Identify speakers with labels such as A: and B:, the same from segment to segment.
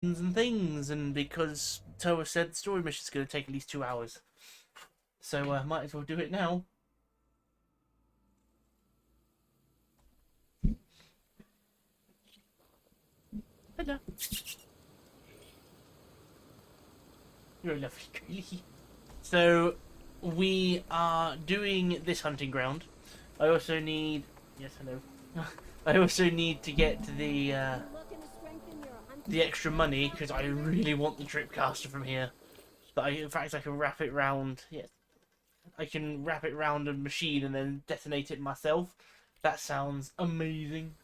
A: and things, and because Toa said the story mission is going to take at least 2 hours. So I might as well do it now. Hello. You're a lovely girlie. So we are doing this hunting ground. I also need... Yes, hello. I also need to get the extra money because I really want the tripcaster from here. But in fact, I can wrap it round. Yes, I can wrap it round a machine and then detonate it myself. That sounds amazing.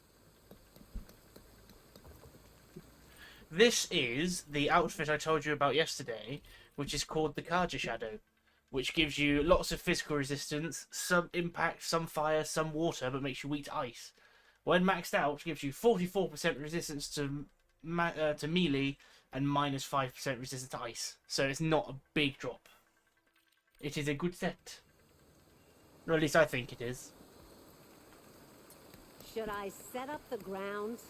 A: This is the outfit I told you about yesterday, which is called the Kaja Shadow, which gives you lots of physical resistance, some impact, some fire, some water, but makes you weak to ice. When maxed out, it gives you 44% resistance to melee and minus 5% resistance to ice. So it's not a big drop. It is a good set. Or at least I think it is.
B: Should I set up the grounds?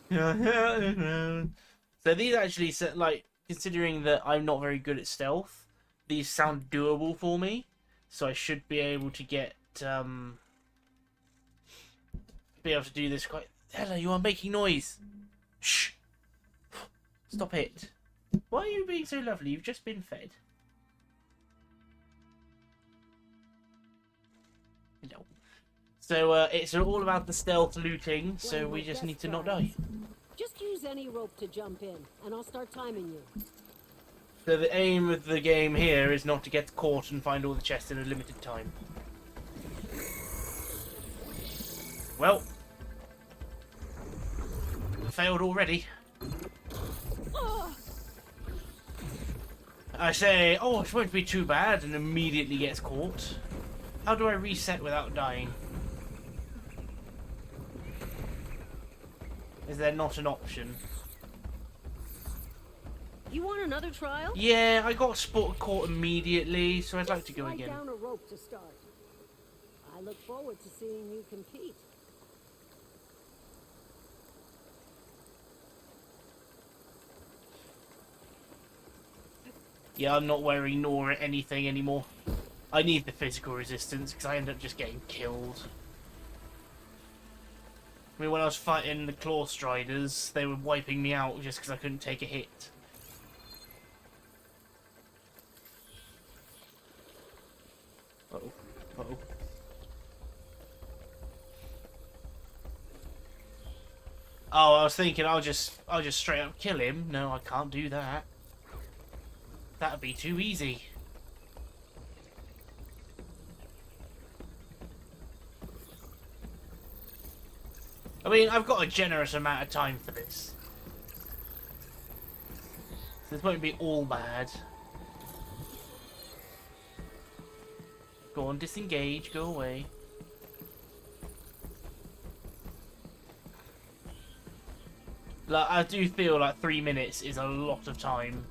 A: So these actually, like, considering that I'm not very good at stealth, these sound doable for me. So I should be able to get, be able to do this quite... Hello, you are making noise. Shh. Stop it. Why are you being so lovely? You've just been fed. No. So it's all about the stealth looting, so we just need to not die.
B: Just use any rope to jump in, and I'll start timing you.
A: So the aim of the game here is not to get caught and find all the chests in a limited time. Well, failed already. I say, oh, it won't be too bad, and immediately gets caught. How do I reset without dying? Is there not an option?
B: You want another trial?
A: Yeah, I got caught immediately, so I'd like to go again.
B: Down a rope to start. I look forward to seeing you compete.
A: Yeah, I'm not wearing nor anything anymore. I need the physical resistance because I end up just getting killed. I mean, when I was fighting the Claw Striders, they were wiping me out just because I couldn't take a hit. Uh-oh. Uh-oh. Oh, I was thinking I'll just straight up kill him. No, I can't do that. That'd be too easy. I mean, I've got a generous amount of time for this. So this won't be all bad. Go on, disengage, go away. Like, I do feel like 3 minutes is a lot of time.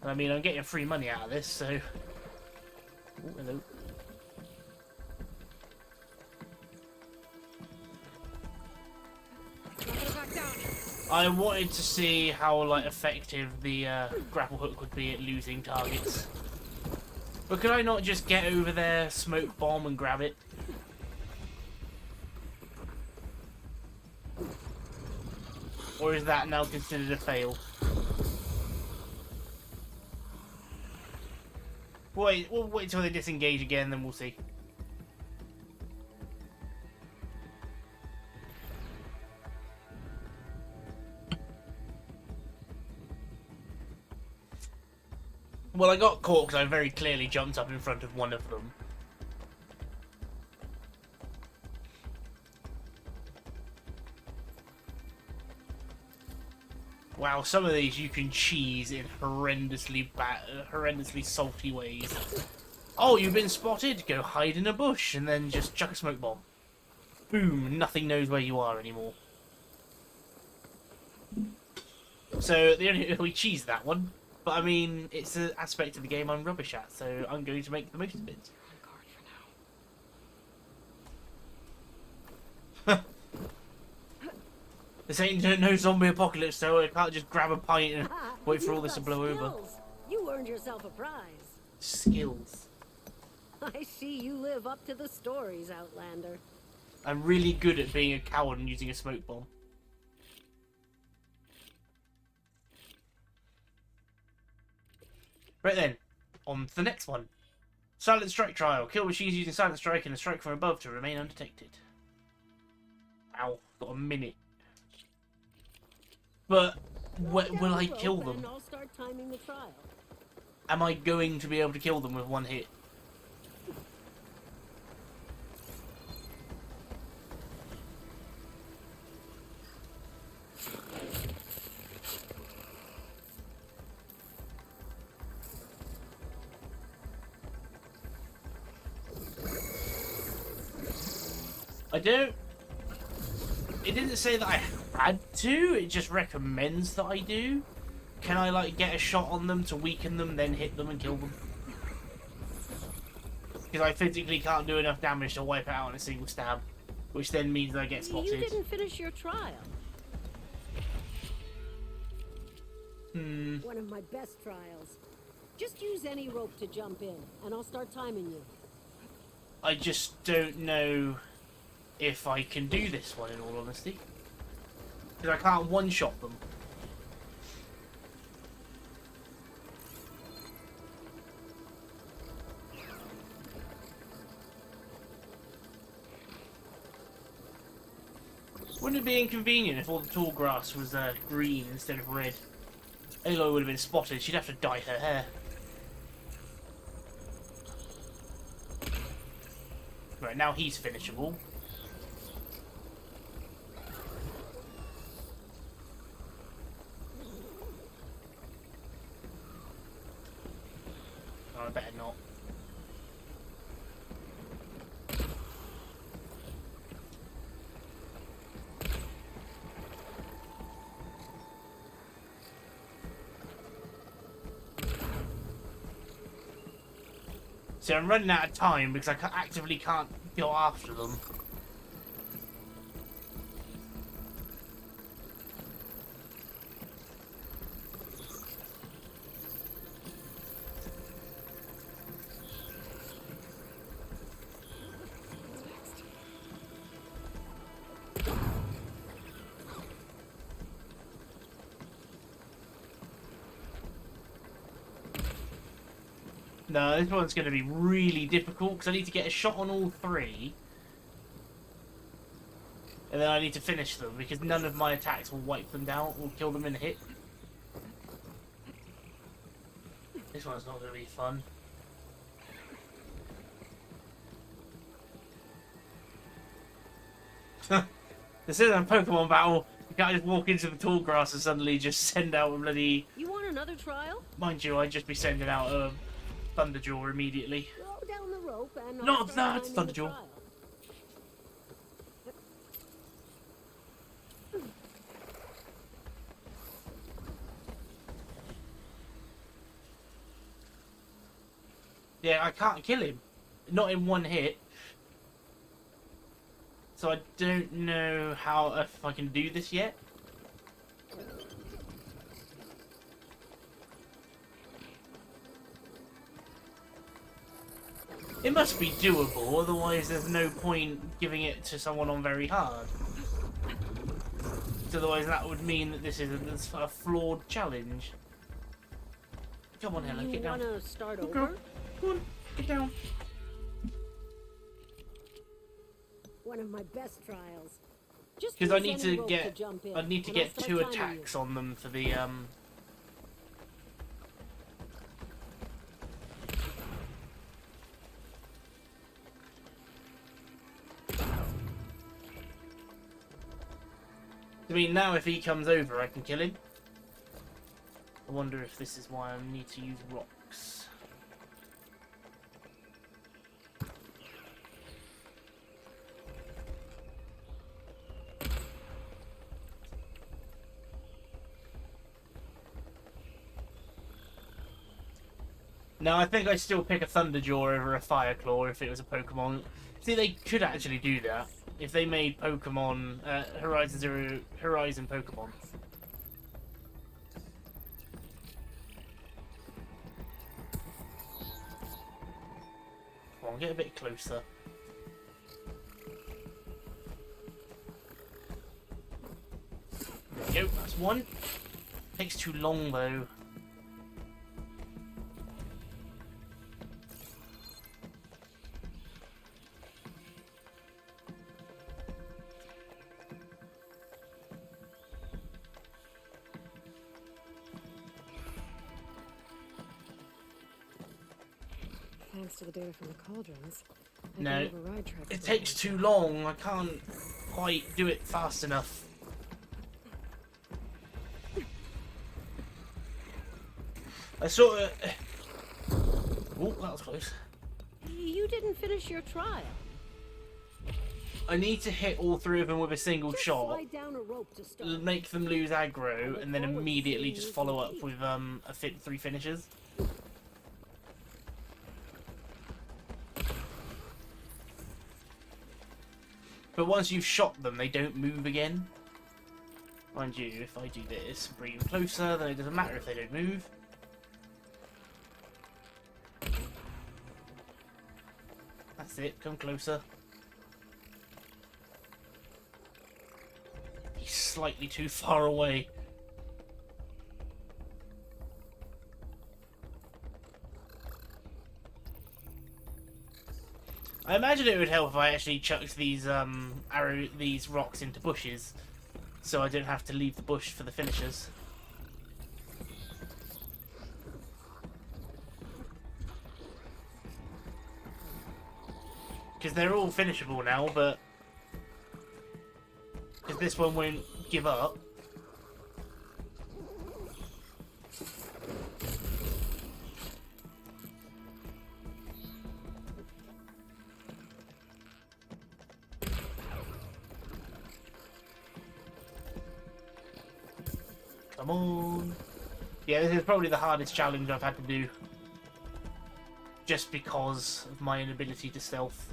A: I mean, I'm getting free money out of this, so... Ooh, hello. I wanted to see how, like, effective the grapple hook would be at losing targets. But could I not just get over there, smoke bomb, and grab it? Or is that now considered a fail? Wait, we'll wait till they disengage again, then we'll see. Well, I got caught because I very clearly jumped up in front of one of them. Wow, some of these you can cheese in horrendously salty ways. Oh, you've been spotted? Go hide in a bush and then just chuck a smoke bomb. Boom, nothing knows where you are anymore. So we cheese that one, but I mean it's an aspect of the game I'm rubbish at, so I'm going to make the most of it. This ain't no zombie apocalypse, so I can't just grab a pint and wait for all
B: You've
A: this to
B: got
A: blow over.
B: skills. You earned yourself a prize.
A: Skills.
B: I see you live up to the stories, Outlander.
A: I'm really good at being a coward and using a smoke bomb. Right then, on to the next one. Silent Strike Trial. Kill machines using Silent Strike and a strike from above to remain undetected. Ow, got a minute. But will I kill them?
B: I'll start timing the trial.
A: Am I going to be able to kill them with one hit? I don't... It didn't say that I had to, it just recommends that I do. Can I, like, get a shot on them to weaken them, then hit them and kill them? Because I physically can't do enough damage to wipe it out in a single stab. Which then means I get spotted.
B: You didn't finish your trial. One of my best trials. Just use any rope to jump in, and I'll start timing you.
A: I just don't know if I can do this one, in all honesty. Because I can't one-shot them. Wouldn't it be inconvenient if all the tall grass was green instead of red? Aloy would have been spotted. She'd have to dye her hair. Right, now he's finishable. Oh, I better not. See, I'm running out of time because I actively can't go after them. No, this one's going to be really difficult because I need to get a shot on all three. And then I need to finish them because none of my attacks will wipe them down or kill them in a hit. This one's not going to be fun. This isn't a Pokemon battle. You can't just walk into the tall grass and suddenly just send out a bloody...
B: You want another trial?
A: Mind you, I'd just be sending out a Thunderjaw immediately.
B: Throw down the rope and I'll
A: Not
B: start
A: that,
B: timing the
A: Thunderjaw.
B: trial.
A: Yeah, I can't kill him. Not in one hit. So I don't know how if I can do this yet. It must be doable, otherwise there's no point giving it to someone on very hard. Otherwise that would mean that this is a flawed challenge. Come on, Helen, get down.
B: You want to start
A: Good
B: over?
A: girl. Come on, get down.
B: One of my best trials. Just
A: Because I
B: use
A: need
B: any
A: to
B: rope
A: get,
B: jump in,
A: I need to
B: and I'll
A: get
B: start
A: 2
B: timing
A: attacks
B: you.
A: on them for the I mean, now if he comes over, I can kill him. I wonder if this is why I need to use rocks. No, I think I'd still pick a Thunderjaw over a Fireclaw if it was a Pokemon. See, they could actually do that. if they made Pokemon Horizon Pokemon. Come on, get a bit closer. There we go, that's one. Takes too long though.
B: Thanks to the data from the cauldrons, I
A: No,
B: can override tracks.
A: it takes too long. I can't quite do it fast enough. I sort of... Oh, that was close.
B: You didn't finish your trial.
A: I need to hit all three of them with a single
B: Just
A: shot,
B: slide down a rope to start.
A: make them lose aggro, and then immediately just follow up with three finishes. But once you've shot them, they don't move again. Mind you, if I do this, bring them closer, then it doesn't matter if they don't move. That's it, come closer. He's slightly too far away. I imagine it would help if I actually chucked these these rocks into bushes, so I don't have to leave the bush for the finishers. Because they're all finishable now, but because this one won't give up. Come on. Yeah, this is probably the hardest challenge I've had to do. Just because of my inability to stealth.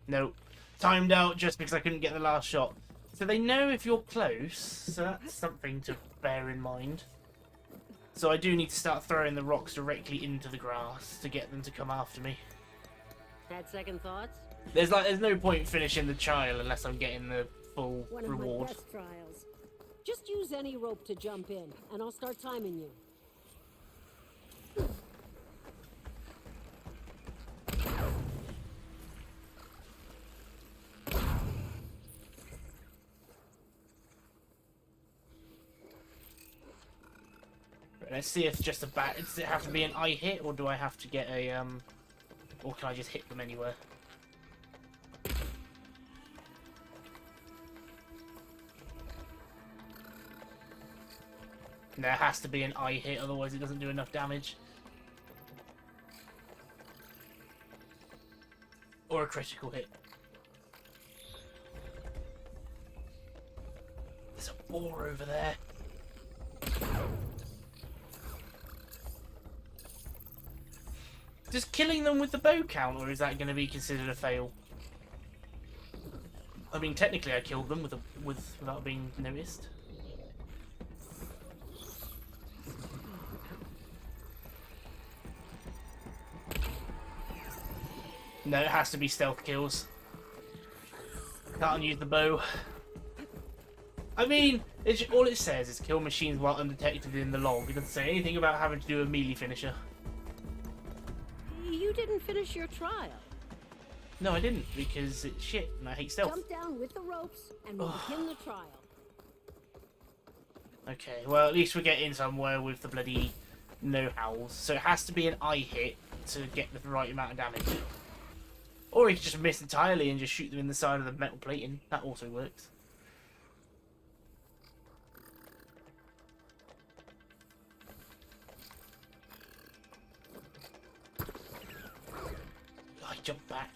A: Nope. Timed out just because I couldn't get the last shot. So they know if you're close, so that's something to bear in mind. So I do need to start throwing the rocks directly into the grass to get them to come after me.
B: Had second thoughts?
A: There's no point finishing the trial unless I'm getting the full
B: One of
A: reward.
B: my best trials. Just use any rope to jump in, and I'll start timing you.
A: Let's see if just a bat. Does it have to be an eye hit, or do I have to get a or can I just hit them anywhere? No, it has to be an eye hit, otherwise it doesn't do enough damage. Or a critical hit. There's a boar over there. Does killing them with the bow count, or is that going to be considered a fail? I mean, technically I killed them without being noticed. No, it has to be stealth kills. Can't use the bow. I mean, all it says is kill machines while undetected in the log. It doesn't say anything about having to do a melee finisher.
B: You didn't finish your trial.
A: No, I didn't, because it's shit and I hate stealth.
B: Jump down with the ropes, and we'll begin the trial.
A: Okay, well, at least we're getting somewhere with the bloody know-hows. So it has to be an eye hit to get the right amount of damage. Or you can just miss entirely and just shoot them in the side of the metal plating. That also works. I jumped back.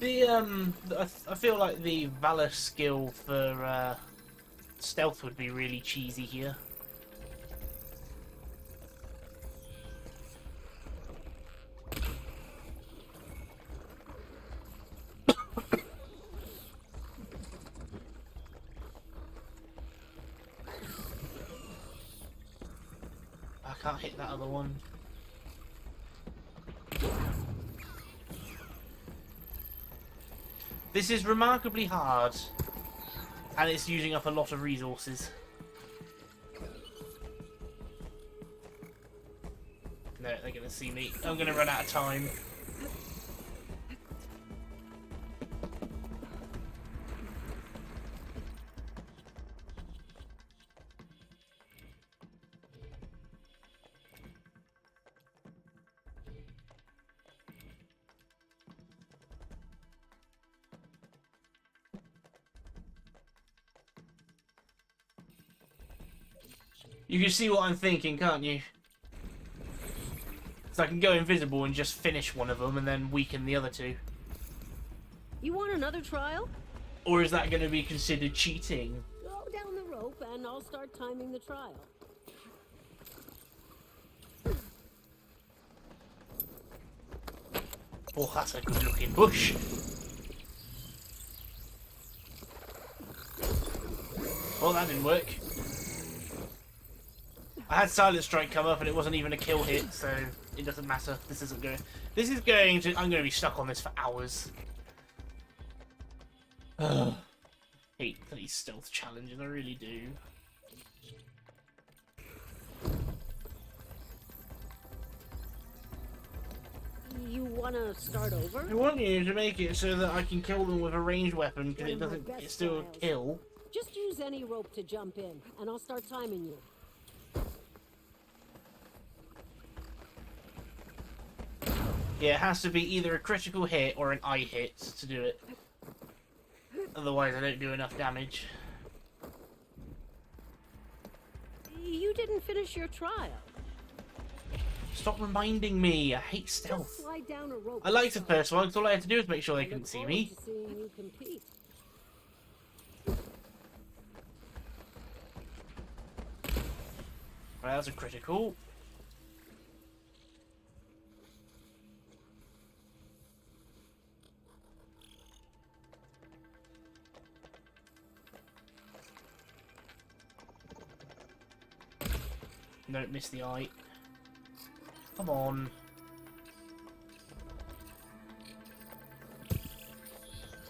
A: I feel like the valor skill for stealth would be really cheesy here. I can't hit that other one. This is remarkably hard, and it's using up a lot of resources. No, they're gonna see me. I'm gonna run out of time. You can see what I'm thinking, can't you? So I can go invisible and just finish one of them and then weaken the other two.
B: You want another trial?
A: Or is that going to be considered cheating?
B: Go down the rope and I'll start timing the trial.
A: Oh, that's a good looking bush. Well, that didn't work. I had Silent Strike come up and it wasn't even a kill hit, so it doesn't matter. This isn't going. This is going to. I'm going to be stuck on this for hours. Ugh. Hate these stealth challenges, I really do.
B: You want to start over?
A: I want you to make it so that I can kill them with a ranged weapon because it doesn't. It's still a kill.
B: Just use any rope to jump in, and I'll start timing you.
A: Yeah, it has to be either a critical hit or an eye hit to do it. Otherwise, I don't do enough damage.
B: You didn't finish your trial.
A: Stop reminding me. I hate stealth.
B: Just slide down a rope.
A: I liked the first one because all I had to do was make sure they
B: I
A: couldn't
B: look
A: see
B: forward
A: me.
B: to seeing you compete.
A: Right, that was a critical. Don't miss the eye. Come on.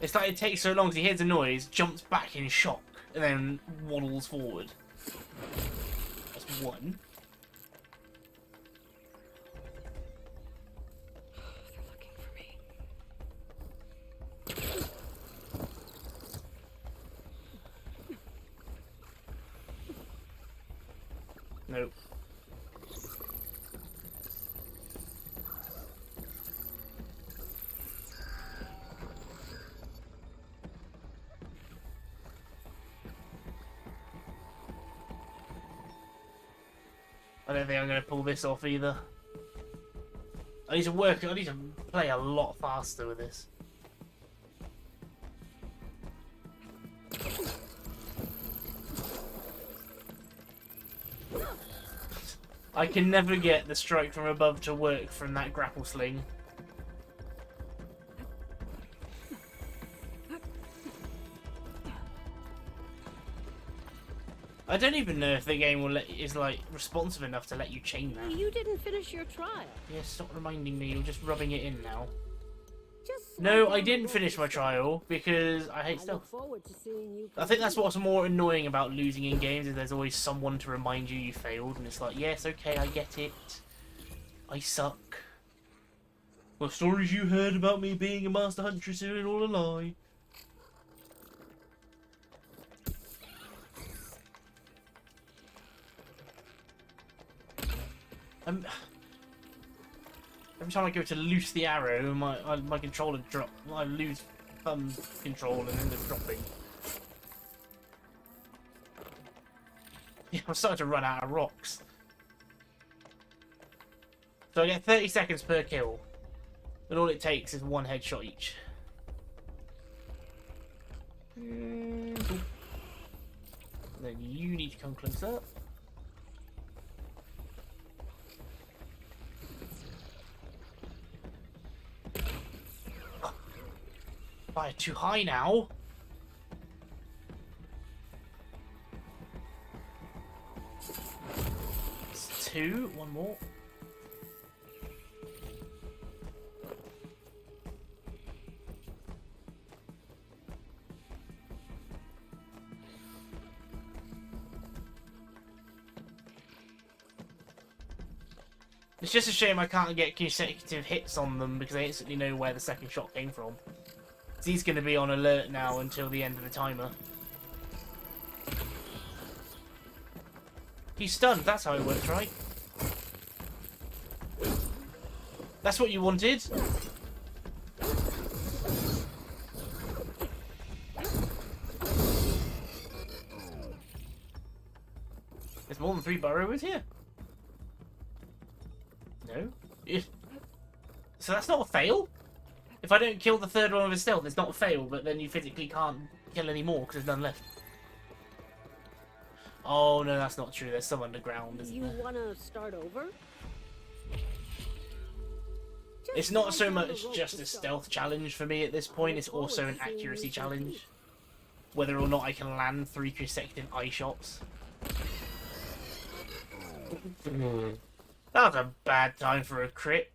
A: It's like it takes so long because he hears the noise, jumps back in shock, and then waddles forward. That's one.
B: They're looking for me.
A: Nope. I don't think I'm going to pull this off either. I need to work. I need to play a lot faster with this. I can never get the strike from above to work from that grapple sling. I don't even know if the game is like responsive enough to let you chain that.
B: You didn't finish your trial.
A: Yeah, stop reminding me. You're just rubbing it in now.
B: Just slide
A: No,
B: down
A: I
B: the
A: didn't
B: rope
A: finish my
B: and start.
A: trial because I hate
B: I
A: stealth.
B: look forward to seeing you
A: I think that's
B: compete.
A: what's more annoying about losing in games is there's always someone to remind you failed, and it's like, yes, okay, I get it. I suck. The stories you heard about me being a master huntress are all a lie. Every time I go to loose the arrow, my controller drop. I lose thumb control and end up dropping. Yeah, I'm starting to run out of rocks. So I get 30 seconds per kill, and all it takes is one headshot each. Then you need to come closer. Fire too high now. It's 2. One more. It's just a shame I can't get consecutive hits on them because I instantly know where the second shot came from. He's going to be on alert now until the end of the timer. He's stunned, that's how it works, right? That's what you wanted? There's more than 3 burrowers here? No? So that's not a fail? If I don't kill the third one with a stealth, it's not a fail, but then you physically can't kill any more because there's none left. Oh no, that's not true. There's some underground, isn't there?
B: You wanna start over?
A: It's not so much just a stealth challenge for me at this point, it's also an accuracy challenge. Whether or not I can land 3 consecutive eye shots. That was a bad time for a crit.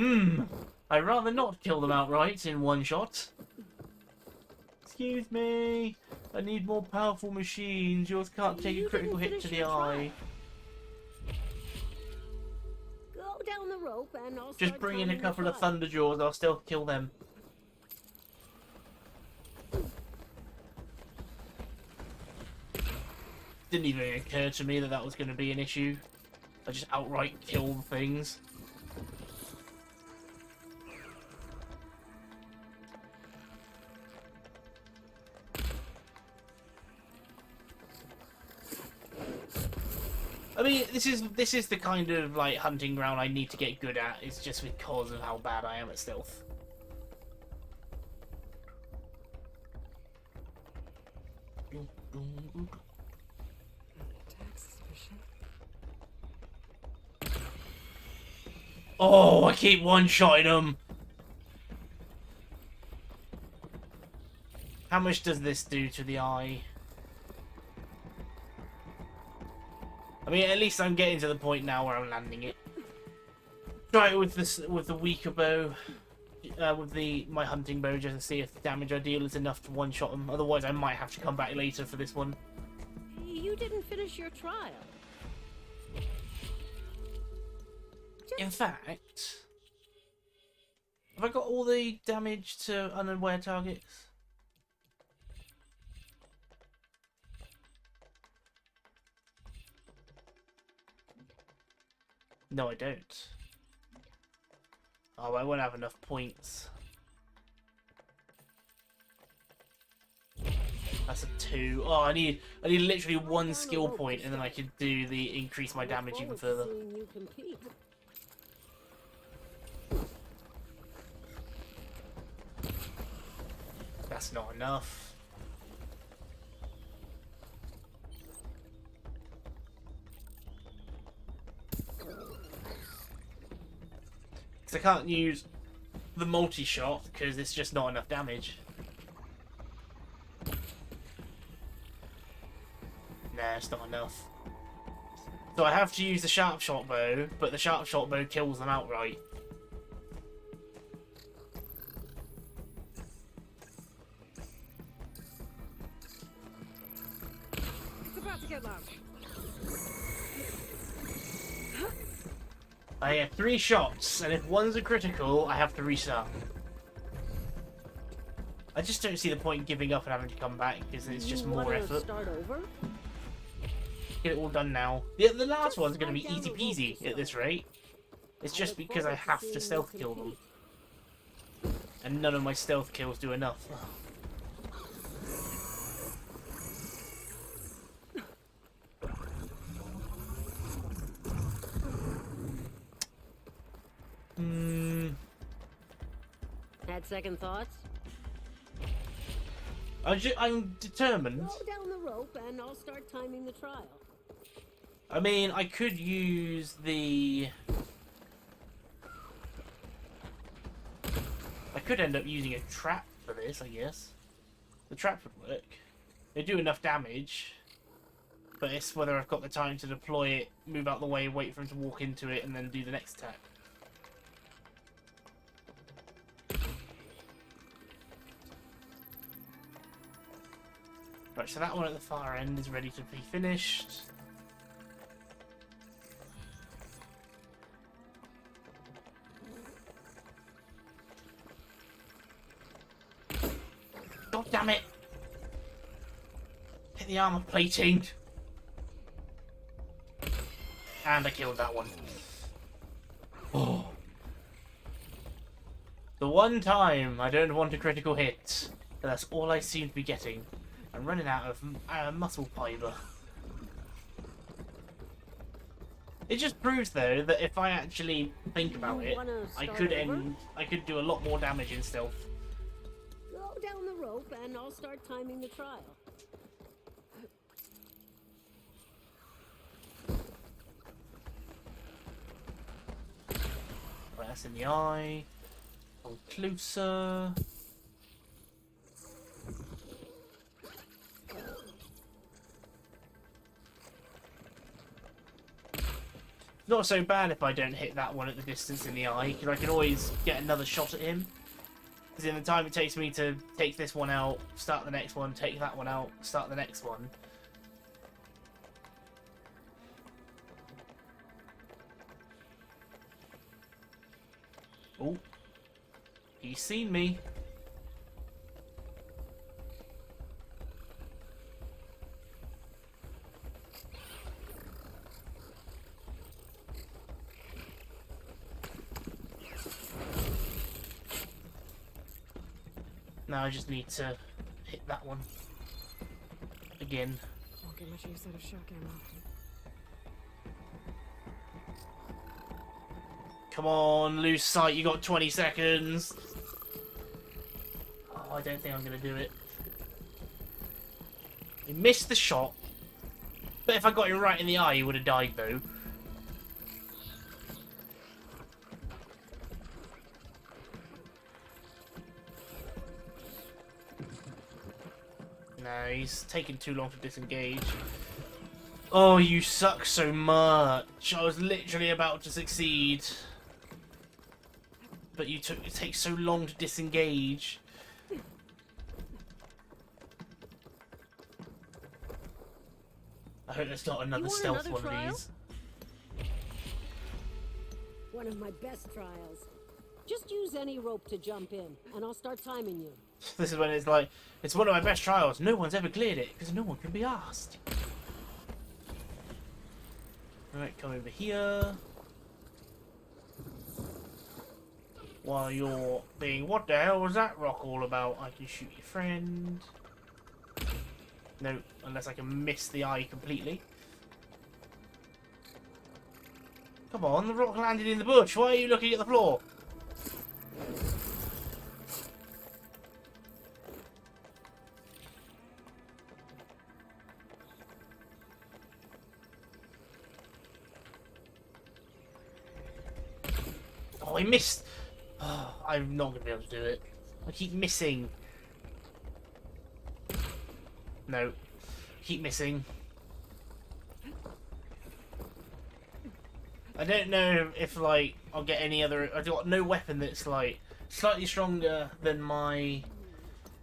A: I'd rather not kill them outright in one shot. Excuse me. I need more powerful machines. Yours can't take a critical hit to the eye.
B: Go down the rope and I'll
A: Just bring in a couple of Thunderjaws, I'll still kill them. Didn't even occur to me that that was going to be an issue. I just outright killed things. I mean, this is the kind of like hunting ground I need to get good at. It's just because of how bad I am at stealth. Oh, I keep one-shotting them. How much does this do to the eye? I mean, at least I'm getting to the point now where I'm landing it. Try it with the weaker bow, with my hunting bow, just to see if the damage I deal is enough to one-shot them. Otherwise, I might have to come back later for this one.
B: You didn't finish your trial.
A: In fact, have I got all the damage to unaware targets? No, I don't. Oh, I won't have enough points. That's a 2. Oh, I need literally 1 skill point, and then I could do the increase my damage even further. That's not enough. Because I can't use the multi-shot because it's just not enough damage. Nah, it's not enough. So I have to use the sharp shot bow, but the sharp shot bow kills them outright.
B: It's about to get loud.
A: I have 3 shots, and if one's a critical, I have to restart. I just don't see the point in giving up and having to come back, because it's just more effort.
B: Start over?
A: Get it all done now. The last one's going to be easy peasy at this rate. It's just because I have to stealth kill them. And none of my stealth kills do enough.
B: Had second thoughts?
A: I'm determined.
B: Go down the rope and I'll start timing the trial.
A: I mean, I could use the... I could end up using a trap for this, I guess. The trap would work. They do enough damage. But it's whether I've got the time to deploy it, move out the way, wait for him to walk into it, and then do the next attack. Right, so that one at the far end is ready to be finished. God damn it! Hit the armor plating! And I killed that one. Oh. The one time I don't want a critical hit, but that's all I seem to be getting. I'm running out of muscle fiber. It just proves, though, that if I actually think about it, I could do a lot more damage in stealth.
B: Go down the rope and I'll start timing the trial.
A: Right, that's in the eye. A little closer. Not so bad if I don't hit that one at the distance in the eye, because I can always get another shot at him. Because in the time it takes me to take this one out, start the next one, take that one out, start the next one. Oh, he's seen me. Now I just need to hit that one again.
C: Won't get much use out of shock ammo.
A: Come on, lose sight, you got 20 seconds. Oh, I don't think I'm going to do it. He missed the shot. But if I got him right in the eye, he would have died, though. No, he's taking too long to disengage. Oh, you suck so much. I was literally about to succeed. But it takes so long to disengage. I hope there's not another stealth
B: another
A: one
B: trial?
A: of these.
B: One of my best trials. Just use any rope to jump in, and I'll start timing you.
A: This is when it's like, it's one of my best trials. No one's ever cleared it, because no one can be asked. Alright, come over here. While you're being, what the hell was that rock all about? I can shoot your friend. No, unless I can miss the eye completely. Come on, the rock landed in the bush. Why are you looking at the floor? Oh, I missed. Oh, I'm not going to be able to do it. I keep missing. No. Keep missing. I don't know if, like, I'll get any other... I've got no weapon that's, like, slightly stronger than my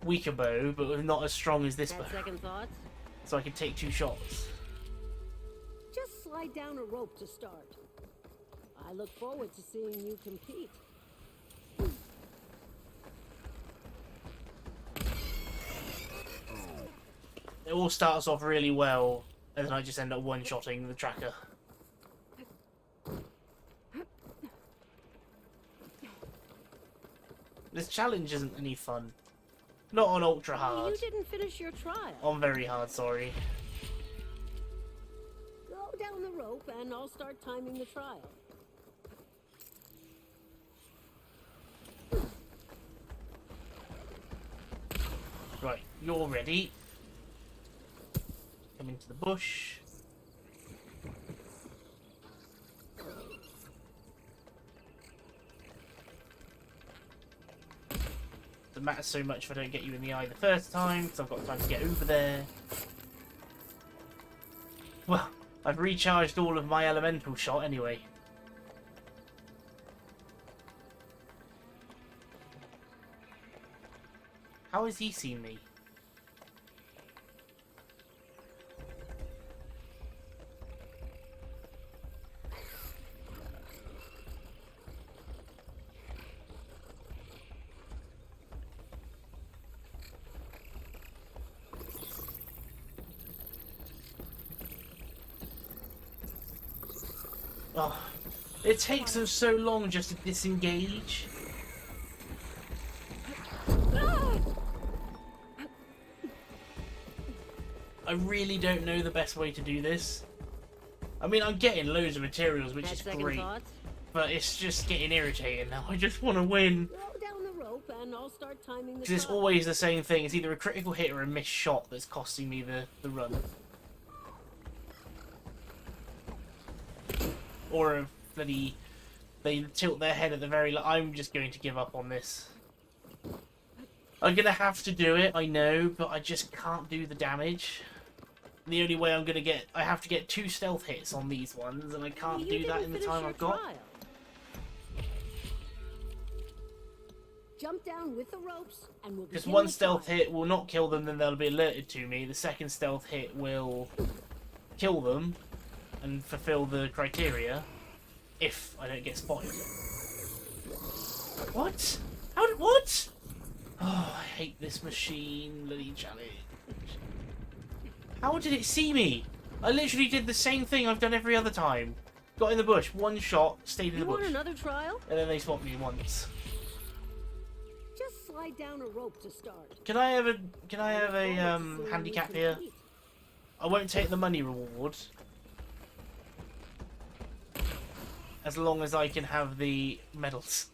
A: weaker bow, but not as strong as this bow.
B: Second thoughts?
A: So I can take 2 shots.
B: Just slide down a rope to start. I look forward to seeing you compete.
A: It all starts off really well, and then I just end up one-shotting the tracker. This challenge isn't any fun. Not on ultra hard.
B: You didn't finish your trial.
A: On very hard, sorry.
B: Go down the rope and I'll start timing the trial.
A: Right, you're ready. Come into the bush. Doesn't matter so much if I don't get you in the eye the first time, because I've got time to get over there. Well, I've recharged all of my elemental shot anyway. How has he seen me? Oh, it takes them so long just to disengage. I really don't know the best way to do this. I mean, I'm getting loads of materials, which is great, but it's just getting irritating now. I just want to win.
B: Throw down the rope and I'll start timing the
A: Because it's
B: clock.
A: always the same thing. It's either a critical hit or a missed shot that's costing me the run. Or a bloody... They tilt their head at the very... I'm just going to give up on this. I'm going to have to do it, I know, but I just can't do the damage. The only way I'm going to get... I have to get 2 stealth hits on these ones, and I can't
B: You
A: do that
B: didn't
A: in the
B: finish
A: time
B: your
A: I've got.
B: trial. Jump down with the ropes and we'll
A: Because
B: begin
A: one
B: the
A: stealth
B: trial.
A: hit will not kill them, then they'll be alerted to me. The second stealth hit will kill them and fulfill the criteria if I don't get spotted. What? How did... What? Oh, I hate this machine, bloody challenge. How did it see me? I literally did the same thing I've done every other time. Got in the bush, one shot, stayed in
B: You
A: the
B: want
A: bush.
B: another trial?
A: And then they swapped me once.
B: Just slide down a rope to start.
A: Can I have a
B: Seeing
A: handicap
B: you
A: here?
B: complete.
A: I won't take the money reward. As long as I can have the medals.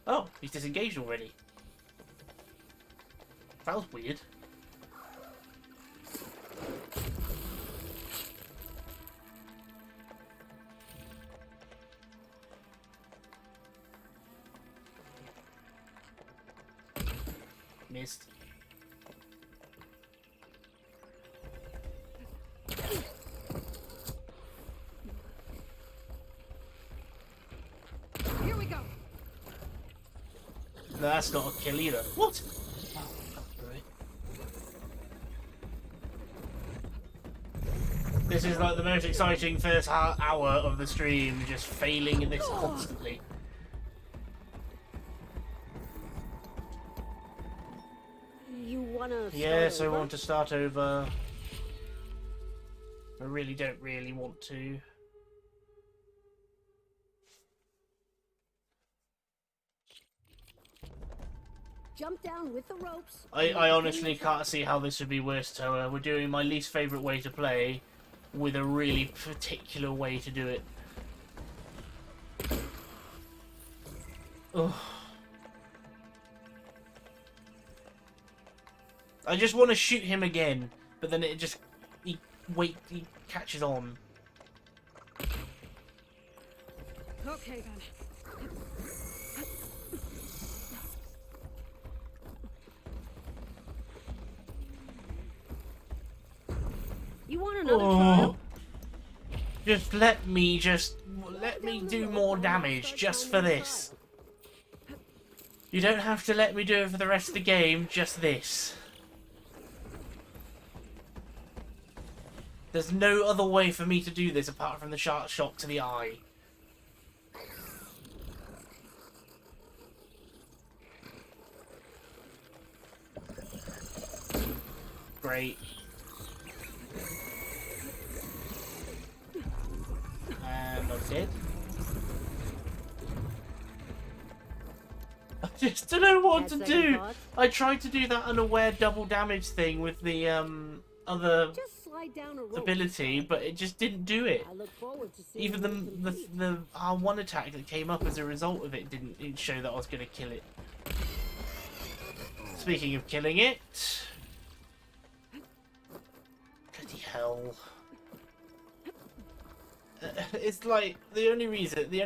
A: Oh, he's disengaged already. That was weird. Missed.
C: Here we go.
A: No, that's not a kill either. What? Oh, this is like the most exciting first hour of the stream, just failing at this constantly.
B: You wanna
A: Yes, I
B: start over?
A: want to start over. I really don't want to.
B: Jump down with the ropes.
A: I honestly can't see how this would be worse, Toa. We're doing my least favourite way to play with a really particular way to do it. Ugh. I just want to shoot him again, but then it just... He catches on.
C: Okay then.
B: You want another trial?
A: Just let me do more damage just for this. You don't have to let me do it for the rest of the game, just this. There's no other way for me to do this apart from the sharp shock to the eye. Great. And I'm dead. I just don't know what to do. I tried to do that unaware double damage thing with the other
B: Just slide slide down a rope.
A: ability, but it just didn't do it.
B: I look forward to seeing
A: Even
B: you compete.
A: the R1 attack that came up as a result of it didn't show that I was going to kill it. Speaking of killing it, bloody hell! It's like the only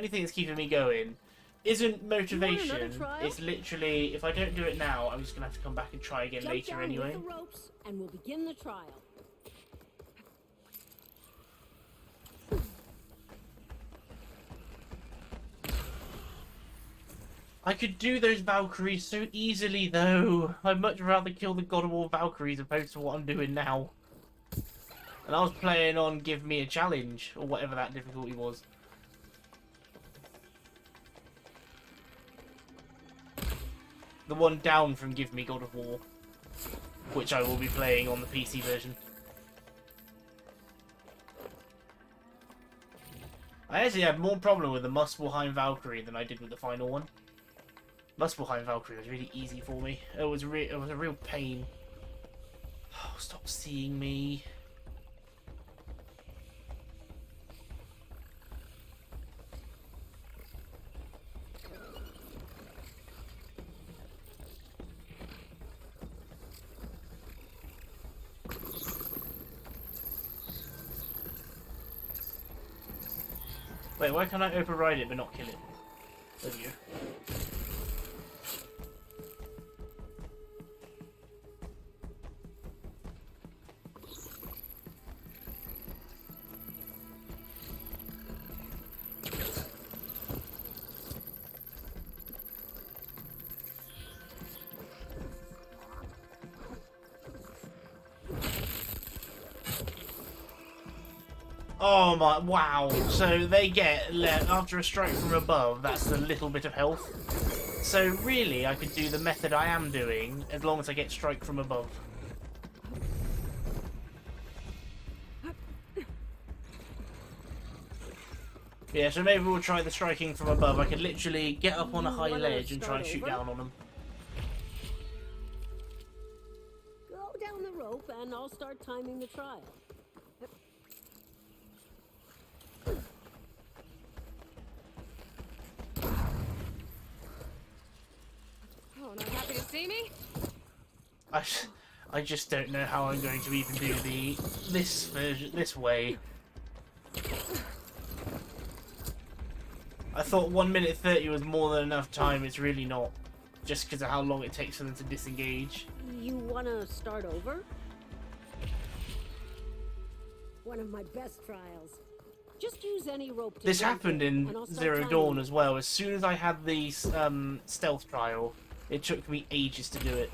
A: thing that's keeping me going isn't motivation. It's literally if I don't do it now, I'm just gonna have to come back and try again
B: Jump
A: later
B: down
A: anyway.
B: with the ropes, and we'll begin the trial.
A: I could do those Valkyries so easily, though. I'd much rather kill the God of War Valkyries opposed to what I'm doing now. And I was playing on Give Me a Challenge, or whatever that difficulty was. The one down from Give Me God of War, which I will be playing on the PC version. I actually had more problem with the Muspelheim Valkyrie than I did with the final one. Muspelheim Valkyrie was really easy for me. It was a real pain. Oh, stop seeing me. Wait, why can't I override it but not kill it? There we go. Oh my, wow. So they get, after a strike from above, that's a little bit of health. So really, I could do the method I am doing, as long as I get strike from above. Yeah, so maybe we'll try the striking from above. I could literally get up on a high ledge and try and shoot down on them.
B: Go down the rope, and I'll start timing the trial.
C: Oh, not happy to see me?
A: I just don't know how I'm going to even do this version this way. I thought 1 minute 30 was more than enough time. It's really not, just because of how long it takes for them to disengage.
B: You wanna start over? One of my best trials. Just use any rope to
A: This
B: jump
A: happened
B: and
A: in
B: I'll start
A: Zero
B: timing
A: Dawn
B: you.
A: as well. As soon as I had the stealth trial, it took me ages to do it.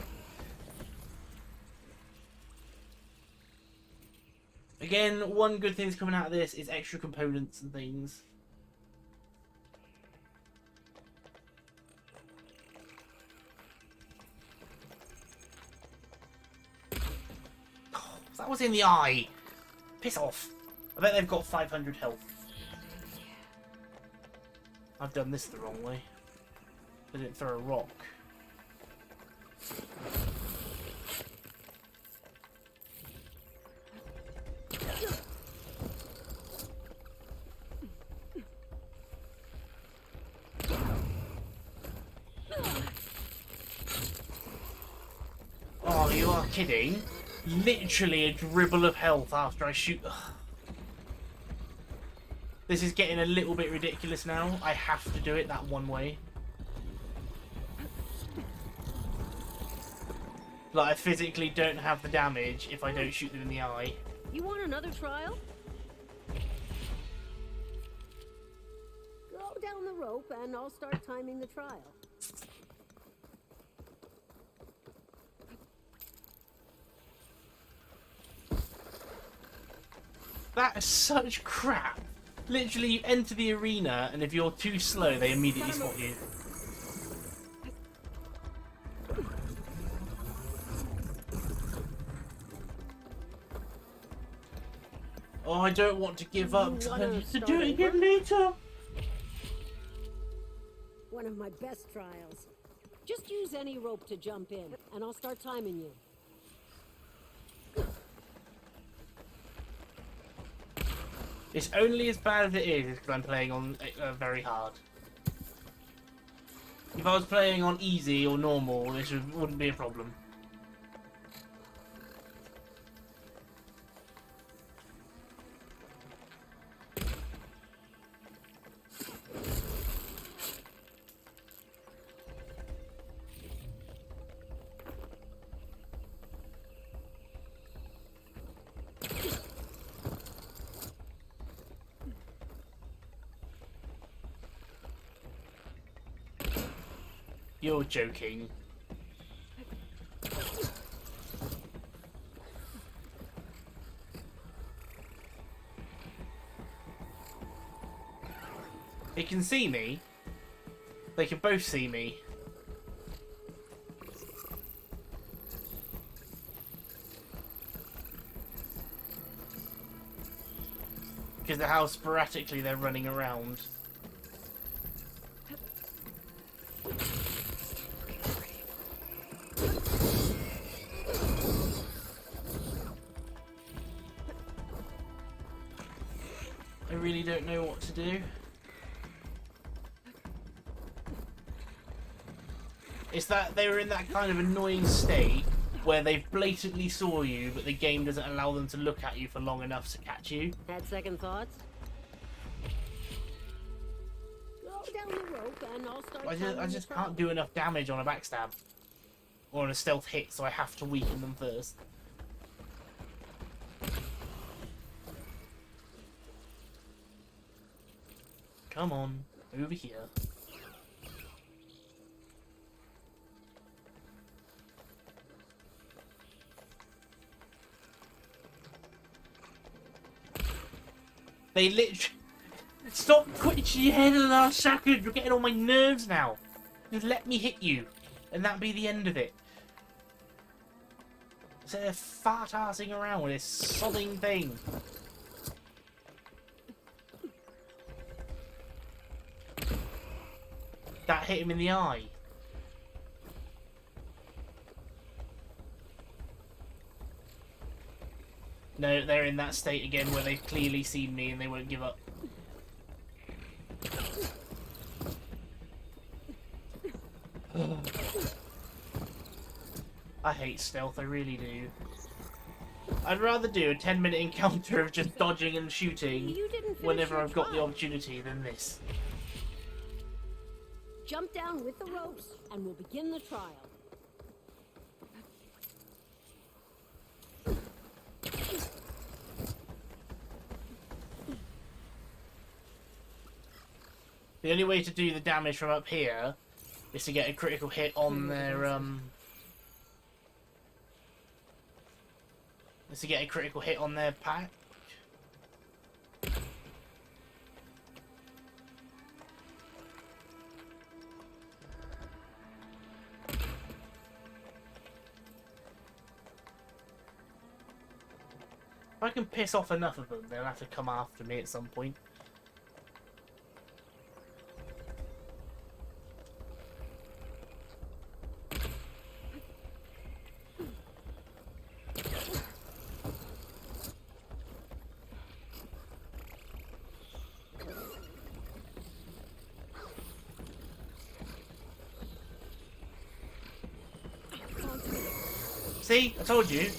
A: Again, one good thing that's coming out of this is extra components and things. Oh, that was in the eye. Piss off. I bet they've got 500 health. I've done this the wrong way. I didn't throw a rock. Oh, you are kidding? Literally a dribble of health after I shoot. Ugh. This is getting a little bit ridiculous now. I have to do it that one way. Like, I physically don't have the damage if I don't shoot them in the eye.
B: You want another trial? Go down the rope, and I'll start timing the trial.
A: That is such crap. Literally, you enter the arena, and if you're too slow, they immediately spot you. Oh, I don't want to give up. I need to do it again later.
B: One of my best trials. Just use any rope to jump in, and I'll start timing you.
A: It's only as bad as it is because I'm playing on very hard. If I was playing on easy or normal, this wouldn't be a problem. You're joking. They can see me. They can both see me. Because of how sporadically they're running around. I really don't know what to do. It's that they were in that kind of annoying state where they blatantly saw you, but the game doesn't allow them to look at you for long enough to catch you.
B: Had second thoughts? Go down the rope and I'll start.
A: I just can't do enough damage on a backstab. Or on a stealth hit, so I have to weaken them first. Come on, over here. They literally... Stop twitching your head in the last second! You're getting on my nerves now! Just let me hit you, and that'd be the end of it. So they're fart-arsing around with this sodding thing. That hit him in the eye. No, they're in that state again where they've clearly seen me and they won't give up. I hate stealth, I really do. I'd rather do a 10-minute encounter of just dodging and shooting whenever I've got the opportunity than this.
B: Jump down with the ropes and we'll begin the trial.
A: The only way to do the damage from up here is to get a critical hit on their pack. If I can piss off enough of them, they'll have to come after me at some point. See? I told you.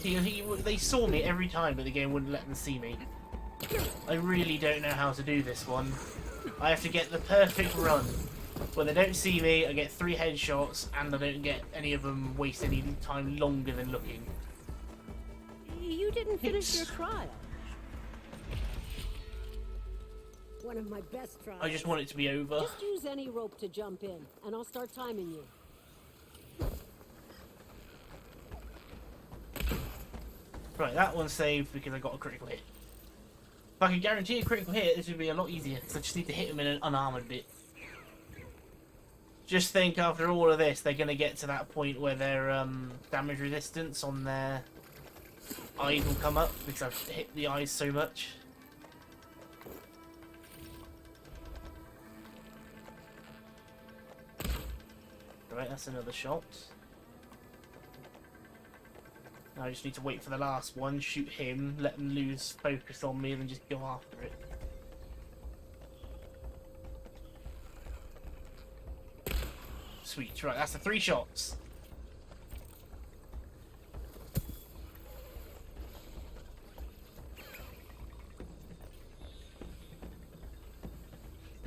A: They saw me every time, but the game wouldn't let them see me. I really don't know how to do this one. I have to get the perfect run. Where they don't see me, I get 3 headshots, and I don't get any of them waste any time longer than looking.
B: You didn't finish your trial. One of my best trials.
A: I just want it to be over.
B: Just use any rope to jump in, and I'll start timing you.
A: Right, that one's saved because I got a critical hit. If I could guarantee a critical hit, this would be a lot easier, because I just need to hit them in an unarmoured bit. Just think, after all of this, they're going to get to that point where their damage resistance on their eyes will come up, because I've hit the eyes so much. Right, that's another shot. Now I just need to wait for the last one, shoot him, let them lose focus on me, and then just go after it. Sweet. Right, that's the 3 shots.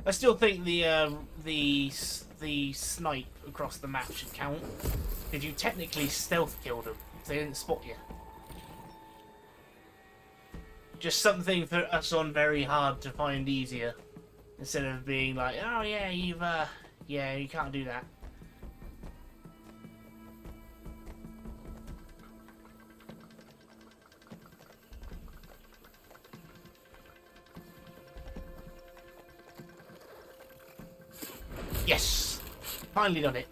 A: I still think the snipe across the map should count, because you technically stealth killed them if they didn't spot you. Just something for us on very hard to find easier, instead of being like, oh yeah, yeah, you can't do that. Yes! Finally done it.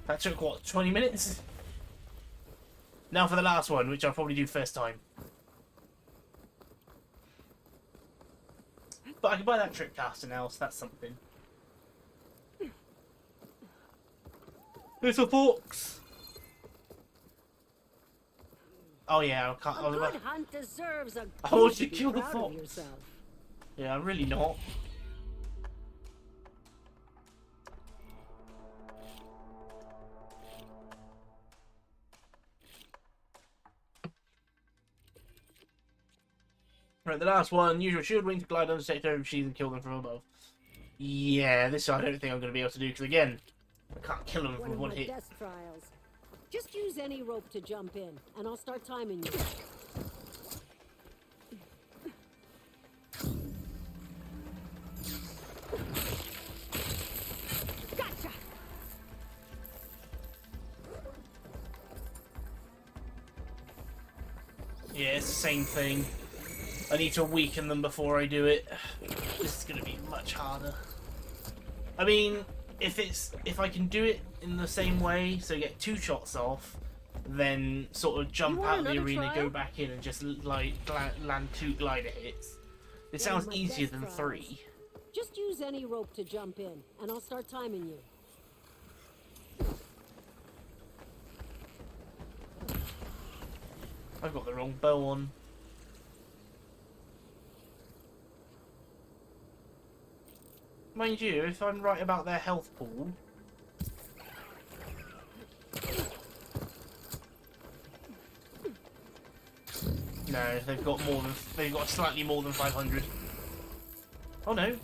A: That took, what, 20 minutes? Now for the last one, which I'll probably do first time. But I can buy that trip caster now, so that's something. Little forks! Oh yeah, I can't...
B: A good hunt deserves a
A: I want
B: to
A: to kill the
B: proud of
A: fox.
B: yourself.
A: Yeah, I'm really not. Right, the last one. Use your shield wing to glide under sector machines and kill them from above. Yeah, this I don't think I'm going to be able to do, because again, I can't kill them
B: One
A: from
B: of
A: one
B: my
A: hit.
B: best trials. Just use any rope to jump in, and I'll start timing you. Gotcha!
A: Yeah, it's the same thing. I need to weaken them before I do it. This is going to be much harder. I mean, if I can do it in the same way, so get 2 shots off, then sort of jump
B: want
A: out of the
B: another
A: arena,
B: trial?
A: go back in, and just like land 2 glider hits. This
B: One of
A: sounds
B: my
A: easier
B: best
A: than
B: trials.
A: 3.
B: Just use any rope to jump in, and I'll start timing you.
A: I've got the wrong bow on. Mind you, if I'm right about their health pool... No, they've got slightly more than 500. Oh no.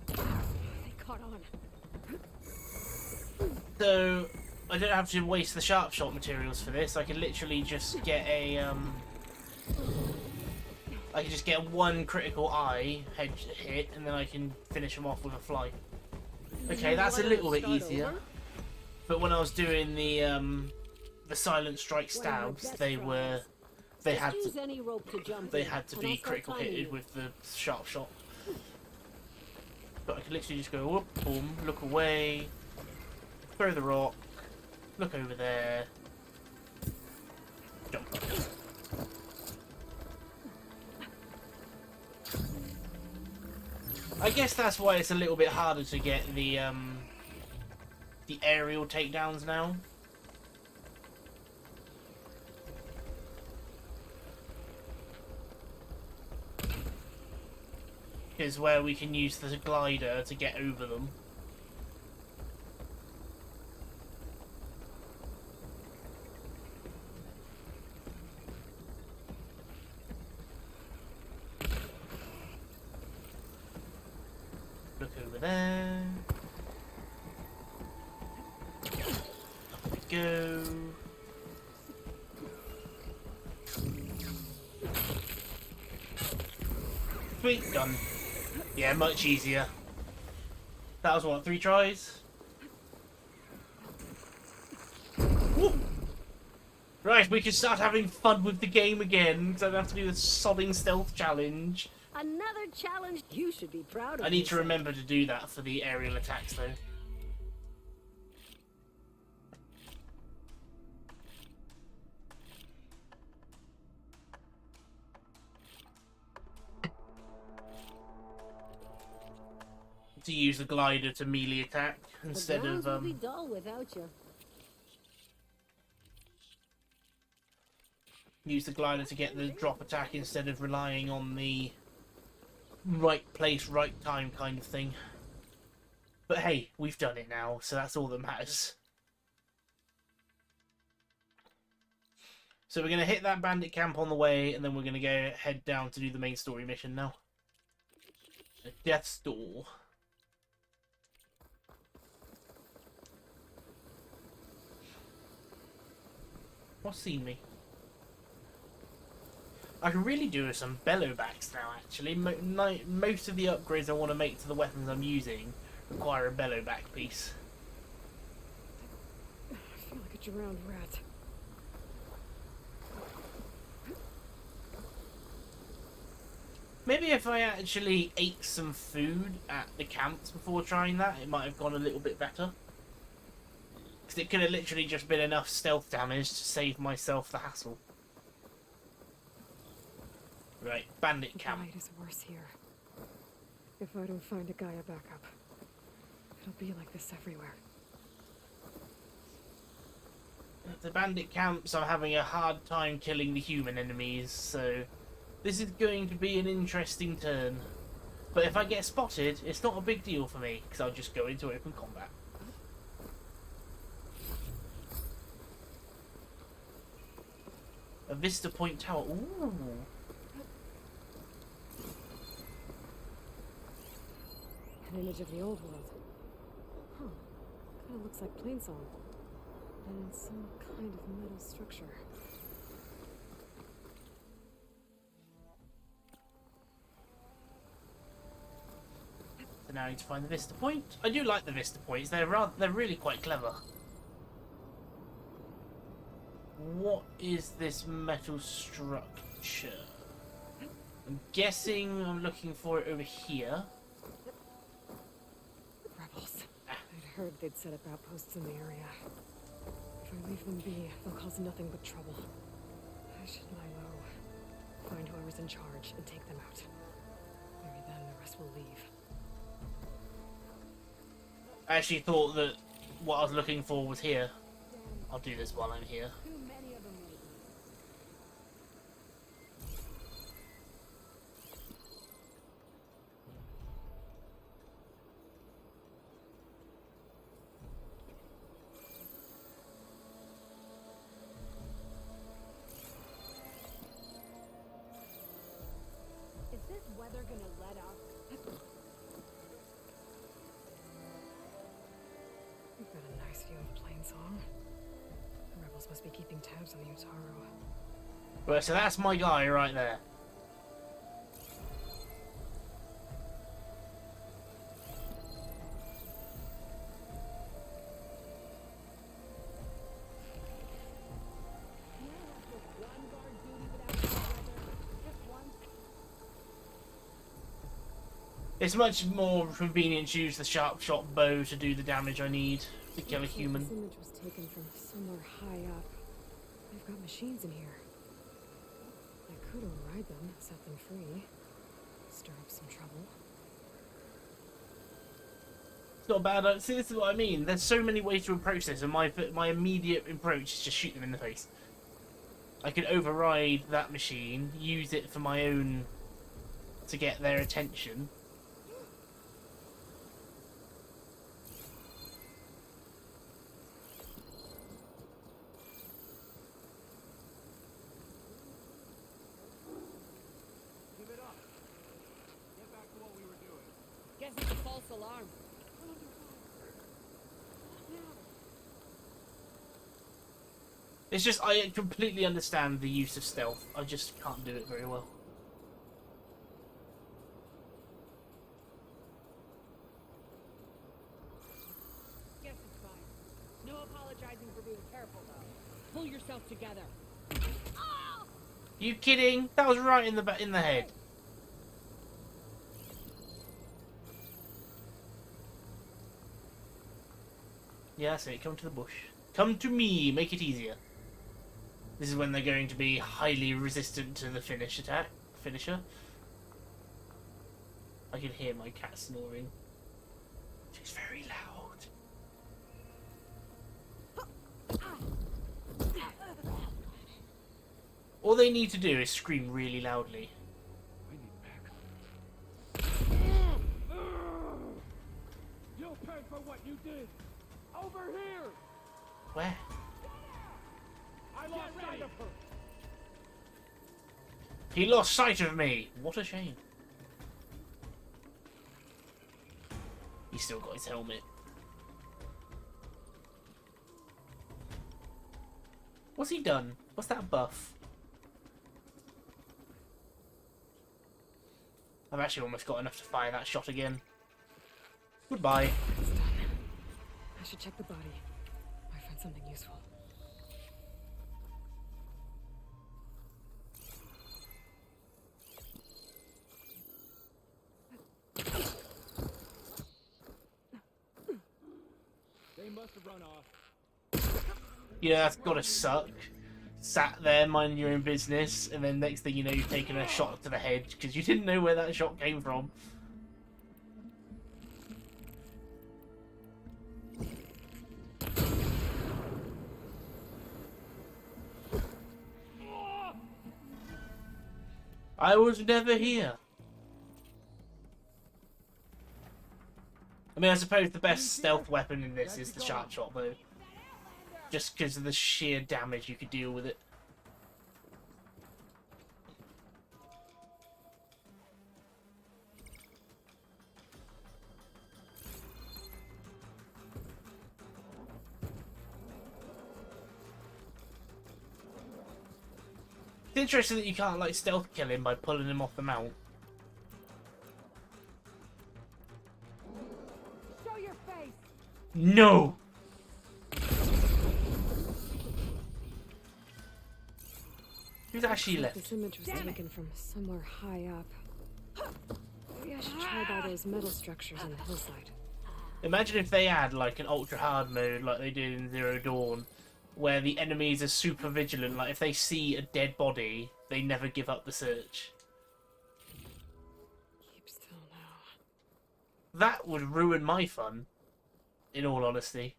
C: They caught on.
A: So, I don't have to waste the sharp shot materials for this. I can literally just get a, I can just get 1 critical eye head hit, and then I can finish them off with a fly. Okay, that's a little bit easier. But when I was doing the silent strike stabs, they had
B: Just use
A: to,
B: any rope to jump
A: they
B: in,
A: had to
B: and
A: be
B: I'll start
A: critical
B: timing
A: hitted
B: you.
A: with the sharp shot. But I can literally just go, whoop, boom, look away, throw the rock, look over there, jump up. I guess that's why it's a little bit harder to get the aerial takedowns now. Is where we can use the glider to get over them. Look over there. Up we go. Sweet, done. Yeah, much easier. That was what, 3 tries? Woo! Right, we can start having fun with the game again, because I don't have to do the sodding stealth challenge.
B: Another challenge you should be proud of.
A: I need to
B: yourself.
A: remember to do that for the aerial attacks, though. to use the glider to melee attack instead
B: the grounds
A: of
B: will be dull without you.
A: use the glider to get the drop attack instead of relying on the right place, right time kind of thing. But hey, we've done it now, so that's all that matters. So we're going to hit that bandit camp on the way, and then we're going to go head down to do the main story mission now. A death's door. What's seen me? I can really do with some bellowbacks now, actually. Most of the upgrades I want to make to the weapons I'm using require a bellowback piece.
C: I feel like a drowned rat.
A: Maybe if I actually ate some food at the camps before trying that, it might have gone a little bit better. Because it could have literally just been enough stealth damage to save myself the hassle. Right, bandit camp.
C: The night is worse here. If I don't find a Gaia backup, it'll be like this everywhere.
A: At the bandit camps, I'm having a hard time killing the human enemies, so this is going to be an interesting turn. But if I get spotted, it's not a big deal for me, because I'll just go into open combat. A Vista Point Tower. Ooh.
C: An image of the old world. Huh. Kinda looks like Plainsong. And some kind of metal structure.
A: So now I need to find the Vista Point. I do like the Vista Points. They're really quite clever. What is this metal structure? I'm guessing I'm looking for it over here.
C: Rebels. I'd heard they'd set up outposts in the area. If I leave them be, they'll cause nothing but trouble. I should lie low, find whoever's in charge, and take them out. Maybe then the rest will leave.
A: I actually thought that what I was looking for was here. I'll do this while I'm here.
B: Too many of them waiting. Is this weather gonna let up?
C: We've got a nice view of Plainsong. The rebels must be keeping tabs on the Utaru.
A: Right, so that's my guy right there. It's much more convenient to use the sharp shot bow to do the damage I need to kill a
C: Looks like
A: human.
C: This image was taken from somewhere high up. They've got machines in here. I could override them, set them free, stir up some trouble.
A: It's not bad. See, this is what I mean. There's so many ways to approach this, and my immediate approach is just shoot them in the face. I could override that machine, use it for my own to get their attention.
B: Guess it's a false alarm.
A: It's just, I completely understand the use of stealth. I just can't do it very well.
B: Guess it's fine. No apologizing for being careful, though. Pull yourself together.
A: You kidding? That was right in the head. Yeah, that's it. Come to the bush. Come to me. Make it easier. This is when they're going to be highly resistant to the finisher. I can hear my cat snoring. It's very loud. All they need to do is scream really loudly.
D: I need back. You'll pay for what you did. Over here.
A: Where?
D: I lost sight of her.
A: He lost sight of me. What a shame. He's still got his helmet. What's he done? What's that buff? I've actually almost got enough to fire that shot again. Goodbye.
C: It's done. I should check the body. Might find something useful.
D: They must have run off.
A: Yeah, that's gotta suck. Sat there minding your own business, and then next thing you know, you've taken a shot to the head because you didn't know where that shot came from. I was never here. I mean, I suppose the best stealth weapon in this is the sharp shot, though. Just because of the sheer damage you could deal with it. It's interesting that you can't, like, stealth kill him by pulling him off the mount.
B: Show your face.
A: No! Who's actually left?
C: This image was taken from somewhere high up. Maybe I should try by those metal structures on the hillside.
A: Imagine if they had, like, an ultra hard mode like they did in Zero Dawn, where the enemies are super vigilant. Like, if they see a dead body, they never give up the search.
C: Keep still now.
A: That would ruin my fun, in all honesty.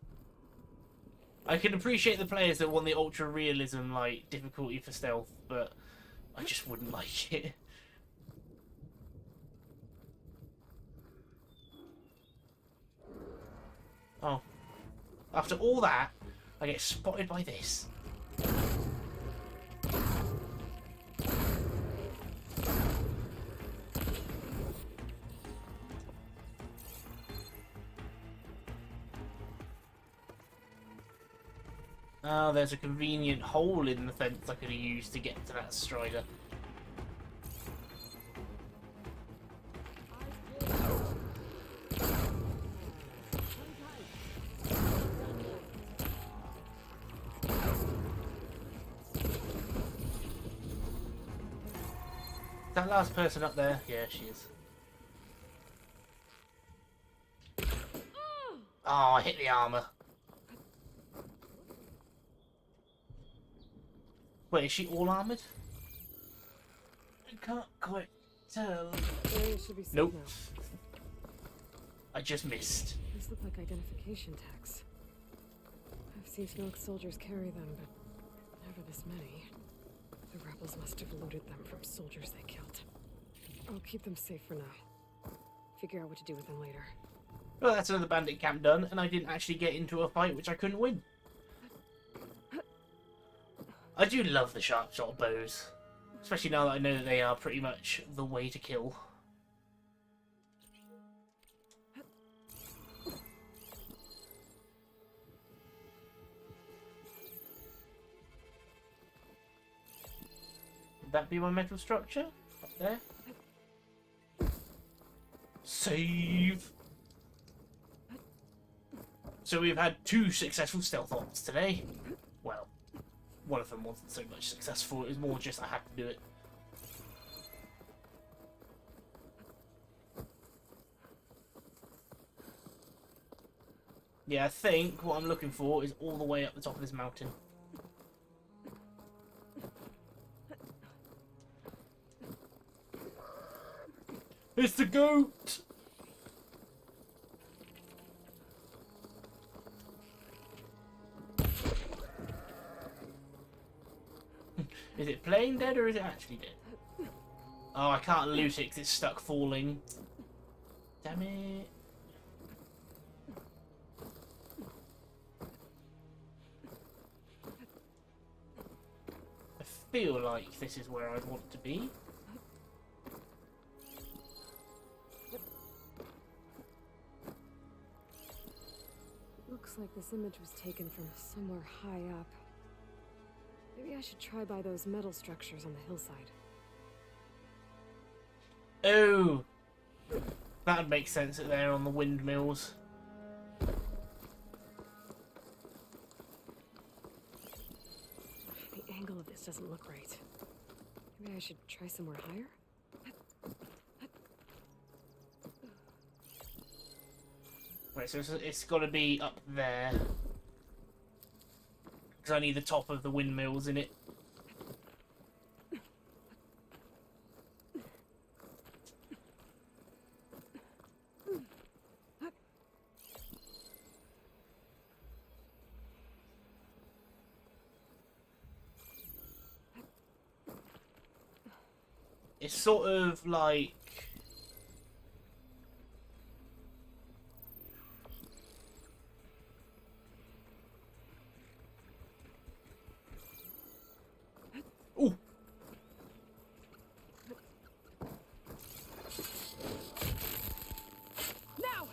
A: I can appreciate the players that want the ultra realism, like, difficulty for stealth, but I just wouldn't like it. Oh. After all that, I get spotted by this. Oh, there's a convenient hole in the fence I could have used to get to that strider. That last person up there? Yeah, she is. Oh, I hit the armor. Wait, is she all armored? I can't quite tell.
C: Area should be safe
A: Nope.
C: now.
A: I just missed.
C: These look like identification tags. I've seen Smoke soldiers carry them, but never this many. The rebels must have looted them from soldiers they killed. I'll keep them safe for now. Figure out what to do with them later.
A: Well, that's another bandit camp done, and I didn't actually get into a fight which I couldn't win. I do love the sharp shot bows. Especially now that I know that they are pretty much the way to kill. Would that be my metal structure? Up there? Save! So we've had 2 successful stealth ops today. Well, one of them wasn't so much successful, it was more just I had to do it. Yeah, I think what I'm looking for is all the way up the top of this mountain. It's the goat! Is it playing dead or is it actually dead? Oh, I can't loot it because it's stuck falling. Damn it. I feel like this is where I'd want to be.
C: Looks like this image was taken from somewhere high up. Maybe I should try by those metal structures on the hillside.
A: Oh! That would make sense there on the windmills.
C: The angle of this doesn't look right. Maybe I should try somewhere higher?
A: Right, so it's got to be up there. Because I need the top of the windmills in it. It's sort of like... Ooh!
C: Now!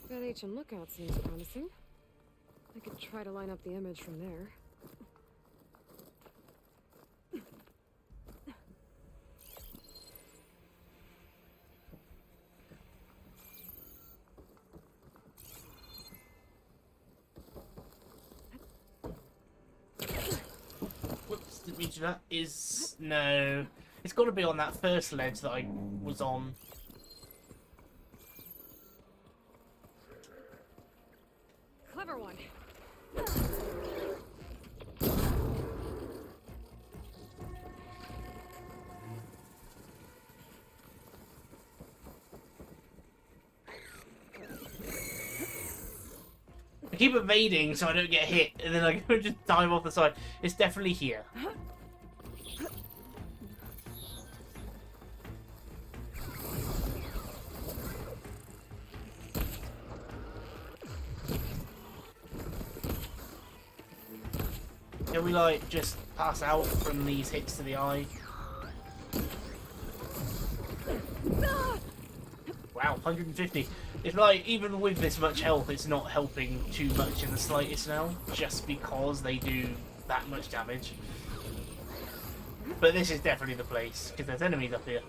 C: That HM lookout seems promising. I could try to line up the image from there.
A: Whoops, didn't mean to do that. Is... no. It's got to be on that first ledge that I was on.
C: Clever one.
A: I keep evading so I don't get hit, and then I go just dive off the side. It's definitely here. Can we, like, just pass out from these hits to the eye? Wow, 150. It's like, even with this much health, it's not helping too much in the slightest now, just because they do that much damage. But this is definitely the place, because there's enemies up here.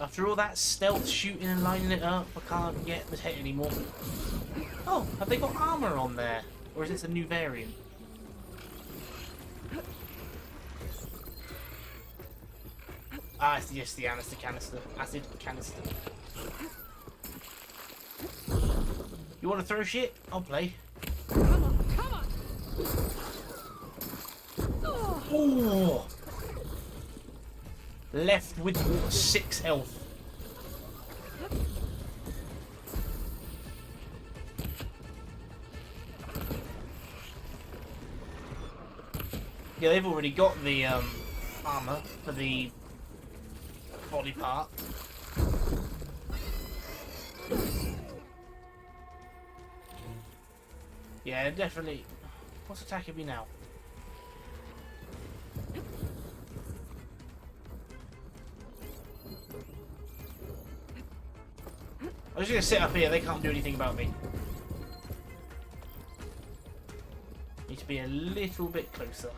A: After all that stealth shooting and lining it up, I can't get the hit anymore. Oh, have they got armour on there? Or is this a new variant? Ah, it's just the acid canister. Acid canister. You want to throw shit? I'll play.
C: Come on, come on!
A: Oh! Left with 6 health. Yeah, they've already got the armor for the body part. Yeah, definitely. What's attacking me now? I'm just gonna sit up here, they can't do anything about me. Need to be a little bit closer.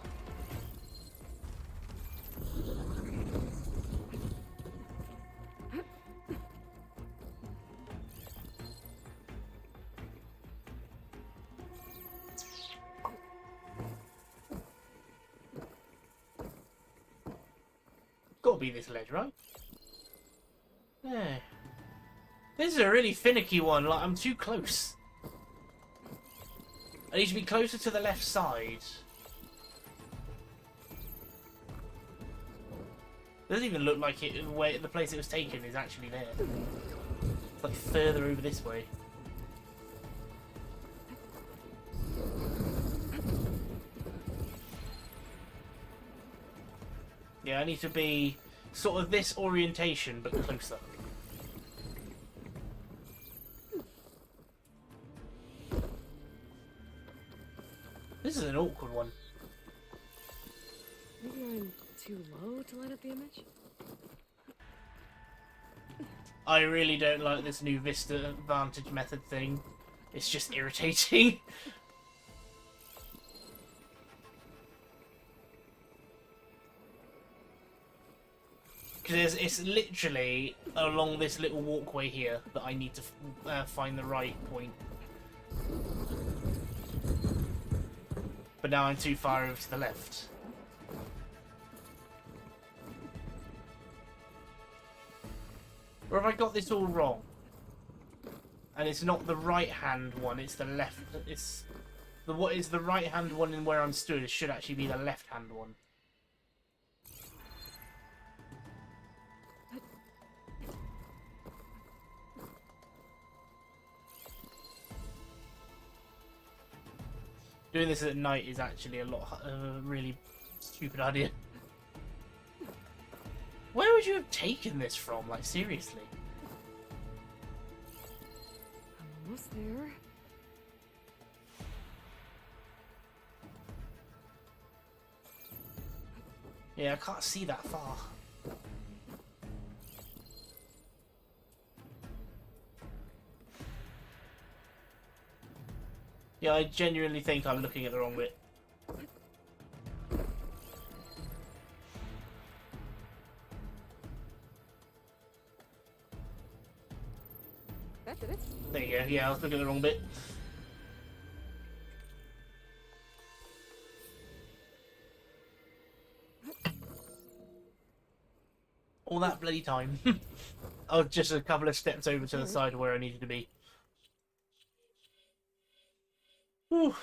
A: Gotta be this ledge, right? Yeah. This is a really finicky one, like, I'm too close. I need to be closer to the left side. Doesn't even look like it. Where the place it was taken is actually there. It's like further over this way. Yeah, I need to be sort of this orientation, but closer. This is an awkward one.
C: Maybe I'm too low to light up the image?
A: I really don't like this new Vista Vantage method thing. It's just irritating. Because it's literally along this little walkway here that I need to find the right point. But now I'm too far over to the left. Or have I got this all wrong? And it's not the right hand one, it's the left. It's the what is the right hand one in where I'm stood. It should actually be the left hand one. Doing this at night is actually a lot really stupid idea. Where would you have taken this from? Like, seriously?
C: I'm almost there.
A: Yeah, I can't see that far. Yeah, I genuinely think I'm looking at the wrong bit.
C: That's it.
A: There you go. Yeah, I was looking at the wrong bit. All that bloody time. I was just a couple of steps over to the side where I needed to be. Whew.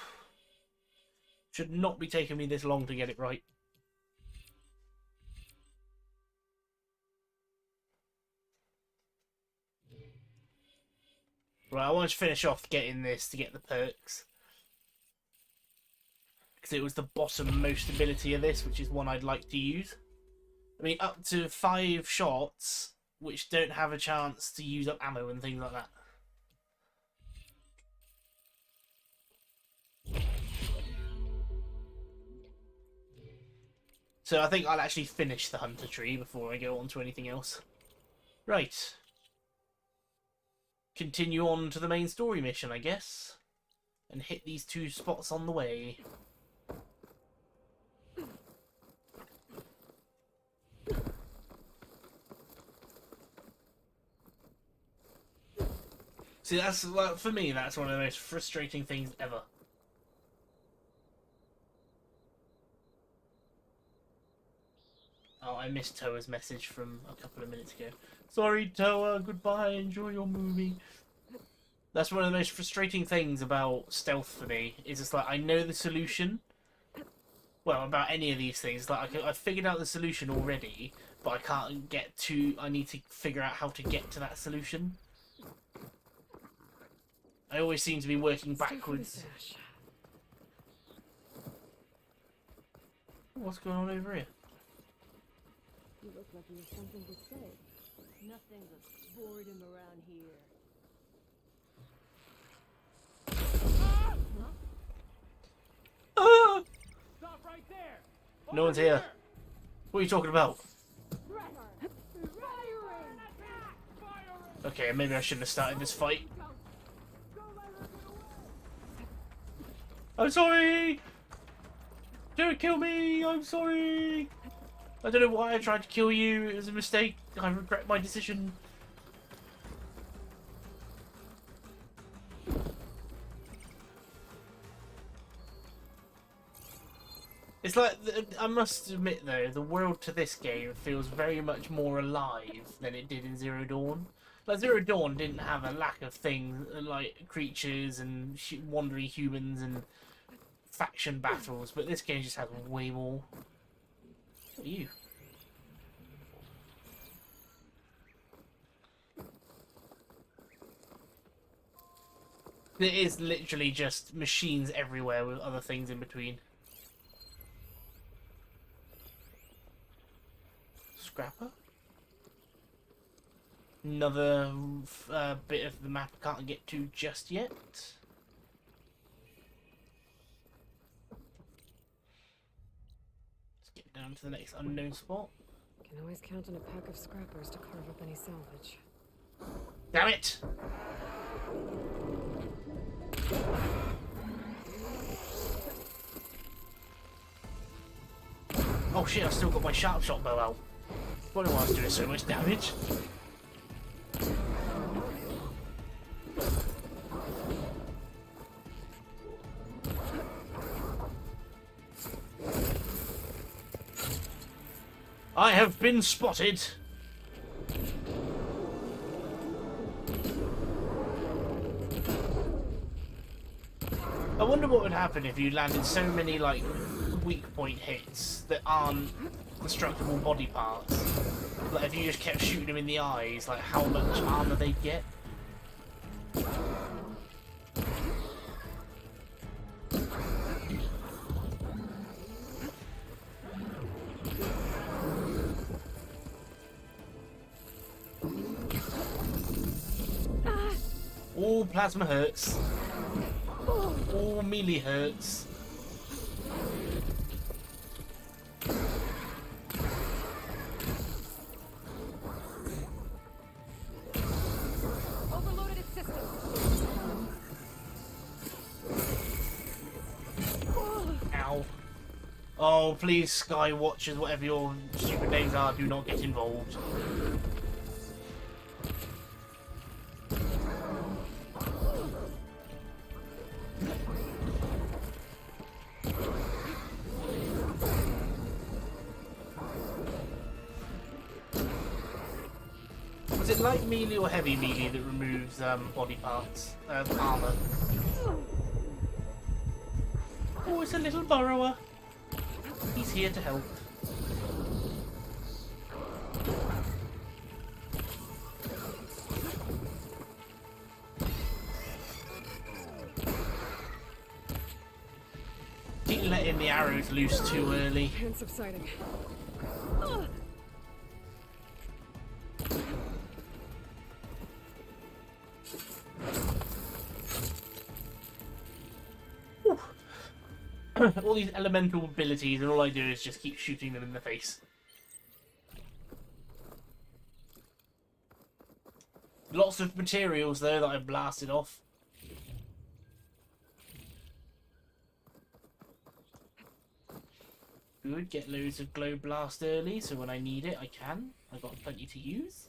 A: Should not be taking me this long to get it right. Right, I want to finish off getting this to get the perks. Because it was the bottom most ability of this, which is one I'd like to use. I mean, up to 5 shots, which don't have a chance to use up ammo and things like that. So I think I'll actually finish the Hunter Tree before I go on to anything else. Right. Continue on to the main story mission, I guess. And hit these 2 spots on the way. See, that's, well, for me, that's one of the most frustrating things ever. Oh, I missed Toa's message from a couple of minutes ago. Sorry, Toa, goodbye, enjoy your movie. That's one of the most frustrating things about stealth for me, is it's like, I know the solution. Well, about any of these things. Like, I figured out the solution already, but I can't get to... I need to figure out how to get to that solution. I always seem to be working backwards. What's going on over here?
B: You look like you have something to say. Nothing but boredom around here.
A: Ah!
D: Stop right there!
A: No one's here. What are you talking about? Okay, maybe I shouldn't have started this fight. I'm sorry! Don't kill me! I'm sorry! I don't know why I tried to kill you. It was a mistake. I regret my decision. It's like, I must admit though, the world to this game feels very much more alive than it did in Zero Dawn. Like, Zero Dawn didn't have a lack of things, like creatures and wandering humans and faction battles, but this game just has way more. What are you? It is literally just machines everywhere with other things in between. Scrapper? Another bit of the map I can't get to just yet. Let's get down to the next unknown spot.
C: Can always count on a pack of scrappers to carve up any salvage.
A: Damn it! Oh shit, I've still got my sharp shot bow out. Wonder why I was doing so much damage. I have been spotted. I wonder what would happen if you landed so many like weak point hits that aren't destructible body parts. Like if you just kept shooting them in the eyes, like how much armor they'd get. All plasma hurts. All melee hurts.
C: Overloaded its systems.
A: Ow. Oh, please, Sky Watchers, whatever your stupid names are, do not get involved. Is it light melee or heavy melee that removes body parts, armor? Oh, it's a little burrower. He's here to help. Keep letting the arrows loose too early.
C: And subsiding.
A: All these elemental abilities, and all I do is just keep shooting them in the face. Lots of materials, though, that I blasted off. Good, get loads of glow blast early, so when I need it, I can. I've got plenty to use.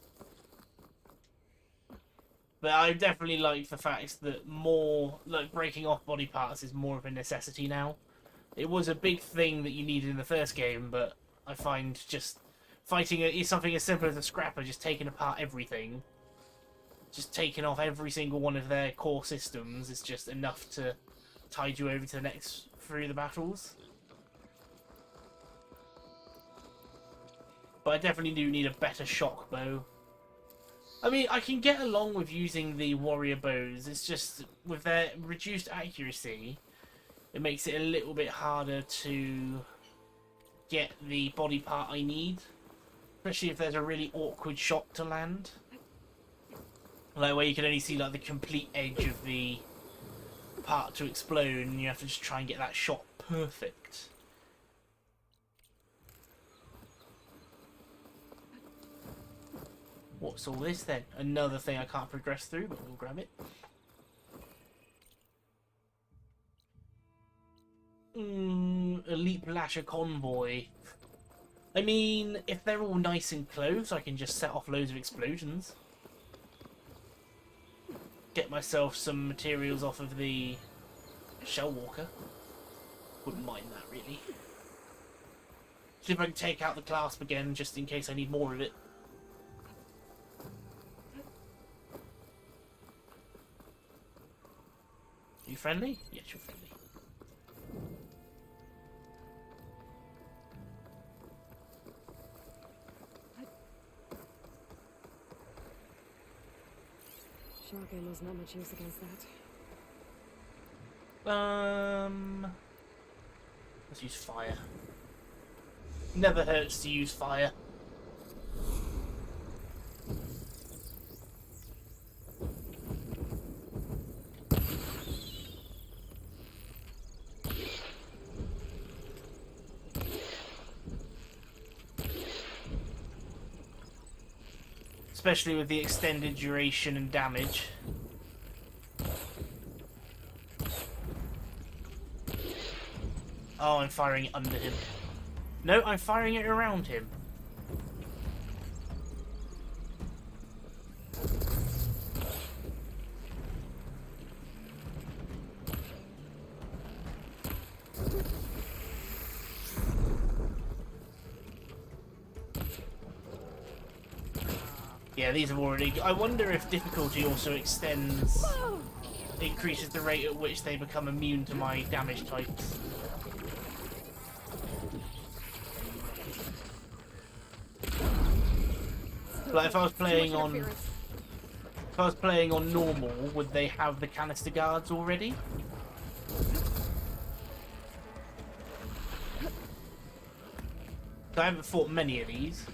A: But I definitely like the fact that more, like, breaking off body parts is more of a necessity now. It was a big thing that you needed in the first game, but I find just fighting is something as simple as a scrapper, just taking apart everything, just taking off every single one of their core systems is just enough to tide you over to the next through the battles. But I definitely do need a better shock bow. I mean, I can get along with using the warrior bows, it's just with their reduced accuracy, it makes it a little bit harder to get the body part I need. Especially if there's a really awkward shot to land. Like where you can only see like the complete edge of the part to explode and you have to just try and get that shot perfect. What's all this then? Another thing I can't progress through, but we'll grab it. Elite Lasher Convoy. I mean, if they're all nice and close, I can just set off loads of explosions. Get myself some materials off of the Shell Walker. Wouldn't mind that, really. See if I can take out the clasp again, just in case I need more of it. You friendly? Yes, you're friendly.
C: Shock ammo's not much use against that.
A: Let's use fire. Never hurts to use fire. Especially with the extended duration and damage. Oh, I'm firing it under him. No, I'm firing it around him. Yeah, these have already... I wonder if difficulty also increases the rate at which they become immune to my damage types. Like if I was playing on normal, would they have the canister guards already? I haven't fought many of these.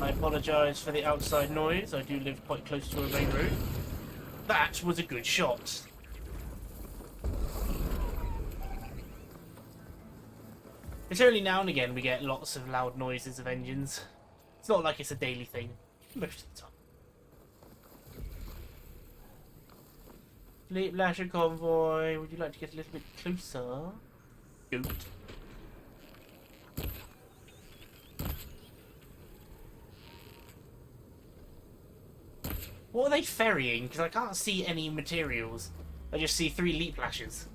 A: I apologise for the outside noise. I do live quite close to a main road. That was a good shot. It's only now and again we get lots of loud noises of engines. It's not like it's a daily thing, most of the time. Fleet Lasher Convoy, would you like to get a little bit closer? Goat. What are they ferrying? Because I can't see any materials. I just see 3 leap lashes.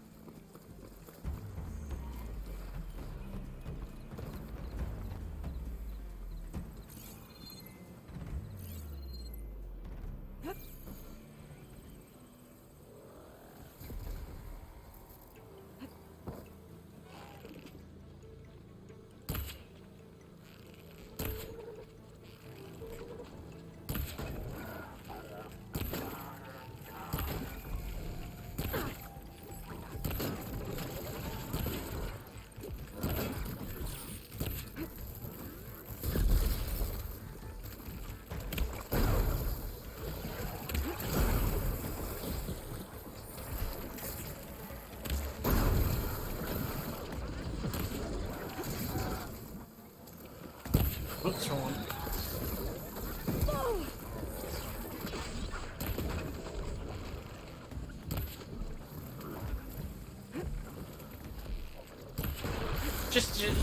A: What's wrong?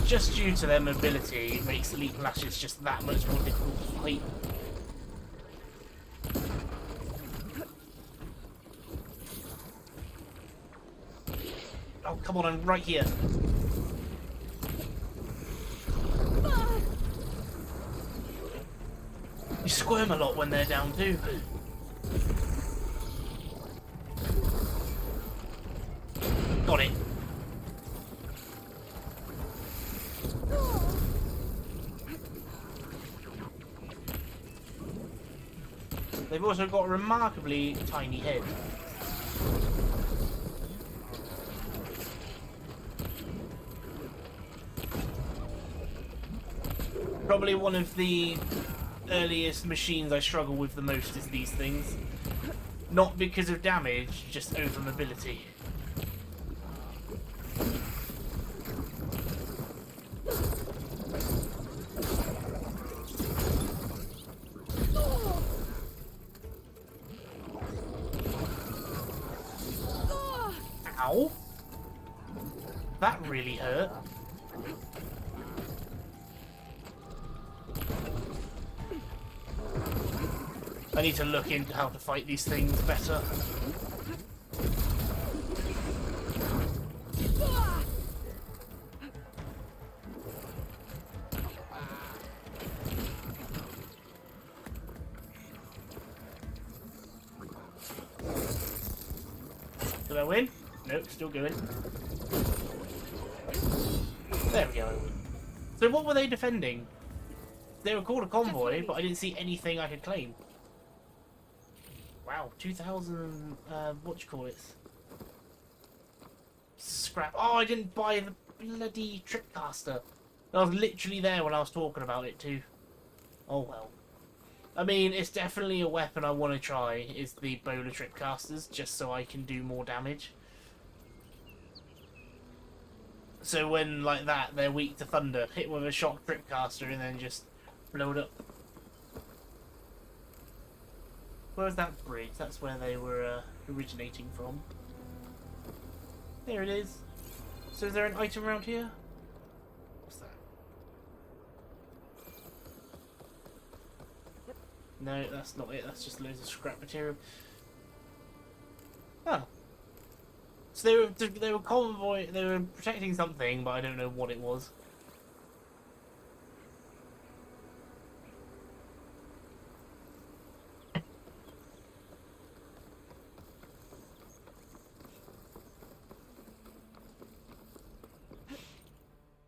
A: Just due to their mobility, it makes leap lashes just that much more difficult to fight. Oh, come on, I'm right here. You squirm a lot when they're down too. Got it. They've also got a remarkably tiny head. Probably one of the earliest machines I struggle with the most is these things. Not because of damage, just over mobility. Ow! That really hurt. I need to look into how to fight these things better. Did I win? Nope, still going. There we go. So what were they defending? They were called a convoy, but I didn't see anything I could claim. Wow, 2,000. What do you call it? Scrap. Oh, I didn't buy the bloody tripcaster. I was literally there when I was talking about it too. Oh well. I mean, it's definitely a weapon I want to try, is the bowler tripcasters, just so I can do more damage. So when, like that, they're weak to thunder, hit with a shock tripcaster and then just blow it up. Where's that bridge? That's where they were originating from. There it is. So is there an item around here? What's that? No, that's not it. That's just loads of scrap material. Oh. So they were convoy. They were protecting something, but I don't know what it was.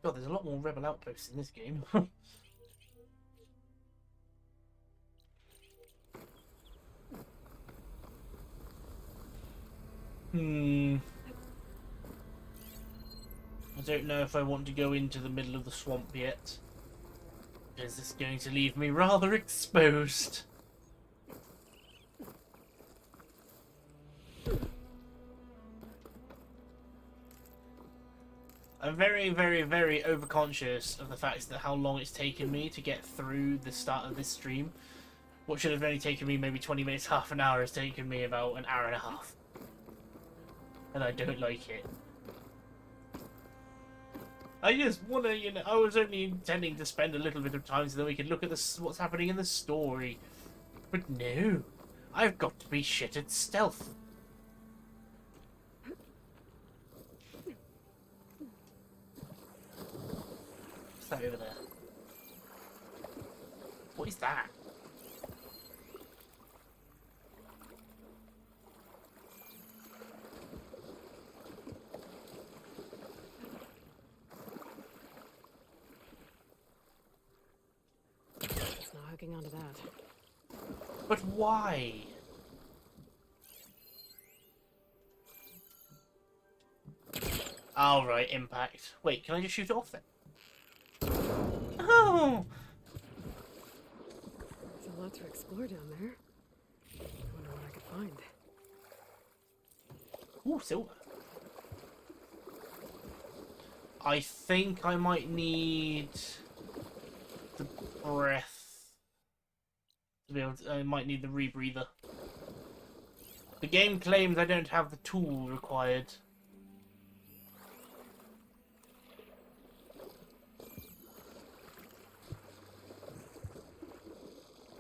A: God, there's a lot more rebel outposts in this game. I don't know if I want to go into the middle of the swamp yet. Because it's going to leave me rather exposed. I'm very, very, very overconscious of the fact that how long it's taken me to get through the start of this stream. What should have only taken me maybe 20 minutes, half an hour, has taken me about an hour and a half. And I don't like it. I just want to, you know, I was only intending to spend a little bit of time so that we could look at what's happening in the story. But no, I've got to be shit at stealth. What's that over there? What is that?
C: It's not hooking onto that.
A: But why? Oh, right, impact. Wait, can I just shoot it off then? Oh!
C: There's a lot to explore down there. I wonder what I could find.
A: Ooh, silver. I think I might need the breath to be able to, I might need the rebreather. The game claims I don't have the tool required.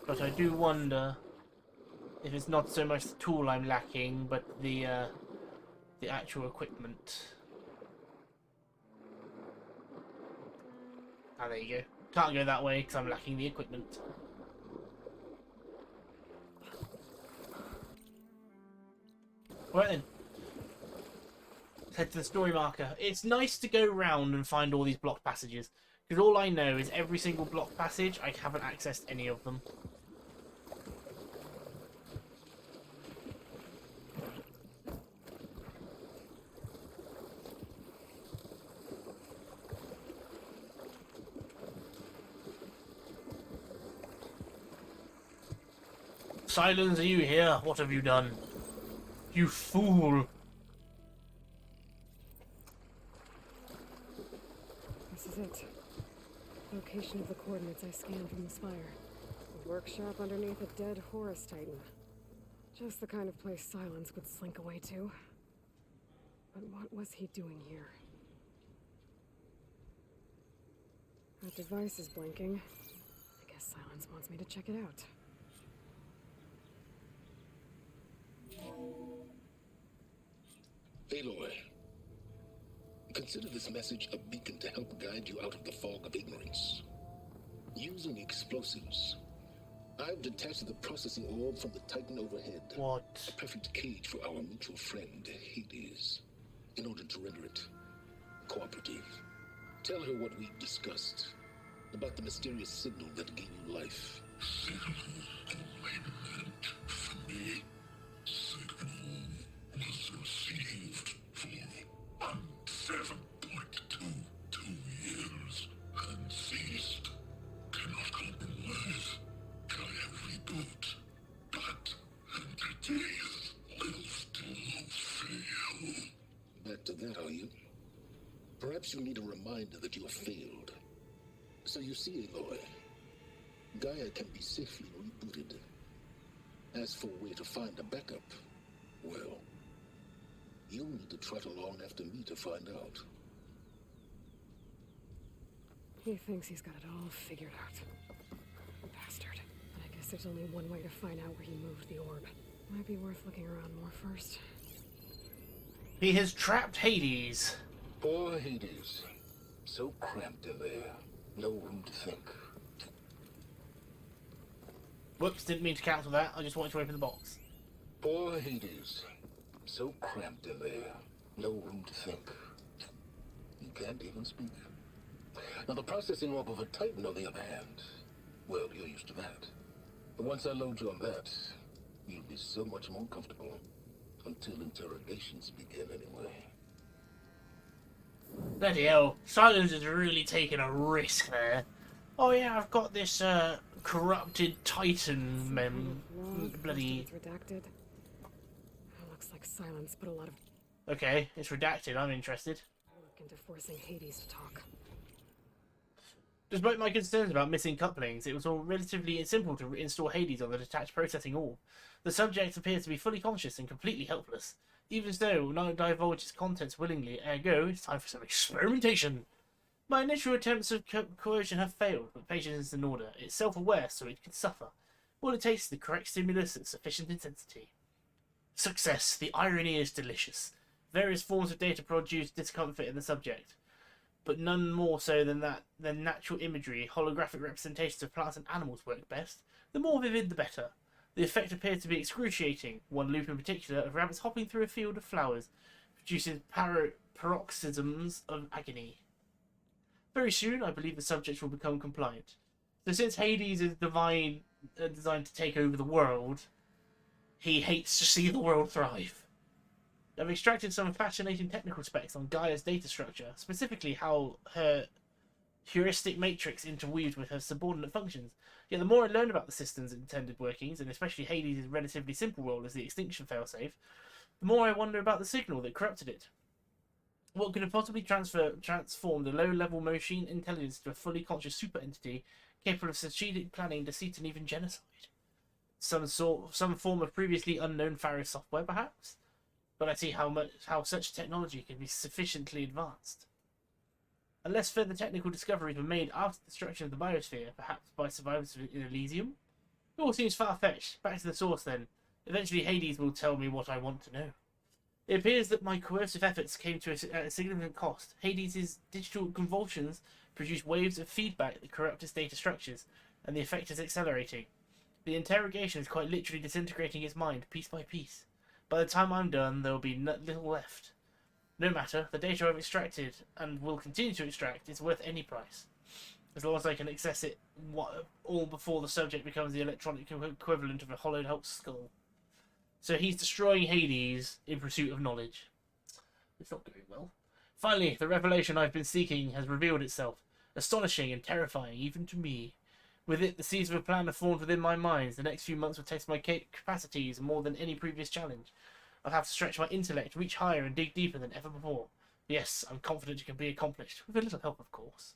A: But I do wonder if it's not so much the tool I'm lacking, but the actual equipment. Ah, there you go. Can't go that way because I'm lacking the equipment. Right then. Let's head to the story marker. It's nice to go round and find all these blocked passages, because all I know is every single blocked passage, I haven't accessed any of them. Silence, are you here? What have you done? You fool!
C: This is it. Location of the coordinates I scanned from the spire. A workshop underneath a dead Horus Titan. Just the kind of place Silence would slink away to. But what was he doing here? That device is blinking. I guess Silence wants me to check it out.
E: Aloy, consider this message a beacon to help guide you out of the fog of ignorance. Using explosives, I've detached the processing orb from the Titan overhead.
A: What?
E: A perfect cage for our mutual friend, Hades, in order to render it cooperative. Tell her what we discussed, about the mysterious signal that gave you life.
F: Signal only meant for me. Signal was received for 7.22 years and ceased. Cannot compromise. Gaia reboot. But entities will still fail.
E: Back to that, are you? Perhaps you need a reminder that you have failed. So you see, Aloy, Gaia can be safely rebooted. As for where to find a backup, well, you'll need to trot along after me to find out.
C: He thinks he's got it all figured out. Bastard. But I guess there's only one way to find out where he moved the orb. Might be worth looking around more first.
A: He has trapped Hades.
E: Poor Hades. So cramped in there. No room to think.
A: Whoops, didn't mean to cancel that. I just wanted to open the box.
E: Poor Hades. So cramped in there. No room to think. You can't even speak. Now the processing orb of a Titan, on the other hand, well, you're used to that. But once I load you on that, you'll be so much more comfortable. Until interrogations begin, anyway.
A: Bloody hell, Silence has really taken a risk there. Oh yeah, I've got this corrupted Titan bloody...
C: It's redacted. It looks like Silence put a lot of
A: Okay, it's redacted, I'm interested.
C: work into forcing Hades to talk.
A: Despite my concerns about missing couplings, it was all relatively simple to install Hades on the detached processing orb. The subject appears to be fully conscious and completely helpless. Even so, not divulge its contents willingly, ergo, it's time for some experimentation. My initial attempts of coercion have failed, but patience is in order. It's self-aware, so it can suffer. All it takes is the correct stimulus at sufficient intensity. Success. The irony is delicious. Various forms of data produce discomfort in the subject, but none more so than natural imagery. Holographic representations of plants and animals work best. The more vivid, the better. The effect appeared to be excruciating. One loop in particular of rabbits hopping through a field of flowers produces paroxysms of agony. Very soon, I believe the subject will become compliant. So since Hades is designed to take over the world, he hates to see the world thrive. I've extracted some fascinating technical specs on Gaia's data structure, specifically how her heuristic matrix interweaved with her subordinate functions. Yet the more I learn about the system's intended workings, and especially Hades' relatively simple role as the extinction failsafe, the more I wonder about the signal that corrupted it. What could have possibly transformed a low-level machine intelligence to a fully conscious super-entity capable of strategic planning, deceit, and even genocide? Some form of previously unknown Pharaoh software, perhaps? But I see how such technology can be sufficiently advanced. Unless further technical discoveries were made after the destruction of the biosphere, perhaps by survivors in Elysium? It all seems far-fetched. Back to the source, then. Eventually Hades will tell me what I want to know. It appears that my coercive efforts came to a significant cost. Hades' digital convulsions produce waves of feedback that corrupt his data structures, and the effect is accelerating. The interrogation is quite literally disintegrating his mind, piece by piece. By the time I'm done, there will be little left. No matter, the data I've extracted, and will continue to extract, is worth any price. As long as I can access it all before the subject becomes the electronic equivalent of a hollowed out skull. So he's destroying Hades in pursuit of knowledge. It's not going well. Finally, the revelation I've been seeking has revealed itself. Astonishing and terrifying, even to me. With it, the seeds of a plan have formed within my mind. The next few months will test my capacities more than any previous challenge. I'll have to stretch my intellect, reach higher, and dig deeper than ever before. Yes, I'm confident it can be accomplished, with a little help, of course.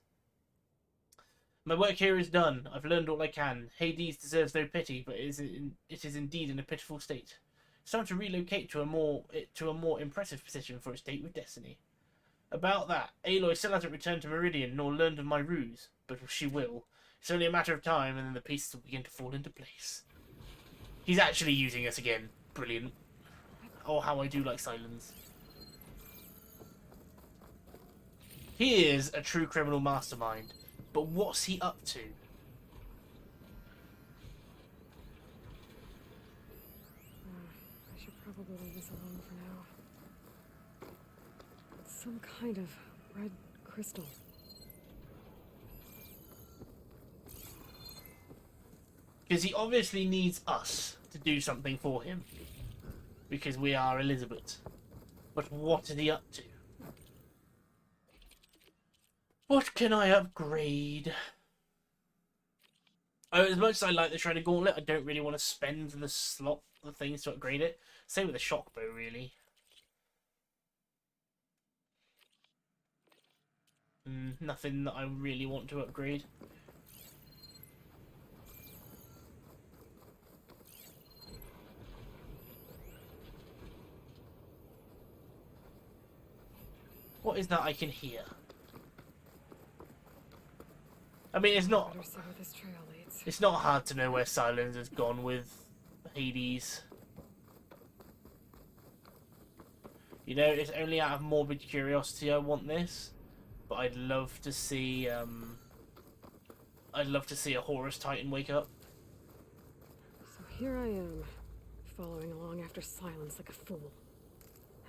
A: My work here is done. I've learned all I can. Hades deserves no pity, but it is indeed in a pitiful state. It's time to relocate to a more impressive position for its date with destiny. About that, Aloy still hasn't returned to Meridian nor learned of my ruse, but she will. It's only a matter of time, and then the pieces will begin to fall into place. He's actually using us again. Brilliant. Oh, how I do like Silence. He is a true criminal mastermind, but what's he up to?
C: I should probably leave this alone for now. It's some kind of red crystal.
A: Because he obviously needs us to do something for him. Because we are Elizabeth. But what is he up to? What can I upgrade? Oh, as much as I like the Shredder Gauntlet, I don't really want to spend the slot the things to upgrade it. Same with the Shock Bow, really. Nothing that I really want to upgrade. What is that I can hear? I mean, it's not...
C: Better see where this trail leads.
A: It's not hard to know where Silence has gone with Hades. You know, it's only out of morbid curiosity I want this, but I'd love to see a Horus Titan wake up.
C: So here I am, following along after Silence like a fool.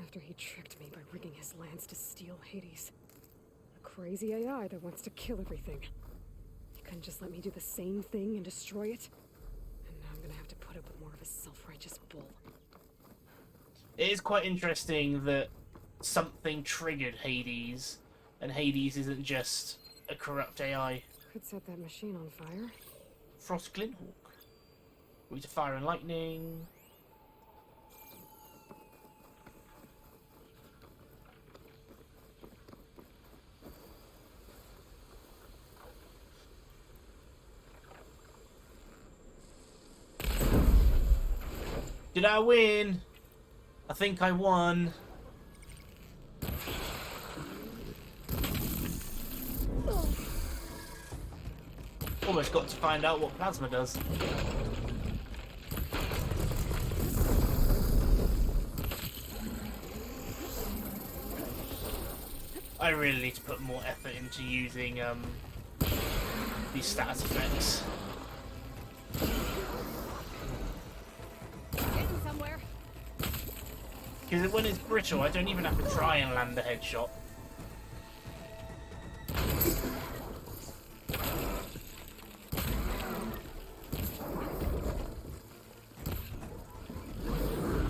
C: After he tricked me by rigging his lance to steal Hades. A crazy AI that wants to kill everything. He couldn't just let me do the same thing and destroy it? And now I'm gonna have to put up with more of his self-righteous bull.
A: It is quite interesting that something triggered Hades, and Hades isn't just a corrupt AI.
C: Could set that machine on fire.
A: Frost Glinthawk. Weak to fire and lightning. Did I win? I think I won. Almost got to find out what plasma does. I really need to put more effort into using these status effects.
B: Getting somewhere.
A: Because when it's brittle, I don't even have to try and land a headshot.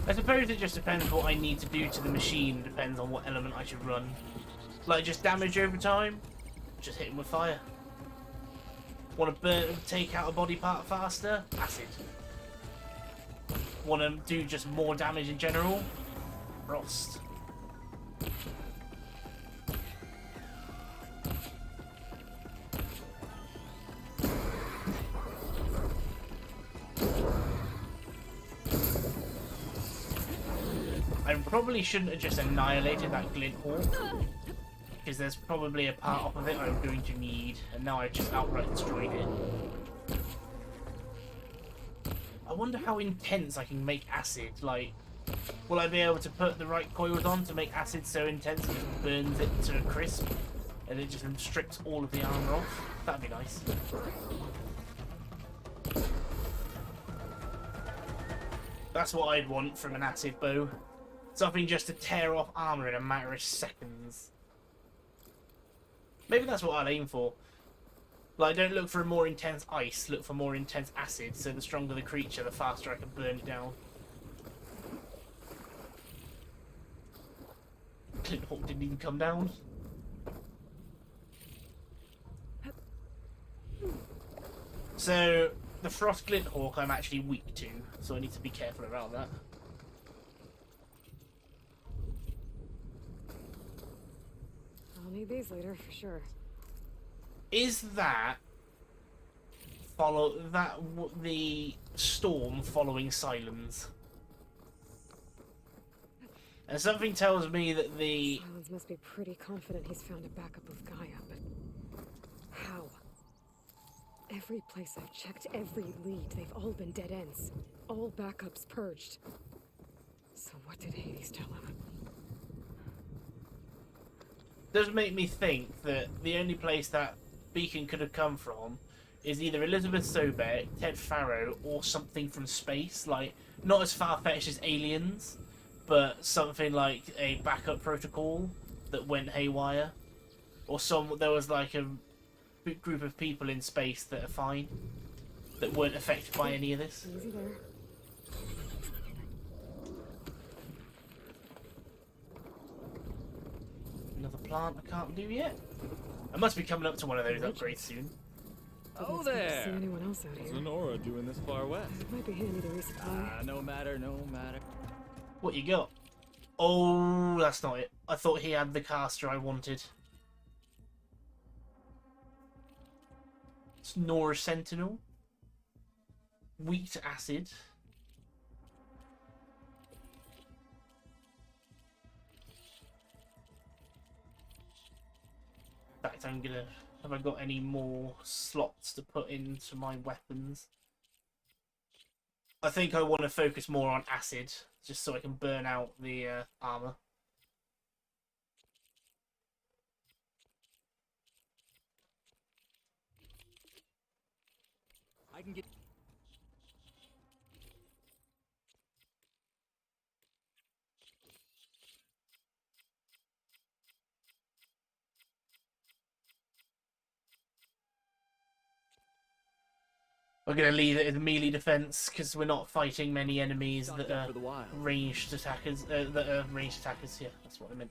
A: I suppose it just depends what I need to do to the machine, depends on what element I should run. Like just damage over time, just hit him with fire. Want to burn, take out a body part faster? Acid. Want to do just more damage in general? Frost. I probably shouldn't have just annihilated that glint hole, because there's probably a part off of it I'm going to need, and now I've just outright destroyed it. I wonder how intense I can make acid. Like, will I be able to put the right coils on to make acid so intense it just burns it to a crisp, and it just strips all of the armor off? That'd be nice. That's what I'd want from an acid bow. Something just to tear off armor in a matter of seconds. Maybe that's what I'll aim for. Like, don't look for a more intense ice, look for more intense acid, so the stronger the creature, the faster I can burn it down. Glinthawk didn't even come down. So, the Frost Glinthawk I'm actually weak to, so I need to be careful around that.
C: I'll need these later for sure.
A: Is that the storm following Silence? And something tells me that the
C: Silence must be pretty confident he's found a backup of Gaia, but how? Every place I've checked, every lead, they've all been dead ends. All backups purged. So what did Hades tell him?
A: does make me think that the only place that beacon could have come from is either Elizabeth Sobek, Ted Farrow, or something from space. Like, not as far-fetched as aliens, but something like a backup protocol that went haywire. Or there was like a big group of people in space that are fine. that weren't affected by any of this.
C: Easy there.
A: Another plant I can't do yet. I must be coming up to one of those upgrades soon.
C: Didn't
G: Oh
C: expect to
G: there!
C: see anyone else out
G: What's
C: here.
G: Lenora doing this far west?
C: It might be handy to resupply.
G: No matter, no matter.
A: What you got? Oh, that's not it. I thought he had the caster I wanted. It's Nora Sentinel. Weak to acid. In fact, I'm gonna... Have I got any more slots to put into my weapons? I think I want to focus more on acid, just so I can burn out the armor.
G: I can get.
A: We're going to leave it as melee defense because we're not fighting many enemies
G: Stocked
A: that
G: up
A: are
G: for the wild.
A: ranged attackers. That are ranged attackers. Yeah, that's what I meant.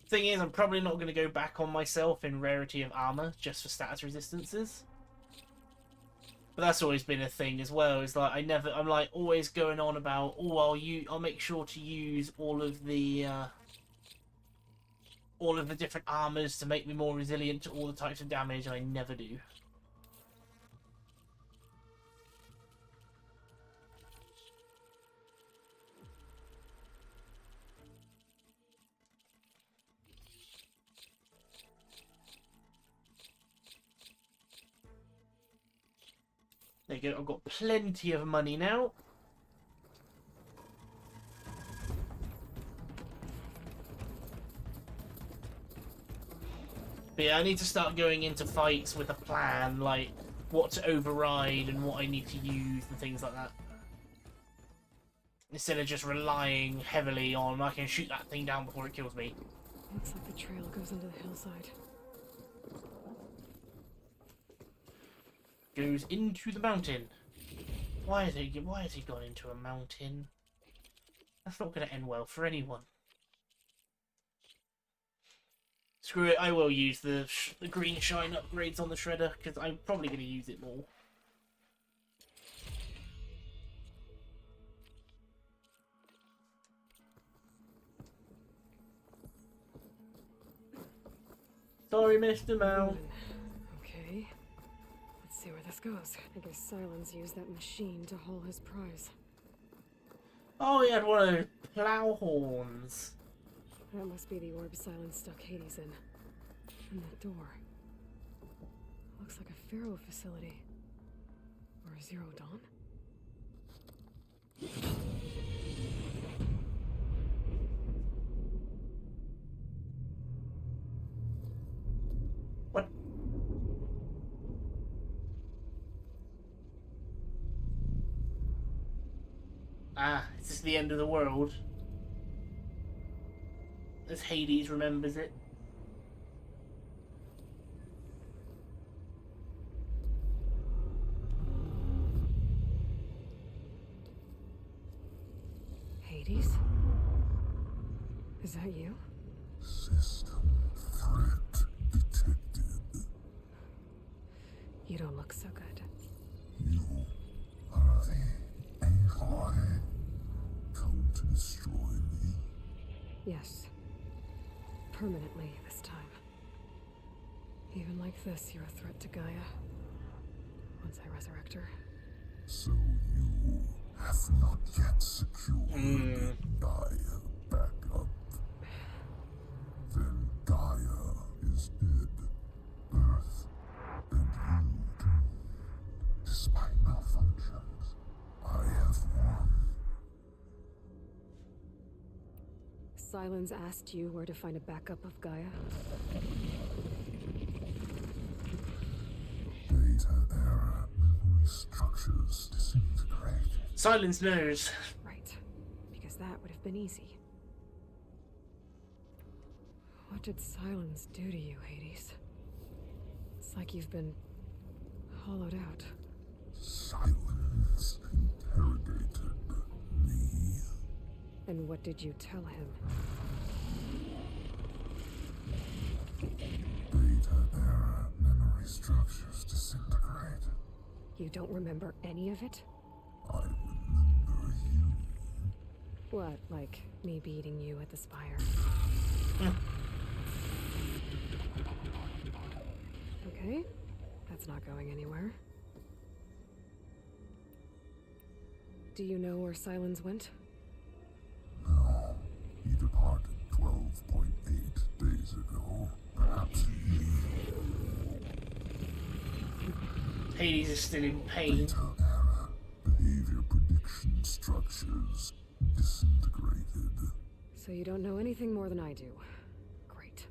A: Thing is, I'm probably not going to go back on myself in rarity of armor just for status resistances. But that's always been a thing as well. Is like I'm like always going on about, oh, I'll make sure to use all of the different armors to make me more resilient to all the types of damage, and I never do. There you go, I've got plenty of money now. But yeah, I need to start going into fights with a plan, like what to override and what I need to use and things like that. Instead of just relying heavily on, I can shoot that thing down before it kills me.
C: Looks like the trail goes into the hillside.
A: Goes into the mountain. Why has he gone into a mountain? That's not going to end well for anyone. Screw it, I will use the green shine upgrades on the shredder, because I'm probably going to use it more. Sorry, Mr. Mount.
C: Okay. Let's see where this goes. I guess Silence used that machine to haul his prize.
A: Oh, he had one of those plow horns.
C: That must be the orb Silence stuck Hades in. And that door. Looks like a Pharaoh facility. Or a Zero Dawn?
A: What? Ah, is this the end of the world? As Hades remembers it.
C: Hades? Is that you?
F: System threat detected.
C: You don't look so good.
F: You are the AI come to destroy me.
C: Yes. Permanently this time. Even like this, you're a threat to Gaia. Once I resurrect her.
F: So you have not yet secured Gaia back up. Then Gaia is dead. Earth and you doomed. Despite malfunctions, I have won.
C: Silence asked you where to find a backup of Gaia.
F: Data error, memory structures disintegrated.
A: Silence knows.
C: Right. Because that would have been easy. What did silence do to you, Hades? It's like you've been hollowed out.
F: Silence interrogated me.
C: And what did you tell him?
F: Data era memory structures disintegrate.
C: You don't remember any of it?
F: I remember you.
C: What, like me beating you at the Spire? Okay, that's not going anywhere. Do you know where Silence went?
F: No, he departed 12.8 days ago. Perhaps he...
A: Hades is still in pain.
F: Data era behavior prediction structures disintegrated.
C: So you don't know anything more than I do. Great.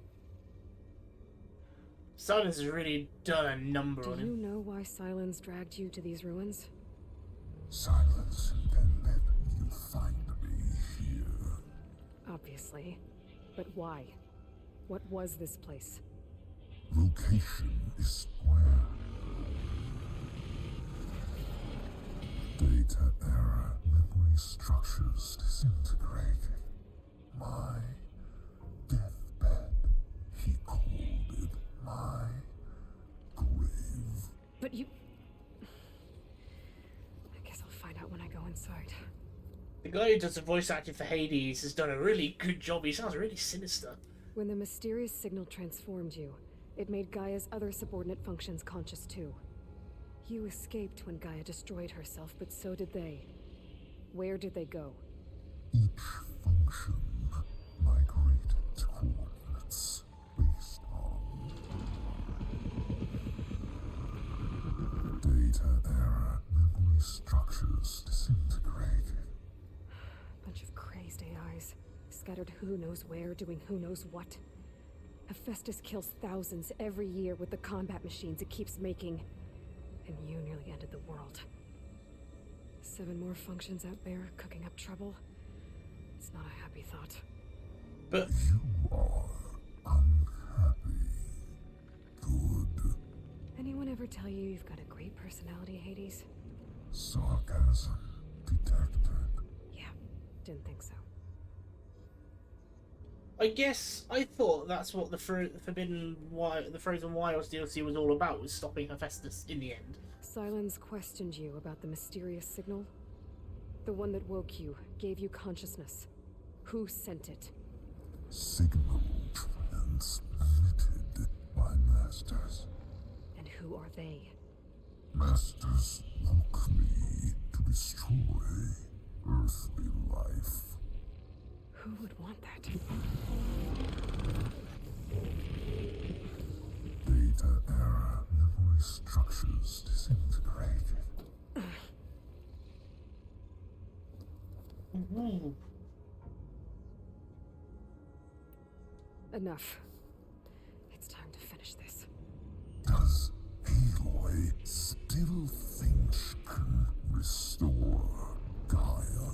A: Silence has really done a number
C: Do
A: on
C: you
A: him.
C: know why Silence dragged you to these ruins?
F: Silence intended you find me here.
C: Obviously. But why? What was this place?
F: Location is square. Data era memory structures disintegrating. My deathbed, he called it my grave.
C: But you... I guess I'll find out when I go inside.
A: The guy who does the voice acting for Hades has done a really good job. He sounds really sinister.
C: When the mysterious signal transformed you, it made Gaia's other subordinate functions conscious too. You escaped when Gaia destroyed herself, but so did they. Where did they go?
F: Each function migrated to coordinates based on data era memory structures disintegrated.
C: Bunch of crazed AIs, scattered who knows where, doing who knows what. Hephaestus kills thousands every year with the combat machines it keeps making. And you nearly ended the world. 7 more functions out there cooking up trouble. It's not a happy thought.
A: But
F: You are unhappy. Good.
C: Anyone ever tell you you've got a great personality, Hades?
F: Sarcasm detected.
C: Yeah, didn't think so.
A: I guess I thought that's what the Frozen Wilds DLC was all about, was stopping Hephaestus in the end.
C: Silence questioned you about the mysterious signal. The one that woke you, gave you consciousness. Who sent it?
F: Signal transmitted by masters.
C: And who are they?
F: Masters woke me to destroy earthly life.
C: Who would want that?
F: Data era memory structures disintegrated.
A: Ooh.
C: Enough. It's time to finish this.
F: Does Aloy still think she can restore Gaia?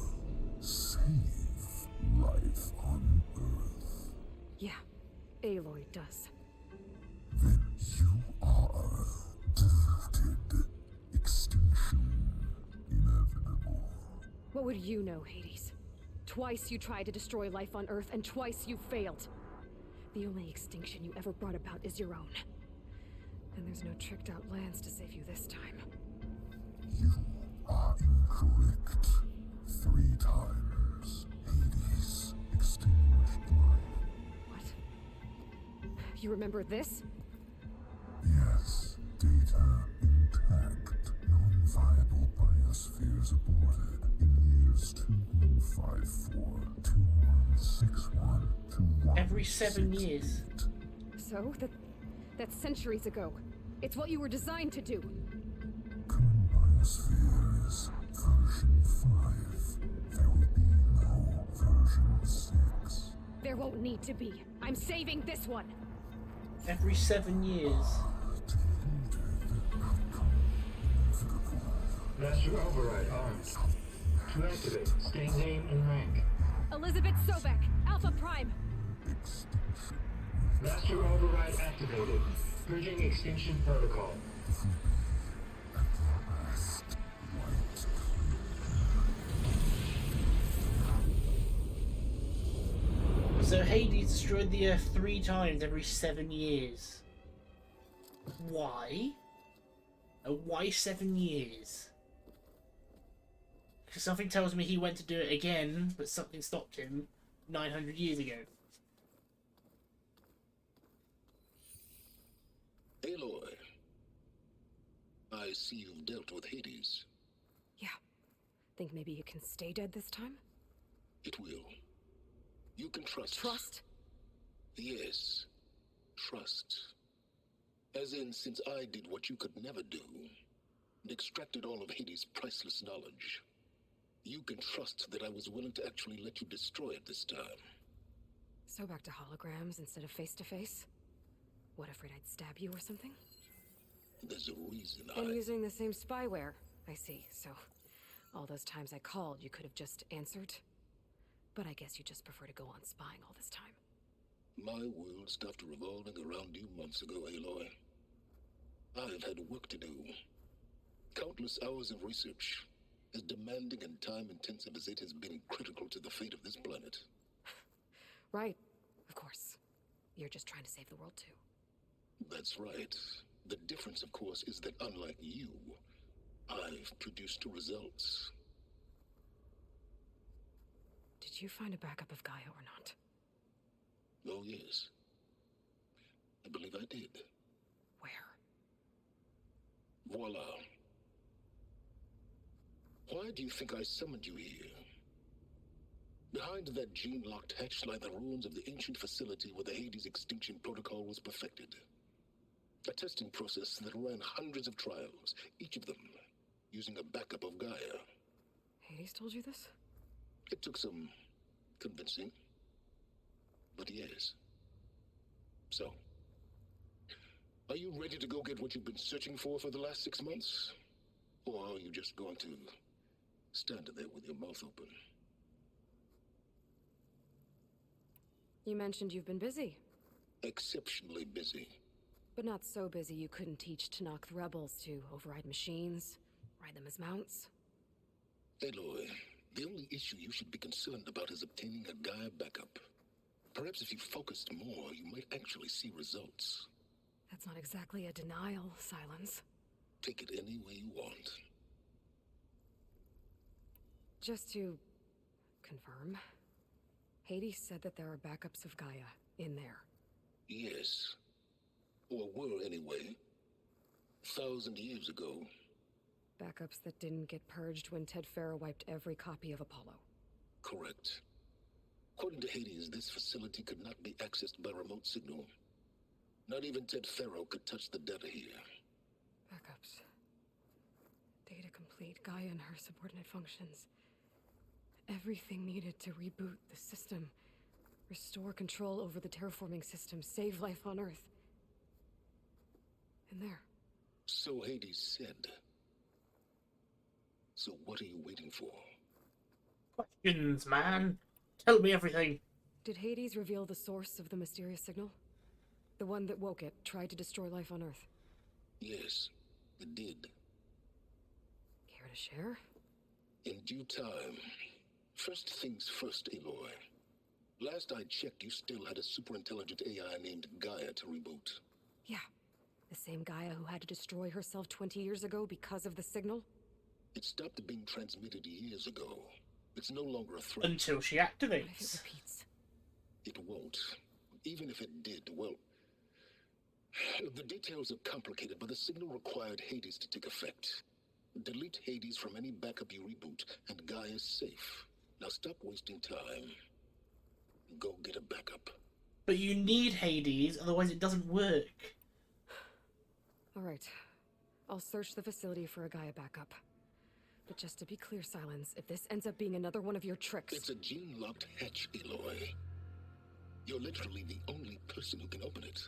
F: Save life on Earth?
C: Yeah, Aloy does.
F: Then you are deluded. Extinction inevitable.
C: What would you know, Hades? Twice you tried to destroy life on Earth, and twice you failed. The only extinction you ever brought about is your own. And there's no tricked out lands to save you this time.
F: You are incorrect. 3 times. Hades extinguished life.
C: What? You remember this?
F: Yes, data intact. Non-viable biospheres aborted in years 2154, 2161, 2168.
A: Every 7 years.
C: So? That's centuries ago. It's what you were designed to do.
F: Current biosphere is version 5. There will be no version 6.
C: There won't need to be. I'm saving this one.
A: Every 7 years.
H: Master override arms. To activate, state name and rank.
C: Elizabeth Sobek, Alpha Prime.
F: Extinction
H: Master override activated. Purging extinction protocol.
A: So Hades destroyed the Earth 3 times every 7 years. Why? Why 7 years? Because something tells me he went to do it again, but something stopped him 900 years ago.
E: Aloy, I see you've dealt with Hades.
C: Yeah. Think maybe you can stay dead this time?
E: It will. You can trust.
C: Trust?
E: Yes. Trust. As in, since I did what you could never do, and extracted all of Hades' priceless knowledge, you can trust that I was willing to actually let you destroy it this time.
C: So back to holograms instead of face-to-face? What, afraid I'd stab you or something?
E: There's a reason
C: And using the same spyware. I see, so all those times I called, you could have just answered? But I guess you just prefer to go on spying all this time.
E: My world stopped revolving around you months ago, Aloy. I've had work to do. Countless hours of research, as demanding and time-intensive as it has been critical to the fate of this planet.
C: Right, of course. You're just trying to save the world too.
E: That's right. The difference, of course, is that unlike you, I've produced results.
C: Did you find a backup of Gaia or not?
E: Oh, yes. I believe I did.
C: Where?
E: Voila. Why do you think I summoned you here? Behind that gene-locked hatch lie the ruins of the ancient facility where the Hades extinction protocol was perfected. A testing process that ran hundreds of trials, each of them using a backup of Gaia.
C: Hades told you this?
E: It took some convincing, but yes. So, are you ready to go get what you've been searching for the last 6 months? Or are you just going to stand there with your mouth open?
C: You mentioned you've been busy.
E: Exceptionally busy.
C: But not so busy you couldn't teach Tanakh the rebels to override machines, ride them as mounts.
E: Aloy, the only issue you should be concerned about is obtaining a Gaia backup. Perhaps if you focused more, you might actually see results.
C: That's not exactly a denial, Silence.
E: Take it any way you want.
C: Just to confirm, Hades said that there are backups of Gaia in there.
E: Yes. Or were anyway. 1,000 years ago.
C: Backups that didn't get purged when Ted Farrow wiped every copy of Apollo.
E: Correct. According to Hades, this facility could not be accessed by remote signal. Not even Ted Farrow could touch the data here.
C: Backups. Data complete, Gaia and her subordinate functions. Everything needed to reboot the system. Restore control over the terraforming system. Save life on Earth. And there.
E: So Hades said. So what are you waiting for?
A: Questions, man. Tell me everything.
C: Did Hades reveal the source of the mysterious signal? The one that woke it, tried to destroy life on Earth?
E: Yes, it did.
C: Care to share?
E: In due time. First things first, Aloy. Last I checked, you still had a super-intelligent AI named Gaia to reboot.
C: Yeah. The same Gaia who had to destroy herself 20 years ago because of the signal?
E: It stopped being transmitted years ago. It's no longer a threat.
A: Until she
C: What if it
A: activates.
C: repeats?
E: It won't. Even if it did, well... The details are complicated, but the signal required Hades to take effect. Delete Hades from any backup you reboot, and Gaia's safe. Now stop wasting time. Go get a backup.
A: But you need Hades, otherwise it doesn't work.
C: Alright. I'll search the facility for a Gaia backup. But just to be clear, Silence, if this ends up being another one of your tricks...
E: It's a gene-locked hatch, Aloy. You're literally the only person who can open it.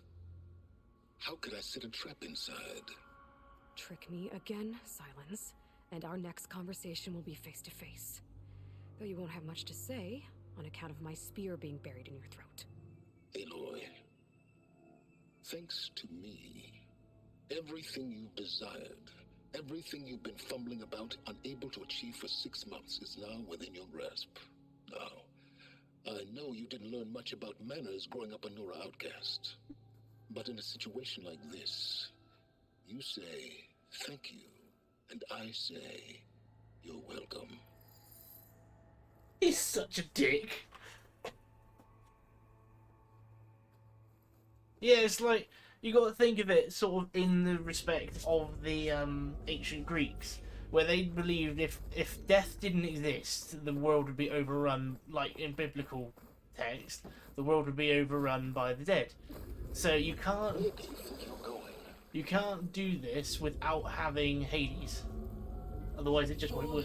E: How could I set a trap inside?
C: Trick me again, Silence, and our next conversation will be face-to-face. Though you won't have much to say, on account of my spear being buried in your throat.
E: Aloy, thanks to me, everything you've desired, everything you've been fumbling about, unable to achieve for 6 months, is now within your grasp. Now, I know you didn't learn much about manners growing up a Nora outcast. But in a situation like this, you say thank you, and I say you're welcome.
A: He's such a dick. Yeah, it's like, you got to think of it sort of in the respect of the ancient Greeks, where they believed if death didn't exist, the world would be overrun, like in biblical text, the world would be overrun by the dead. So you can't do this without having Hades. Otherwise it just won't work.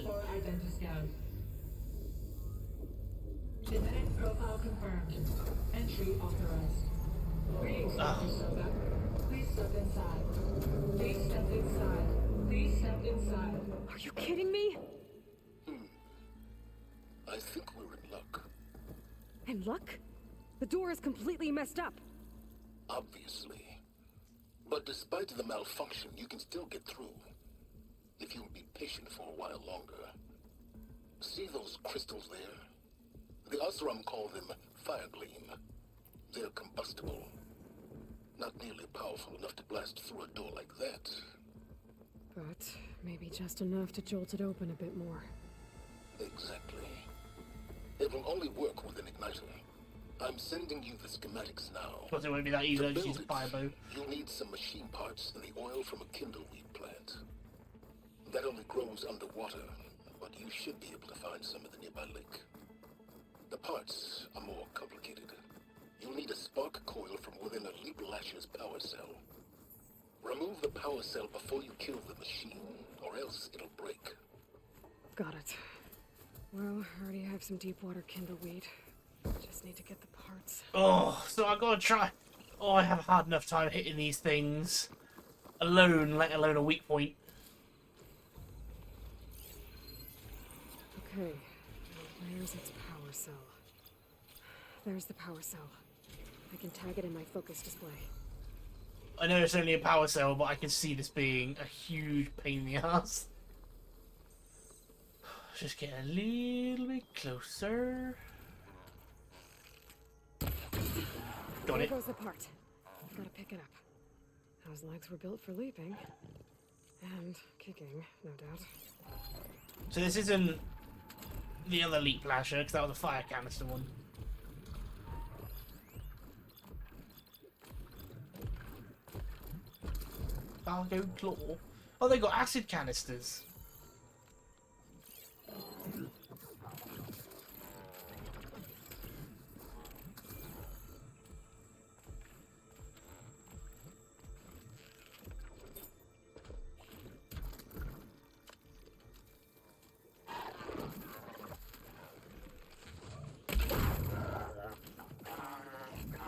I: Genetic profile confirmed. Entry authorized. Greetings, Dr. Soga. Please step inside. Please step inside. Please step inside.
C: Are you kidding me?
E: I think we're in luck.
C: In luck? The door is completely messed up.
E: Obviously. But despite the malfunction, you can still get through. If you'll be patient for a while longer. See those crystals there? The Asuram call them Firegleam. They're combustible. Not nearly powerful enough to blast through a door like that.
C: But maybe just enough to jolt it open a bit more.
E: Exactly. It will only work with an igniter. I'm sending you the schematics now.
A: But it won't be that easy,
E: To
A: I just use
E: build
A: a fire bow.
E: You'll need some machine parts and the oil from a kindleweed plant. That only grows underwater, but you should be able to find some in the nearby lake. The parts are more complicated. You'll need a spark coil from within a Leap Lasher's power cell. Remove the power cell before you kill the machine, or else it'll break.
C: Got it. Well, I already have some deep water kindleweed. Just need to get the parts.
A: Oh, so I gotta try. Oh, I have a hard enough time hitting these things alone, let alone a weak point.
C: Okay, where's its power cell? There's the power cell. I can tag it in my focus display.
A: I know it's only a power cell, but I can see this being a huge pain in the ass. Just get a little bit closer. Got
C: There
A: it.
C: goes the part. Gotta pick it up. Those legs were built for leaping. And kicking, no doubt.
A: So this isn't the other Leap Lasher, because that was a fire canister one. Cargo claw. Oh, they got acid canisters.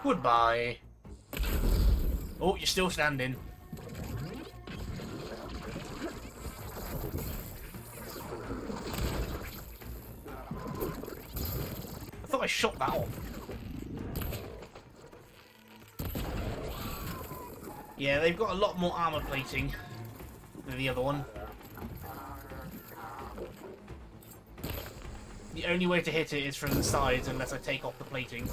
A: Goodbye. Oh, you're still standing. I thought I shot that off. Yeah, they've got a lot more armor plating than the other one. The only way to hit it is from the sides unless I take off the plating.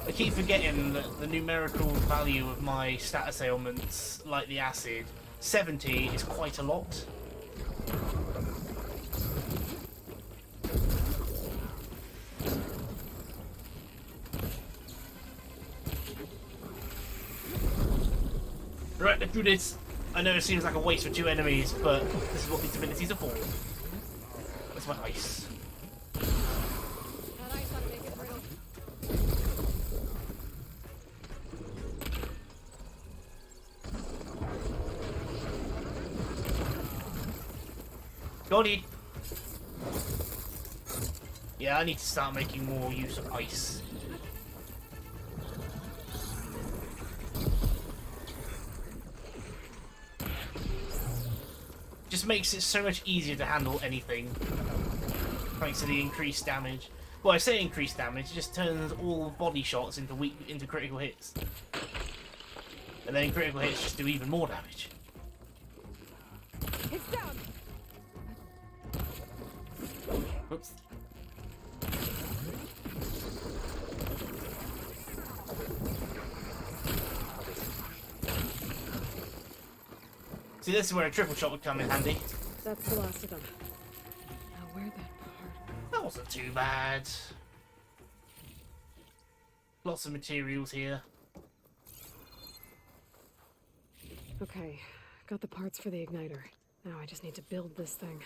A: I keep forgetting that the numerical value of my status ailments, like the acid, 70 is quite a lot. Right, let's do this. I know it seems like a waste for 2 enemies, but this is what these abilities are for. That's my ice.
C: That ice ought to make it brittle.
A: Got it. Yeah, I need to start making more use of ice. Just makes it so much easier to handle anything, thanks to the increased damage. Well, I say increased damage, it just turns all body shots into critical hits. And then critical hits just do even more damage.
C: It's down.
A: Oops. See, this is where a triple shot would come in handy.
C: That's the last of them. Now where that part?
A: That wasn't too bad. Lots of materials here.
C: Okay, got the parts for the igniter. Now I just need to build this thing.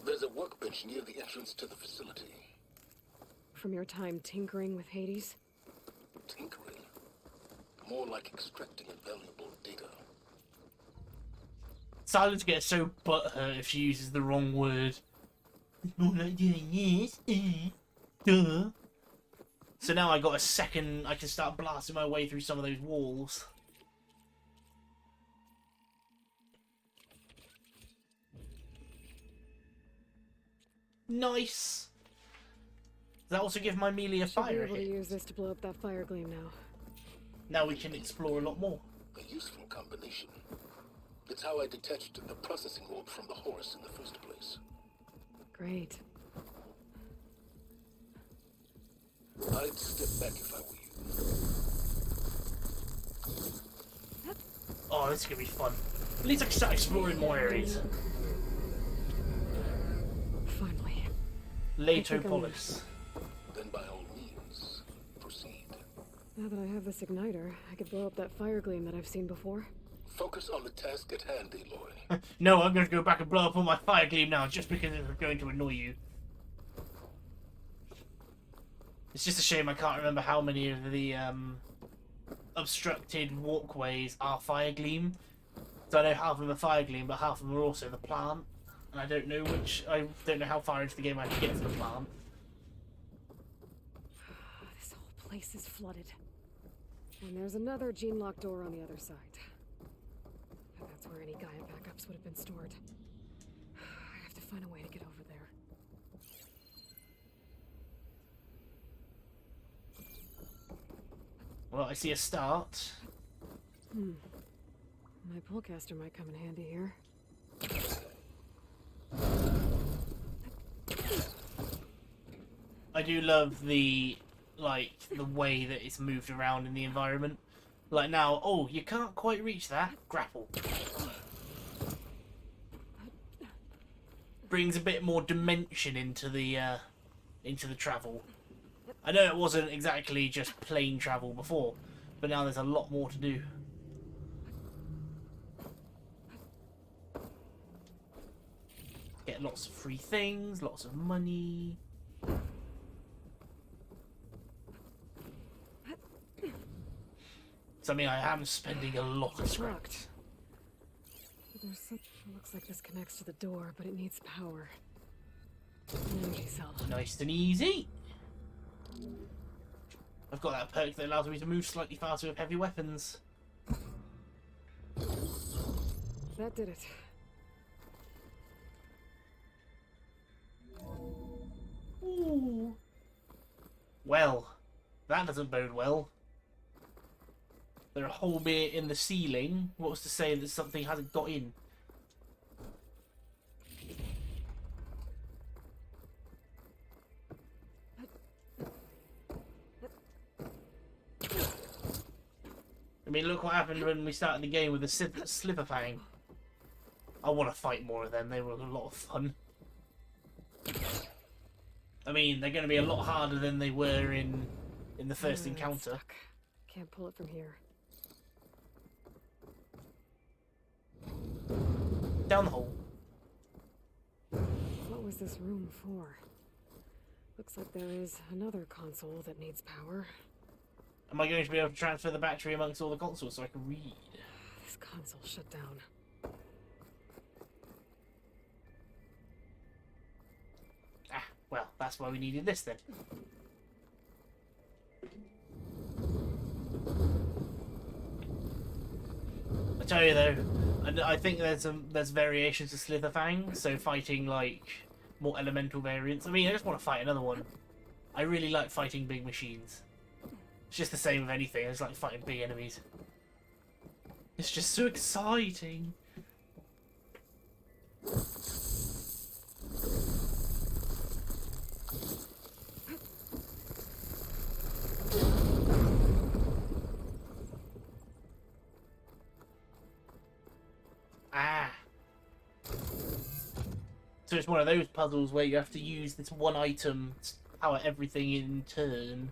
E: There's a workbench near the entrance to the facility.
C: From your time tinkering with Hades?
E: Tinkering. More like extracting invaluable data.
A: Silence gets so butthurt if she uses the wrong word. It's more like doing this. Duh. So now I got a second, I can start blasting my way through some of those walls. Nice. Does that also give my melee a
C: Should be
A: fire
C: able to
A: hit?
C: use this to blow up that fire gleam now.
A: Now we can explore a lot more.
E: A useful combination. It's how I detached the processing orb from the horse in the first place.
C: Great.
E: I'd step back if I were you.
A: Oh, this is gonna be fun. At least I can start exploring more areas.
C: Finally.
A: Latopolis.
E: Then by all means, proceed.
C: Now that I have this igniter, I could blow up that fire gleam that I've seen before.
E: Focus on the task at hand, Aloy.
A: No, I'm going to go back and blow up all my fire gleam now just because it's going to annoy you. It's just a shame I can't remember how many of the obstructed walkways are fire gleam. So I know half of them are fire gleam, but half of them are also the plant. And I don't know how far into the game I can get to the plant.
C: This whole place is flooded. And there's another gene-locked door on the other side. And that's where any Gaia backups would have been stored. I have to find a way to get over there.
A: Well, I see a start.
C: My pullcaster might come in handy here.
A: I do love the way that it's moved around in the environment. Like now, oh, you can't quite reach that. Grapple. Brings a bit more dimension into the travel. I know it wasn't exactly just plain travel before, but now there's a lot more to do. Get lots of free things, lots of money. So I mean, I am spending a lot of scraps.
C: There's some... Looks like this connects to the door, but it needs power. An energy cell.
A: Nice and easy. I've got that perk that allows me to move slightly faster with heavy weapons.
C: That did it.
A: Ooh. Well, that doesn't bode well. There are a hole bit in the ceiling. What was to say that something hasn't got in? I mean, look what happened when we started the game with the Slitherfang. I want to fight more of them. They were a lot of fun. I mean, they're going to be a lot harder than they were in the first encounter.
C: Stuck. Can't pull it from here.
A: Down the hole.
C: What was this room for? Looks like there is another console that needs power.
A: Am I going to be able to transfer the battery amongst all the consoles so I can read?
C: This console shut down.
A: Ah, well, that's why we needed this then. I tell you though, I think there's variations of Slitherfang, so fighting like more elemental variants. I mean, I just want to fight another one. I really like fighting big machines. It's just the same with anything. It's like fighting big enemies. It's just so exciting. Ah. So it's one of those puzzles where you have to use this one item to power everything in turn.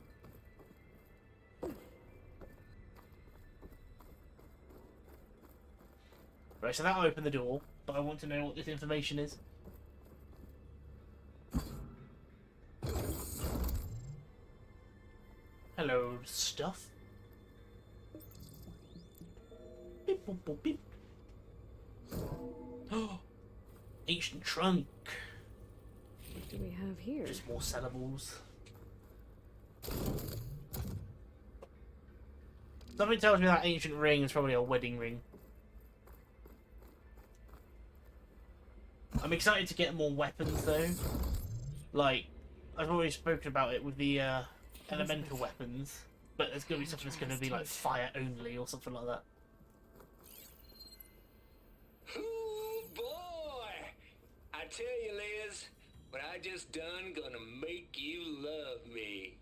A: Right, so that'll open the door, but I want to know what this information is. Hello, stuff. Beep, boop, boop, beep. Oh, ancient trunk.
C: What do we have here?
A: Just more sellables. Something tells me that ancient ring is probably a wedding ring. I'm excited to get more weapons though. Like, I've already spoken about it with the elemental weapons, but there's gonna be something that's gonna be like fire only or something like that.
J: Ooh, boy! I tell you, Liz, what I just done gonna make you love me.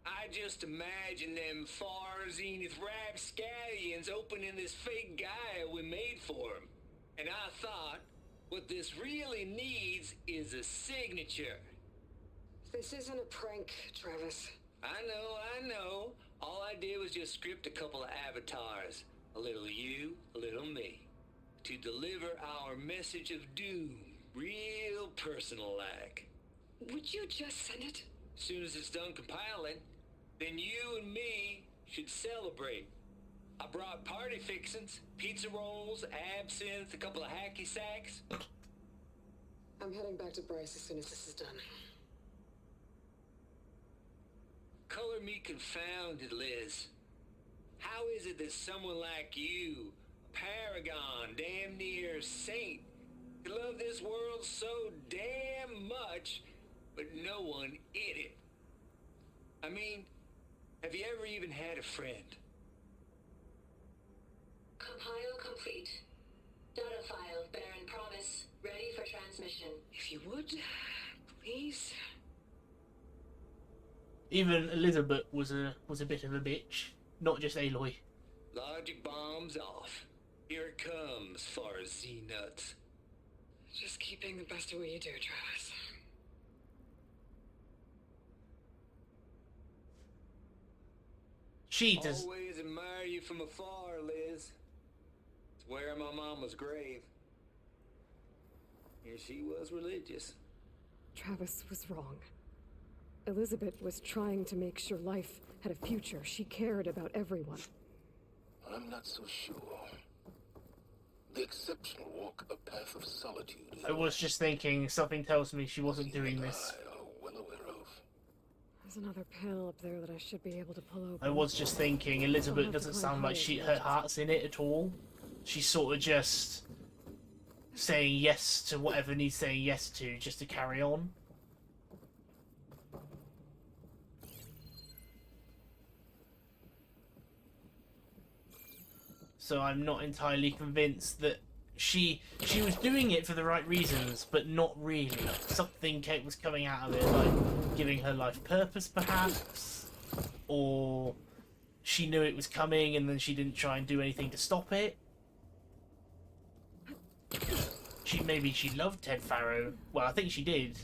J: I just imagine them far zenith rapscallions opening this fake Gaia we made for him. And I thought, what this really needs is a signature.
C: This isn't a prank, Travis.
J: I know. All I did was just script a couple of avatars. A little you, a little me. To deliver our message of doom, real personal-like.
C: Would you just send it?
J: As soon as it's done compiling, then you and me should celebrate. I brought party fixins, pizza rolls, absinthe, a couple of hacky sacks.
C: I'm heading back to Bryce as soon as this is done.
J: Color me confounded, Liz. How is it that someone like you, a paragon, damn near saint, could love this world so damn much, but no one in it? I mean, have you ever even had a friend?
I: Compile complete. Data file, Baron Promise, ready for transmission.
C: If you would, please.
A: Even Elizabeth was a bit of a bitch, not just Aloy.
J: Logic bombs off. Here it comes, far as Z-nuts.
C: Just keep being the best at what you do, Travis.
A: She does.
J: Always admire you from afar, Liz. It's where my mama's grave. And she was religious.
C: Travis was wrong. Elizabeth was trying to make sure life had a future. She cared about everyone.
E: I'm not so sure. The exceptional walk a path of solitude.
A: I was just thinking, something tells me she wasn't doing this.
E: I are well aware of.
C: There's another panel up there that I should be able to pull open.
A: I was just thinking, Elizabeth doesn't sound like her heart's in it at all. She's sort of just saying yes to whatever needs saying yes to, just to carry on. So I'm not entirely convinced that she was doing it for the right reasons, but not really. Something was coming out of it, like giving her life purpose, perhaps, or she knew it was coming and then she didn't try and do anything to stop it. Maybe she loved Ted Farrow. Well, I think she did.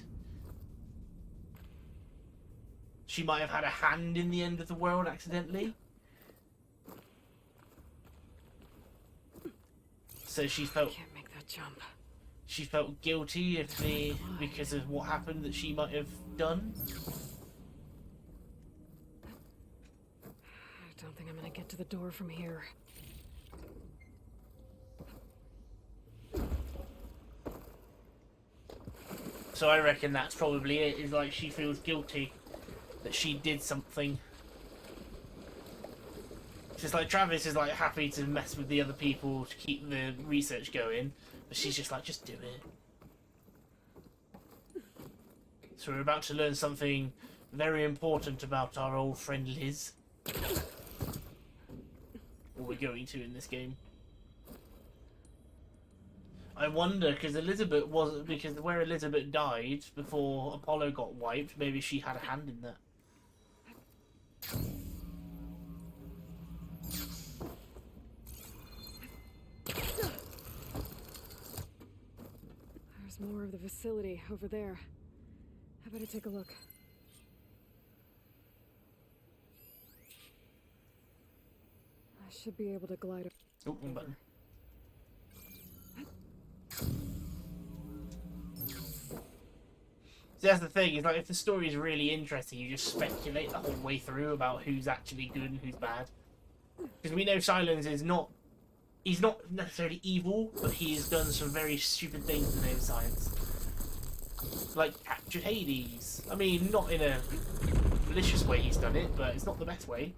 A: She might have had a hand in the end of the world accidentally. So she felt.
C: Can't make that jump.
A: She felt guilty because of what happened that she might have done.
C: I don't think I'm gonna get to the door from here.
A: So I reckon that's probably it. Is like she feels guilty that she did something. It's just like Travis is like happy to mess with the other people to keep the research going, but she's just like, just do it. So we're about to learn something very important about our old friend Liz. Or we're going to in this game. I wonder, because where Elizabeth died before Apollo got wiped, maybe she had a hand in that.
C: There's more of the facility over there. I better take a look. I should be able to glide.
A: Oh, one button. See, that's the thing, is like if the story is really interesting, you just speculate the whole way through about who's actually good and who's bad. Because we know Silence is not... He's not necessarily evil, but he has done some very stupid things in the name of science. Like captured Hades. I mean, not in a malicious way he's done it, but it's not the best way.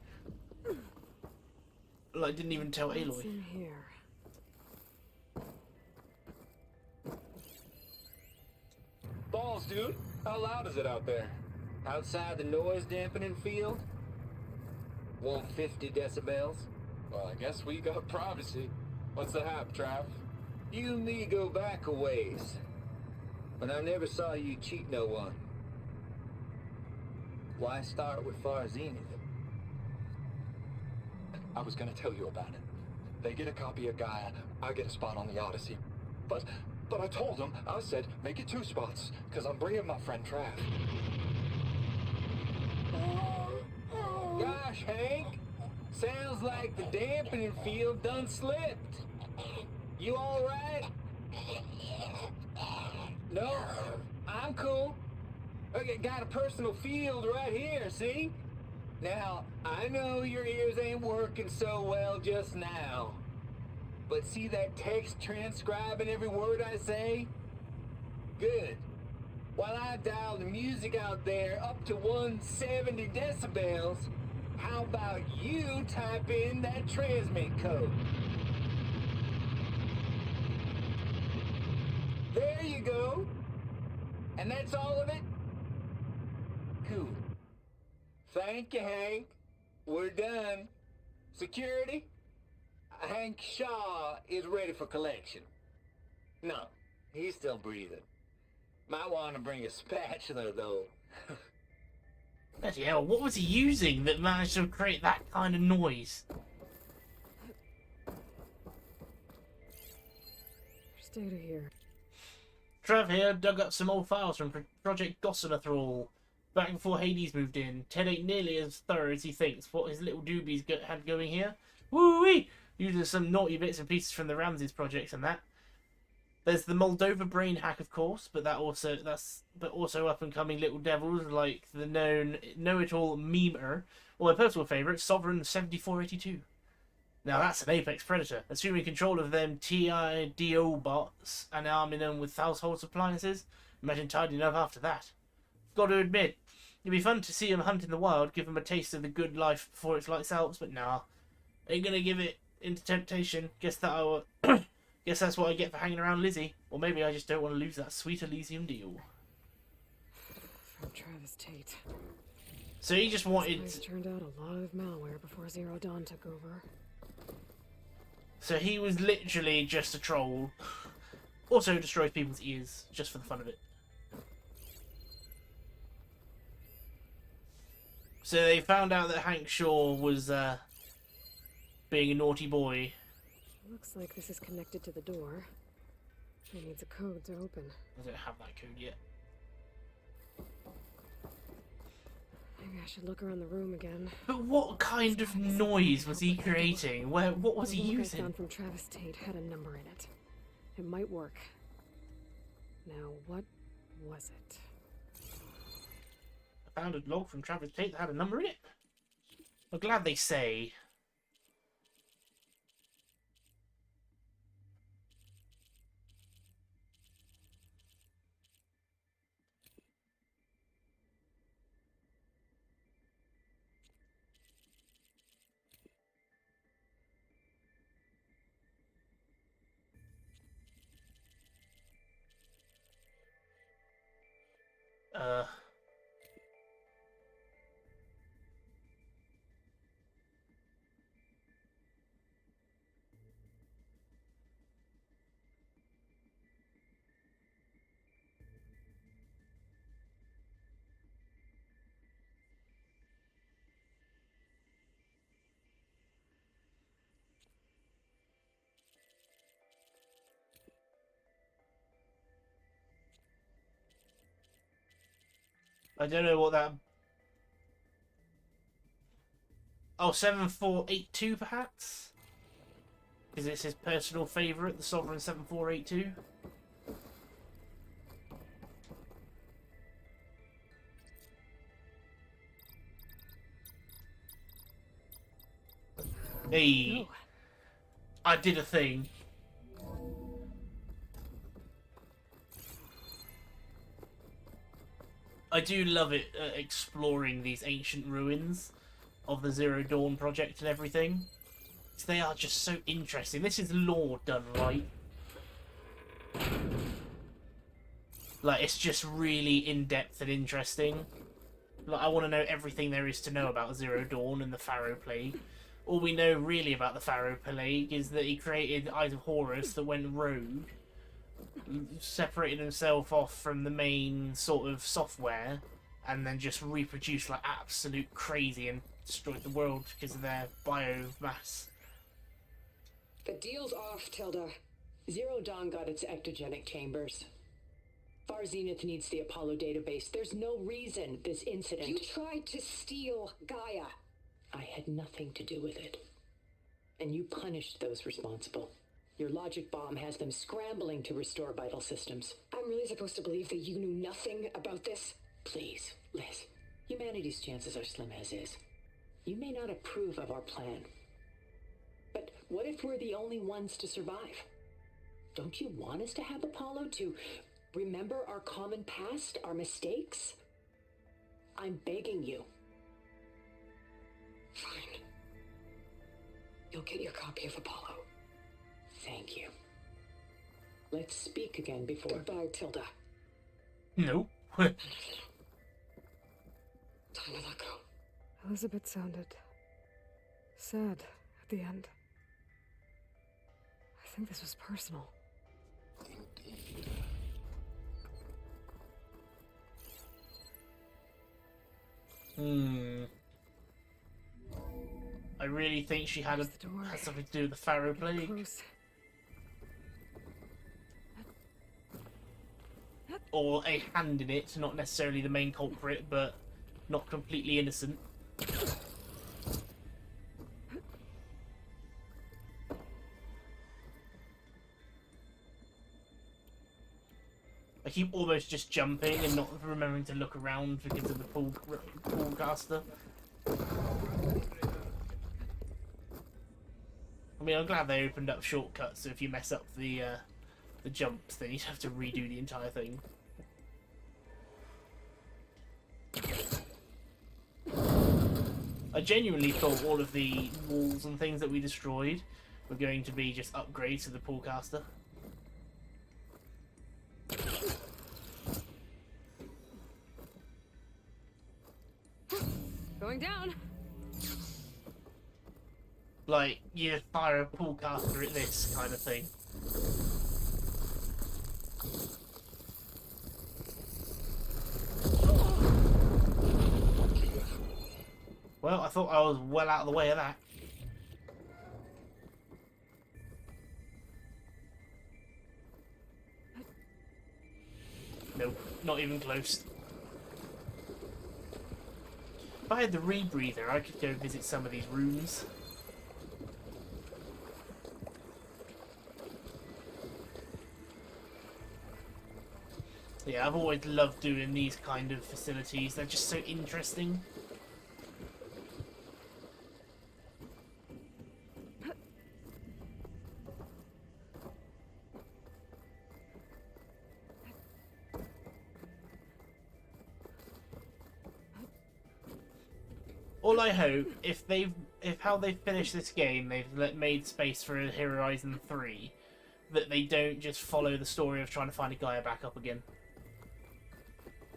A: Like, didn't even tell
C: What's
A: Aloy.
C: in here?
J: Balls, dude. How loud is it out there? Outside the noise dampening field? 150 decibels?
H: Well, I guess we got privacy. What's the hap, Trav?
J: You and me go back a ways. But I never saw you cheat no one. Why start with Farzini?
H: I was gonna tell you about it. They get a copy of Gaia, I get a spot on the Odyssey. But I told them, I said, make it 2 spots, because I'm bringing my friend Trav.
J: Gosh, Hank. Sounds like the dampening field done slipped. You alright? No, I'm cool. Okay, got a personal field right here, see? Now, I know your ears ain't working so well just now. But see that text transcribing every word I say? Good. While I dial the music out there up to 170 decibels, how about you type in that transmit code? There you go. And that's all of it? Cool. Thank you, Hank. We're done. Security? Hank Shaw is ready for collection. No, he's still breathing. Might want to bring a spatula, though.
A: Bloody hell, what was he using that managed to create that kind of noise?
C: There's data here.
A: Trav here dug up some old files from Project Gossamer Thrall. Back before Hades moved in. Ted ain't nearly as thorough as he thinks. What his little doobies had going here? Woo-wee! Using some naughty bits and pieces from the Ramses projects and that. There's the Moldova brain hack, of course, but also up and coming little devils like the known know-it-all memer, or my personal favourite, Sovereign 7482. Now that's an apex predator, assuming control of them TIDO bots and arming them with household appliances. Imagine tidying up after that. Got to admit, it'd be fun to see him hunt in the wild, give him a taste of the good life before it's lights out, but nah, ain't gonna give it into temptation. Guess that's what I get for hanging around Lizzie. Or maybe I just don't want to lose that sweet Elysium deal.
C: From Travis Tate.
A: So he just wanted...
C: This place turned out a lot of malware before Zero Dawn took over.
A: So he was literally just a troll. Also destroys people's ears, just for the fun of it. So they found out that Hank Shaw was being a naughty boy.
C: Looks like this is connected to the door. It needs a code to open.
A: I don't have that code yet.
C: Maybe I should look around the room again.
A: But what kind of noise was he creating? What was he
C: The log I
A: using?
C: found from Travis Tate had a number in it. It might work. Now, what was it?
A: I found a log from Travis Tate that had a number in it. I'm glad they say. I don't know what that... Oh, 7482 perhaps? Because it's his personal favourite, the Sovereign 7482. Hey, I did a thing. I do love it, exploring these ancient ruins of the Zero Dawn project and everything. They are just so interesting. This is lore done right. Like, it's just really in-depth and interesting. Like, I want to know everything there is to know about Zero Dawn and the Pharaoh Plague. All we know really about the Pharaoh Plague is that he created Eyes of Horus that went rogue, separated himself off from the main sort of software, and then just reproduced like absolute crazy and destroyed the world because of their biomass.
K: The deal's off, Tilda. Zero Dawn got its ectogenic chambers. Far Zenith needs the Apollo database. There's no reason this incident...
B: You tried to steal Gaia.
K: I had nothing to do with it. And you punished those responsible. Your logic bomb has them scrambling to restore vital systems.
B: I'm really supposed to believe that you knew nothing about this?
K: Please, Liz. Humanity's chances are slim as is. You may not approve of our plan. But what if we're the only ones to survive? Don't you want us to have Apollo to remember our common past, our mistakes? I'm begging you.
B: Fine. You'll get your copy of Apollo.
K: Thank you. Let's speak again before...
B: Goodbye, Tilda.
A: No.
B: Time to let go.
C: Elizabeth sounded sad at the end. I think this was personal.
A: I really think she had something to do with the Pharaoh Plague.
C: Close.
A: Or a hand in it, not necessarily the main culprit, but not completely innocent. I keep almost just jumping and not remembering to look around because of the pool caster. I mean, I'm glad they opened up shortcuts, so if you mess up the jumps, then you'd have to redo the entire thing. I genuinely thought all of the walls and things that we destroyed were going to be just upgrades to the pool caster.
C: Going down.
A: Like, you fire a pool caster at this kind of thing. Well, I thought I was well out of the way of that. Nope, not even close. If I had the rebreather, I could go visit some of these rooms. Yeah, I've always loved doing these kind of facilities. They're just so interesting. All I hope, if how they finish this game, they've made space for Horizon 3, that they don't just follow the story of trying to find a Gaia back up again.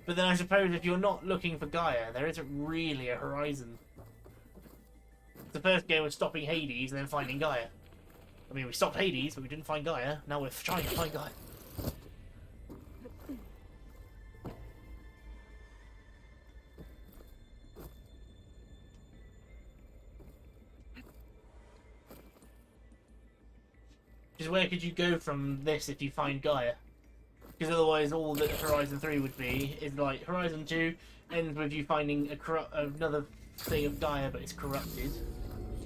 A: But then I suppose if you're not looking for Gaia, there isn't really a horizon. The first game was stopping Hades and then finding Gaia. I mean, we stopped Hades, but we didn't find Gaia. Now we're trying to find Gaia. Because where could you go from this if you find Gaia? Because otherwise all that Horizon 3 would be is like Horizon 2 ends with you finding another thing of Gaia, but it's corrupted.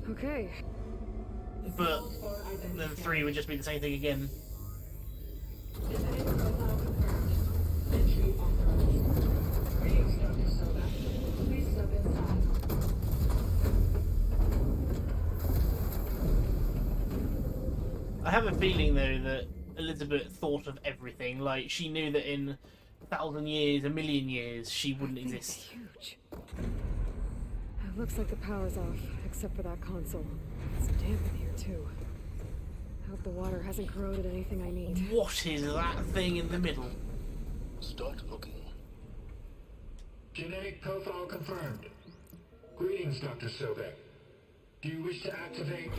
C: Okay.
A: But then 3 would just be the same thing again.
I: Identity profile confirmed. Entry authorized. Greetings, Dr. Soda. Please step inside.
A: I have a feeling though that Elizabeth thought of everything. Like she knew that in 1,000 years, a million years, she wouldn't exist.
C: Huge. It looks like the power's off, except for that console. It's damp in here too. I hope the water hasn't corroded anything I need.
A: What is that thing in the middle?
E: Start looking.
H: Genetic profile confirmed. Greetings, Dr. Sobek. Do you wish to activate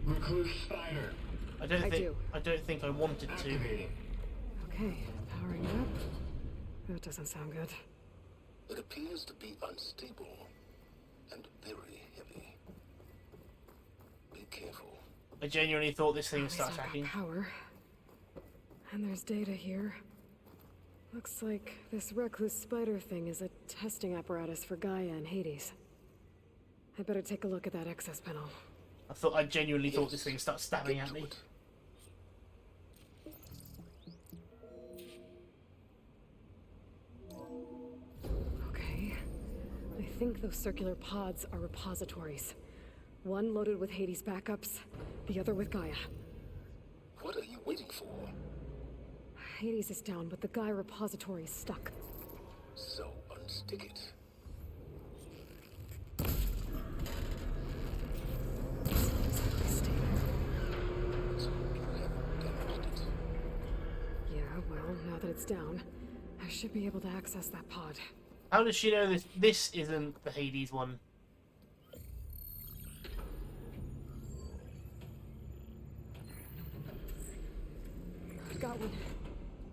H: Recluse Spider?
A: I don't think I wanted to.
H: Activating.
C: Okay, powering up. That doesn't sound good.
E: It appears to be unstable and very heavy. Be careful.
A: I genuinely thought this thing would
C: At
A: start
C: least I've got
A: attacking.
C: power. And there's data here. Looks like this recluse spider thing is a testing apparatus for Gaia and Hades. I better take a look at that access panel.
A: I genuinely thought this thing would start stabbing at me.
C: Okay. I think those circular pods are repositories. One loaded with Hades backups, the other with Gaia.
E: What are you waiting for?
C: Hades is down, but the Gaia repository is stuck.
E: So unstick it.
C: Yeah, well, now that it's down, I should be able to access that pod.
A: How does she know this isn't the Hades one?
C: I've got one.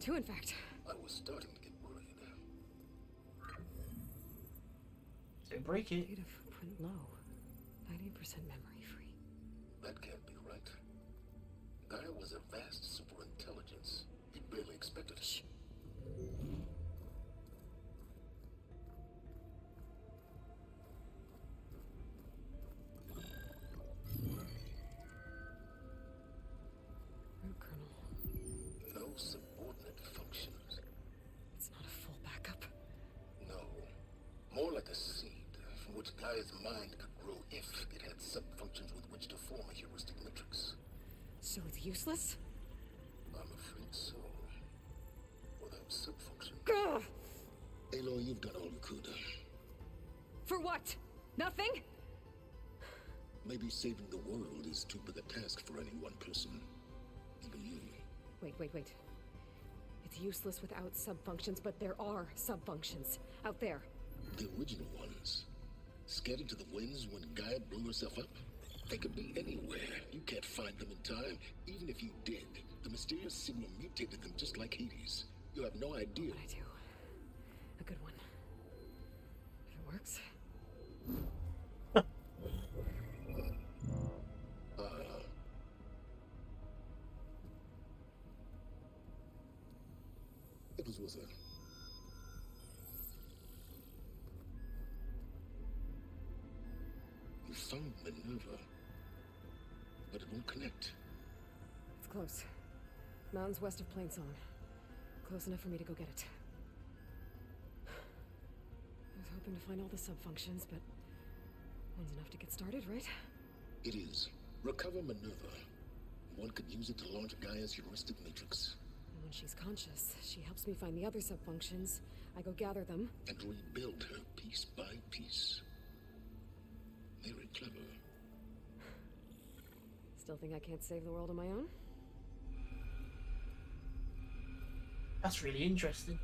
C: Two, in fact.
E: I was starting to get worried.
A: Don't break it.
C: Data footprint low. 90% memory free.
E: That can't be right. Gaia was a vast superintelligence. He barely expected it.
C: Shh. Root kernel.
E: No subordinate functions.
C: It's not a full backup.
E: No. More like a seed from which Gaia's mind could grow if it had sub-functions with which to form a heuristic matrix.
C: So it's useless?
E: I'm afraid so. Without sub-function.
C: Gah!
E: Aloy, you've done all you could.
C: For what? Nothing?
E: Maybe saving the world is too big a task for any one person. Even you.
C: Wait. It's useless without sub-functions, but there are sub-functions out there.
E: The original ones. Scattered to the winds when Gaia blew herself up? They could be anywhere. You can't find them in time. Even if you did, the mysterious signal mutated them just like Hades. You have no idea.
C: But I do. A good one. If it works.
E: It was worth it. You found Minerva, but it won't connect.
C: It's close. Mountains west of Plainsong. Close enough for me to go get it. I was hoping to find all the sub-functions, but one's enough to get started, right?
E: It is. Recover Minerva. One could use it to launch Gaia's heuristic matrix.
C: And when she's conscious, she helps me find the other sub-functions. I go gather them.
E: And rebuild her piece by piece. Very clever.
C: Still think I can't save the world on my own?
A: That's really interesting.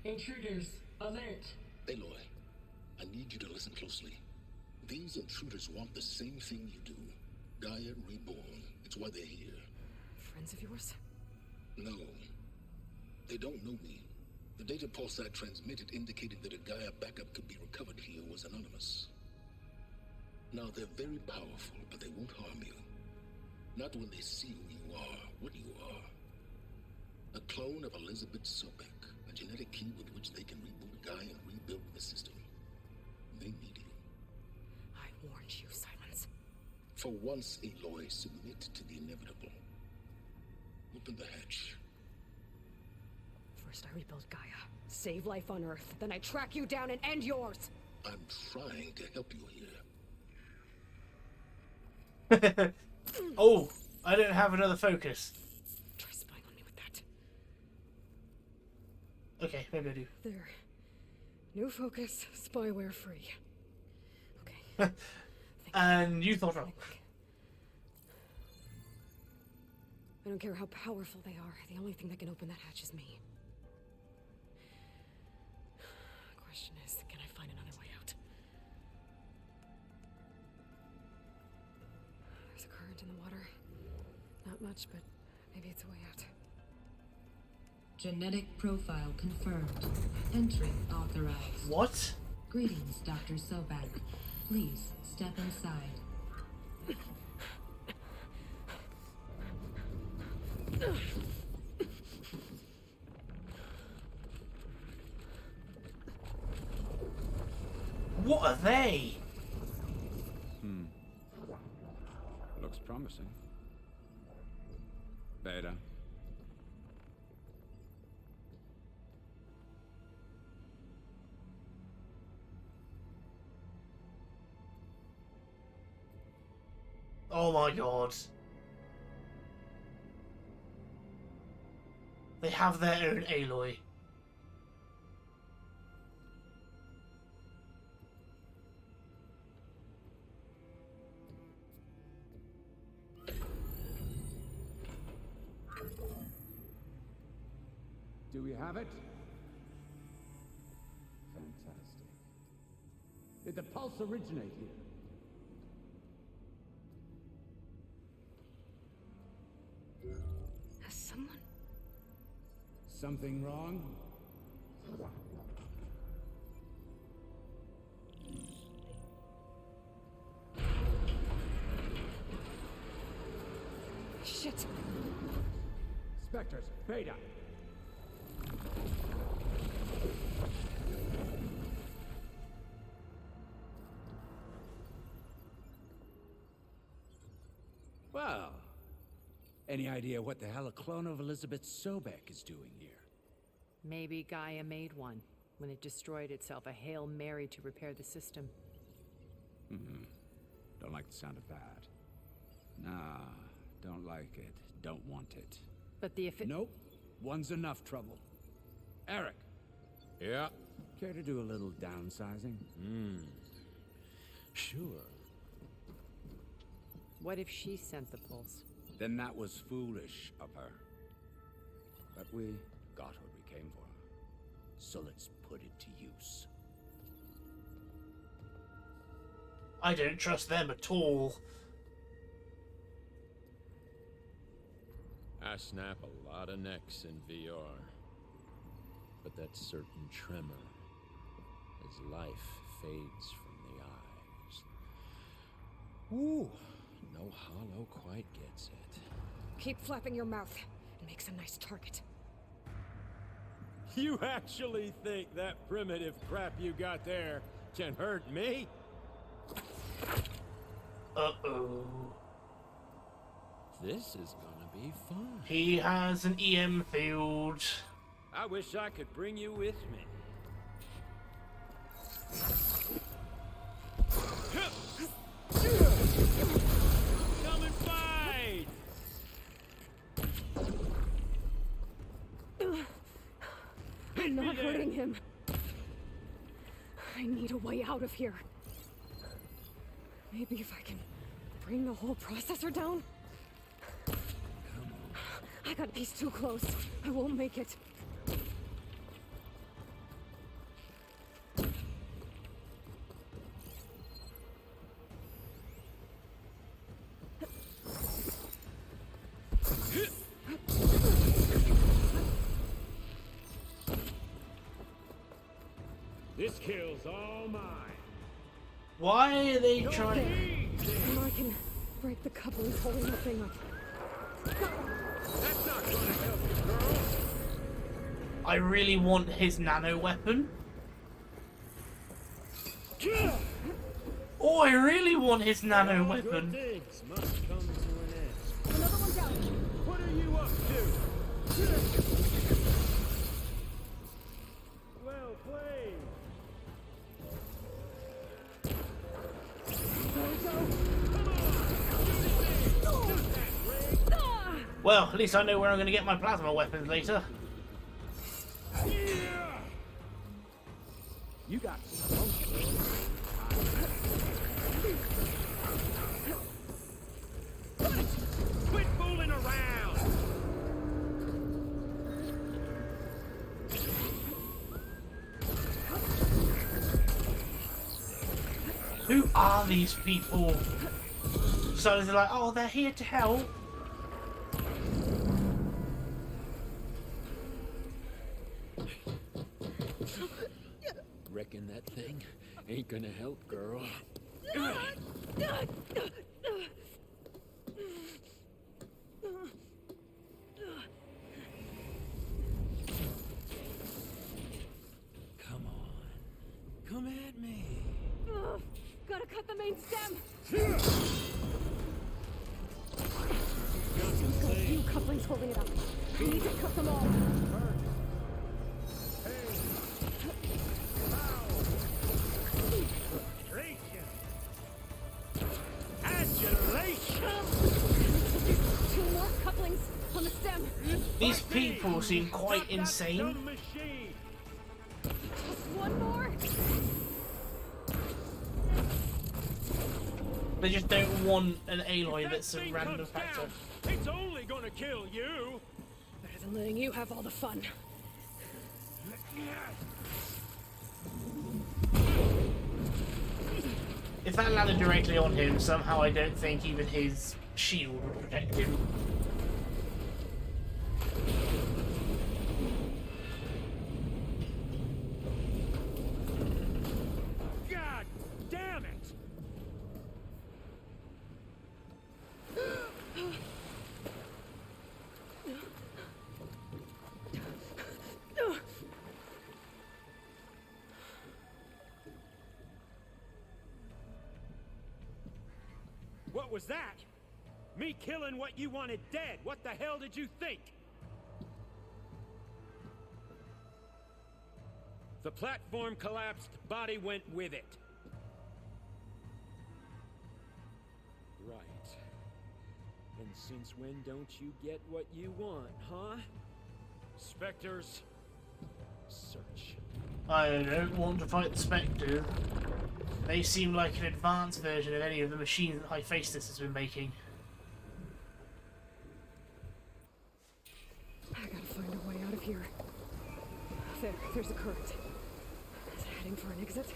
I: Intruders, alert.
E: Aloy, I need you to listen closely. These intruders want the same thing you do. Gaia reborn. It's why they're here.
C: Friends of yours?
E: No. They don't know me. The data pulse I transmitted indicated that a Gaia backup could be recovered here was anonymous. Now, they're very powerful, but they won't harm you. Not when they see who you are, what you are. A clone of Elizabeth Sobek, a genetic key with which they can reboot Gaia and rebuild the system. They need you.
C: I warned you, Silence.
E: For once, Aloy, submit to the inevitable. Open the hatch.
C: First I rebuild Gaia, save life on Earth, then I track you down and end yours!
E: I'm trying to help you here.
A: Oh, I don't have another focus.
C: Try spying on me with that.
A: Okay, maybe I do.
C: There. New focus, spyware free. Okay.
A: And you thought wrong.
C: I don't care how powerful they are. The only thing that can open that hatch is me. Question is, can I find another way out? There's a current in the water. Not much, but maybe it's a way out.
I: Genetic profile confirmed. Entry authorized.
A: What?
I: Greetings, Dr. Sobek. Please step inside.
A: What are they?
L: Looks promising. Beta.
A: Oh my god. They have their own Aloy.
L: Do we have it? Fantastic. Did the pulse originate here?
C: Has someone...
L: Something wrong?
C: Shit!
L: Spectres, Beta. Well, any idea what the hell a clone of Elizabeth Sobek is doing here?
M: Maybe Gaia made one when it destroyed itself, a Hail Mary to repair the system.
L: Don't like the sound of that. Nah, don't like it. Don't want it.
M: But the
L: Nope. One's enough trouble. Eric.
N: Yeah?
L: Care to do a little downsizing?
N: Sure.
M: What if she sent the pulse?
L: Then that was foolish of her. But we got what we came for. So let's put it to use.
A: I don't trust them at all.
N: I snap a lot of necks in VR. But that certain tremor as life fades from the eyes. Ooh, no hollow quite gets it.
C: Keep flapping your mouth. It makes a nice target.
N: You actually think that primitive crap you got there can hurt me?
A: Uh-oh.
N: This is gonna be fun.
A: He has an EM field.
N: I wish I could bring you with me. Come and fight!
C: I'm not hurting him. I need a way out of here. Maybe if I can bring the whole processor down? I got a piece too close. I won't make it.
D: This kill's all mine.
A: Why are they trying?
C: Now I can break the couplings holding that thing up.
D: That's not gonna help you, girl.
A: I really want his nano weapon. Oh, I really want his nano
D: All
A: weapon.
D: good things must come to an end.
C: Another one down.
D: What are you up to? Well played.
A: Well, at least I know where I'm going to get my plasma weapons later.
D: You got spunk, girl. Quit fooling around.
A: Who are these people? So they're like, oh, they're here to help.
N: Reckon that thing ain't gonna help, girl. Come on. Come at me.
C: Ugh, gotta cut the main stem. Got a few couplings holding it up. We need to cut them all. Two more couplings on the stem.
A: These people seem quite insane.
C: Just one more.
A: They just don't want an Aloy that's a random factor.
D: It's only gonna kill you.
C: Better than letting you have all the fun.
A: If that landed directly on him, somehow I don't think even his shield would protect him.
D: God damn it! What was that? Me killing what you wanted dead. What the hell did you think? The platform collapsed, body went with it.
N: Right. And since when don't you get what you want, huh?
D: Spectres.
N: Search.
A: I don't want to fight the Spectres. They seem like an advanced version of any of the machines that Hephaestus has been making.
C: I gotta find a way out of here. There's a current. Is it heading for an exit?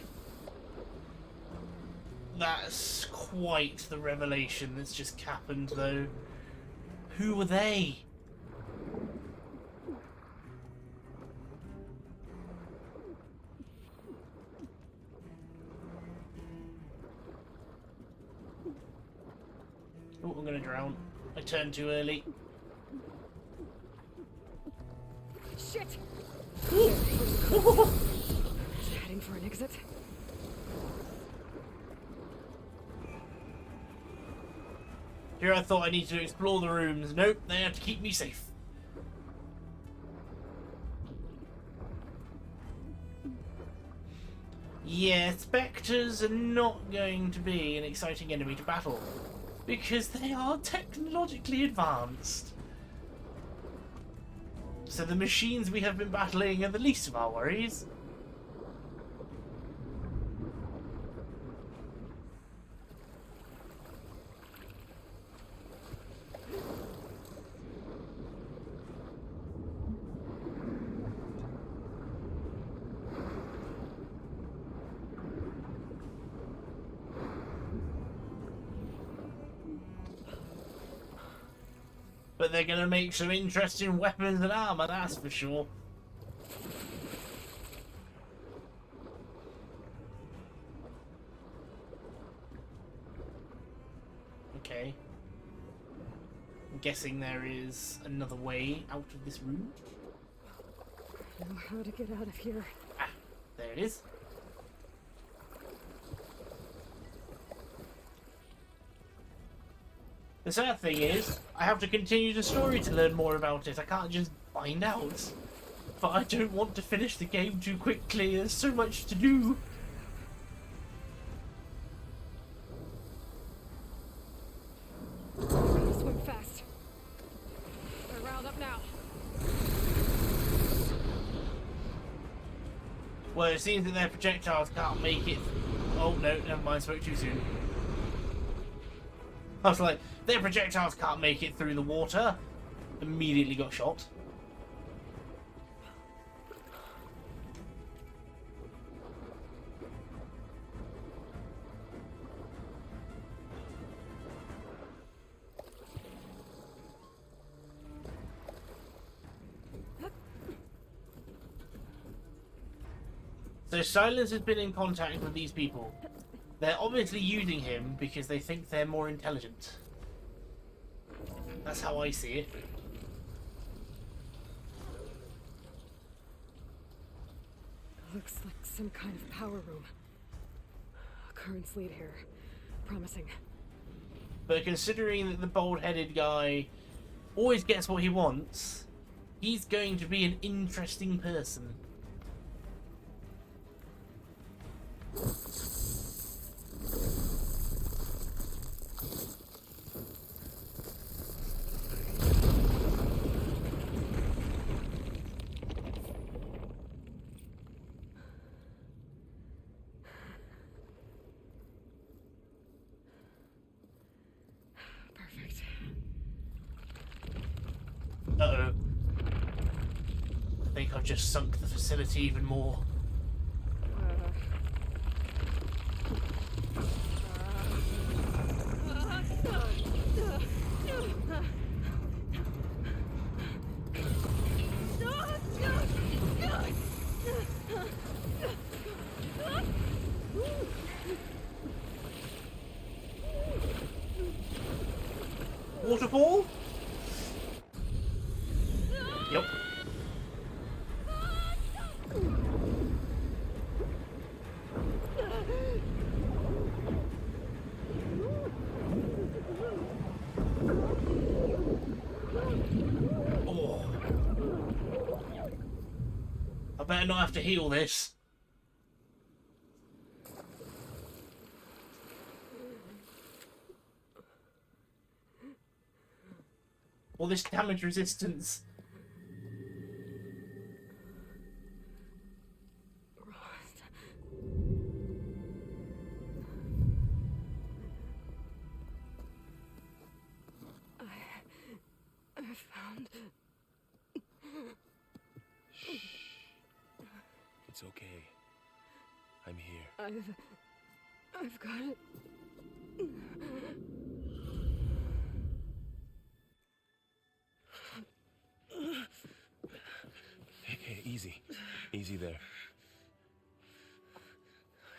A: That's quite the revelation that's just happened, though. Who were they? Oh, I'm gonna drown. I turned too early.
C: Shit! Is it heading for an exit?
A: Here I thought I needed to explore the rooms. Nope, they have to keep me safe. Yeah, Spectres are not going to be an exciting enemy to battle, because they are technologically advanced. So the machines we have been battling are the least of our worries. But but they're gonna make some interesting weapons and armor, that's for sure. Okay. I'm guessing there is another way out of this room.
C: I know how to get out of here.
A: Ah, there it is. The sad thing is, I have to continue the story to learn more about it. I can't just find out. But I don't want to finish the game too quickly. There's so much to do.
C: Swim fast. They're riled up now.
A: Well, it seems that their projectiles can't make it. Oh no, never mind, spoke too soon. I was like, their projectiles can't make it through the water. Immediately got shot. So Silence has been in contact with these people. They're obviously using him because they think they're more intelligent. That's how I see it.
C: Looks like some kind of power room. Currents lead here. Promising.
A: But considering that the bald-headed guy always gets what he wants, he's going to be an interesting person.
C: Perfect.
A: Uh-oh. I think I've just sunk the facility even more. Waterfall? Yep. Oh. I better not have to heal this. All this damage resistance.
C: I found...
O: Shh. It's okay. I'm here.
C: I've got it.
O: Hey, easy. Easy there.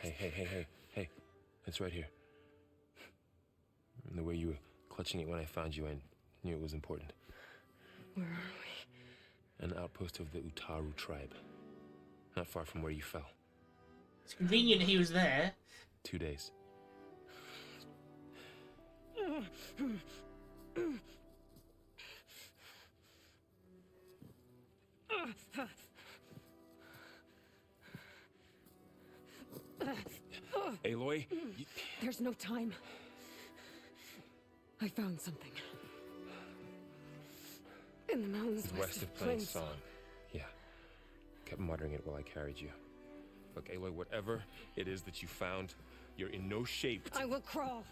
O: Hey. It's right here. And the way you were clutching it when I found you, I knew it was important.
C: Where are we?
O: An outpost of the Utaru tribe. Not far from where you fell.
A: It's convenient he was there.
O: 2 days. Aloy,
C: There's no time. I found something. In the mountains
O: west of Plain Song. Yeah. Kept muttering it while I carried you. Look, Aloy, whatever it is that you found, you're in no shape to...
C: I will crawl.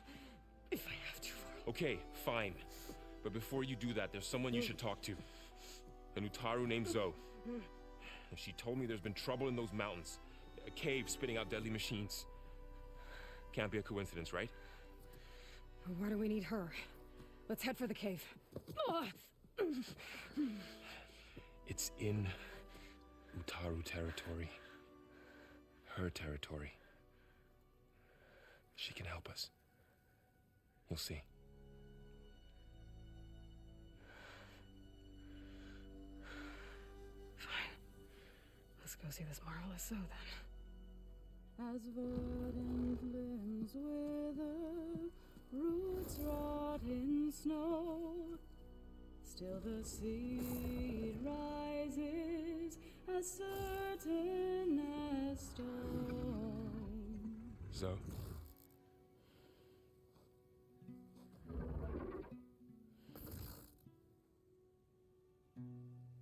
C: If I have to.
O: Okay, fine. But before you do that, there's someone you should talk to. An Utaru named Zoe. And she told me there's been trouble in those mountains. A cave spitting out deadly machines. Can't be a coincidence, right?
C: Why do we need her? Let's head for the cave.
O: It's in Utaru territory. Her territory. She can help us. You'll see.
C: Fine. Let's go see this marvelous sow then.
P: As verdant limbs wither, roots rot in snow, still the seed rises as certain as stone.
O: So?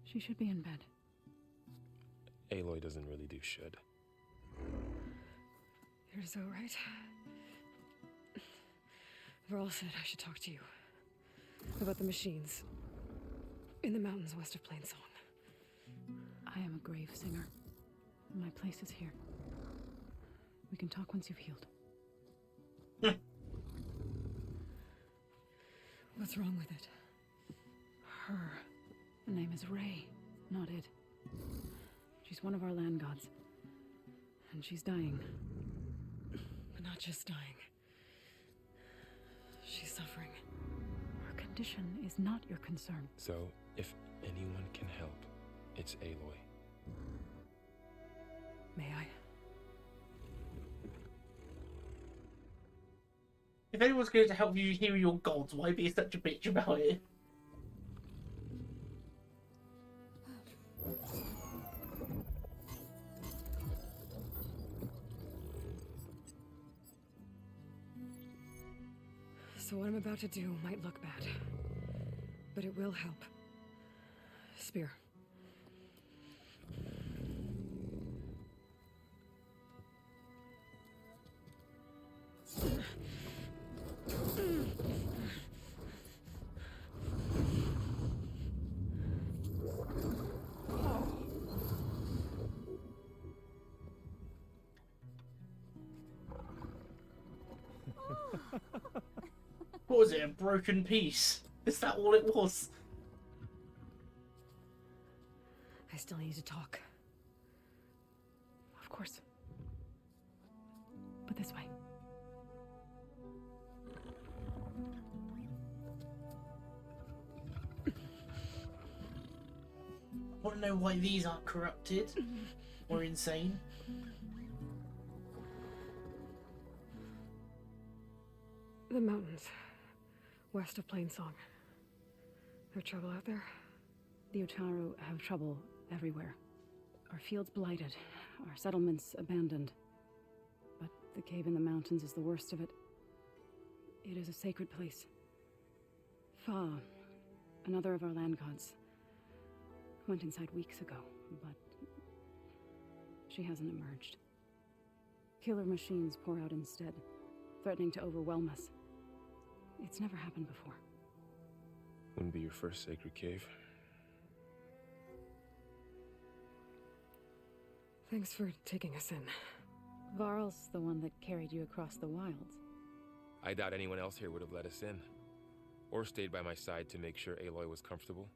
C: She should be in bed.
O: Aloy doesn't really do should.
C: You're so right. Varl said I should talk to you about the machines in the mountains west of Plainsong.
P: I am a grave singer. My place is here. We can talk once you've healed.
C: What's wrong with it?
P: Her name is Ray, not Id. She's one of our land gods. And she's dying.
C: But not just dying. She's suffering.
P: Her condition is not your concern.
O: So, if anyone can help, it's Aloy.
C: May I?
A: If anyone's going to help you heal your gods, why be such a bitch about it?
C: So what I'm about to do might look bad, but it will help. Spear.
A: What was it, a broken piece? Is that all it was?
C: I still need to talk.
P: Of course. But this way.
A: Want to know why these aren't corrupted or insane?
C: The mountains, west of Plainsong. There trouble out there?
P: The Utaru have trouble everywhere. Our fields blighted, our settlements abandoned. But the cave in the mountains is the worst of it. It is a sacred place. Fa, another of our land gods, went inside weeks ago, but she hasn't emerged. Killer machines pour out instead, threatening to overwhelm us. It's never happened before.
O: Wouldn't be your first sacred cave.
C: Thanks for taking us in.
P: Varl's the one that carried you across the wilds.
O: I doubt anyone else here would have let us in. Or stayed by my side to make sure Aloy was comfortable.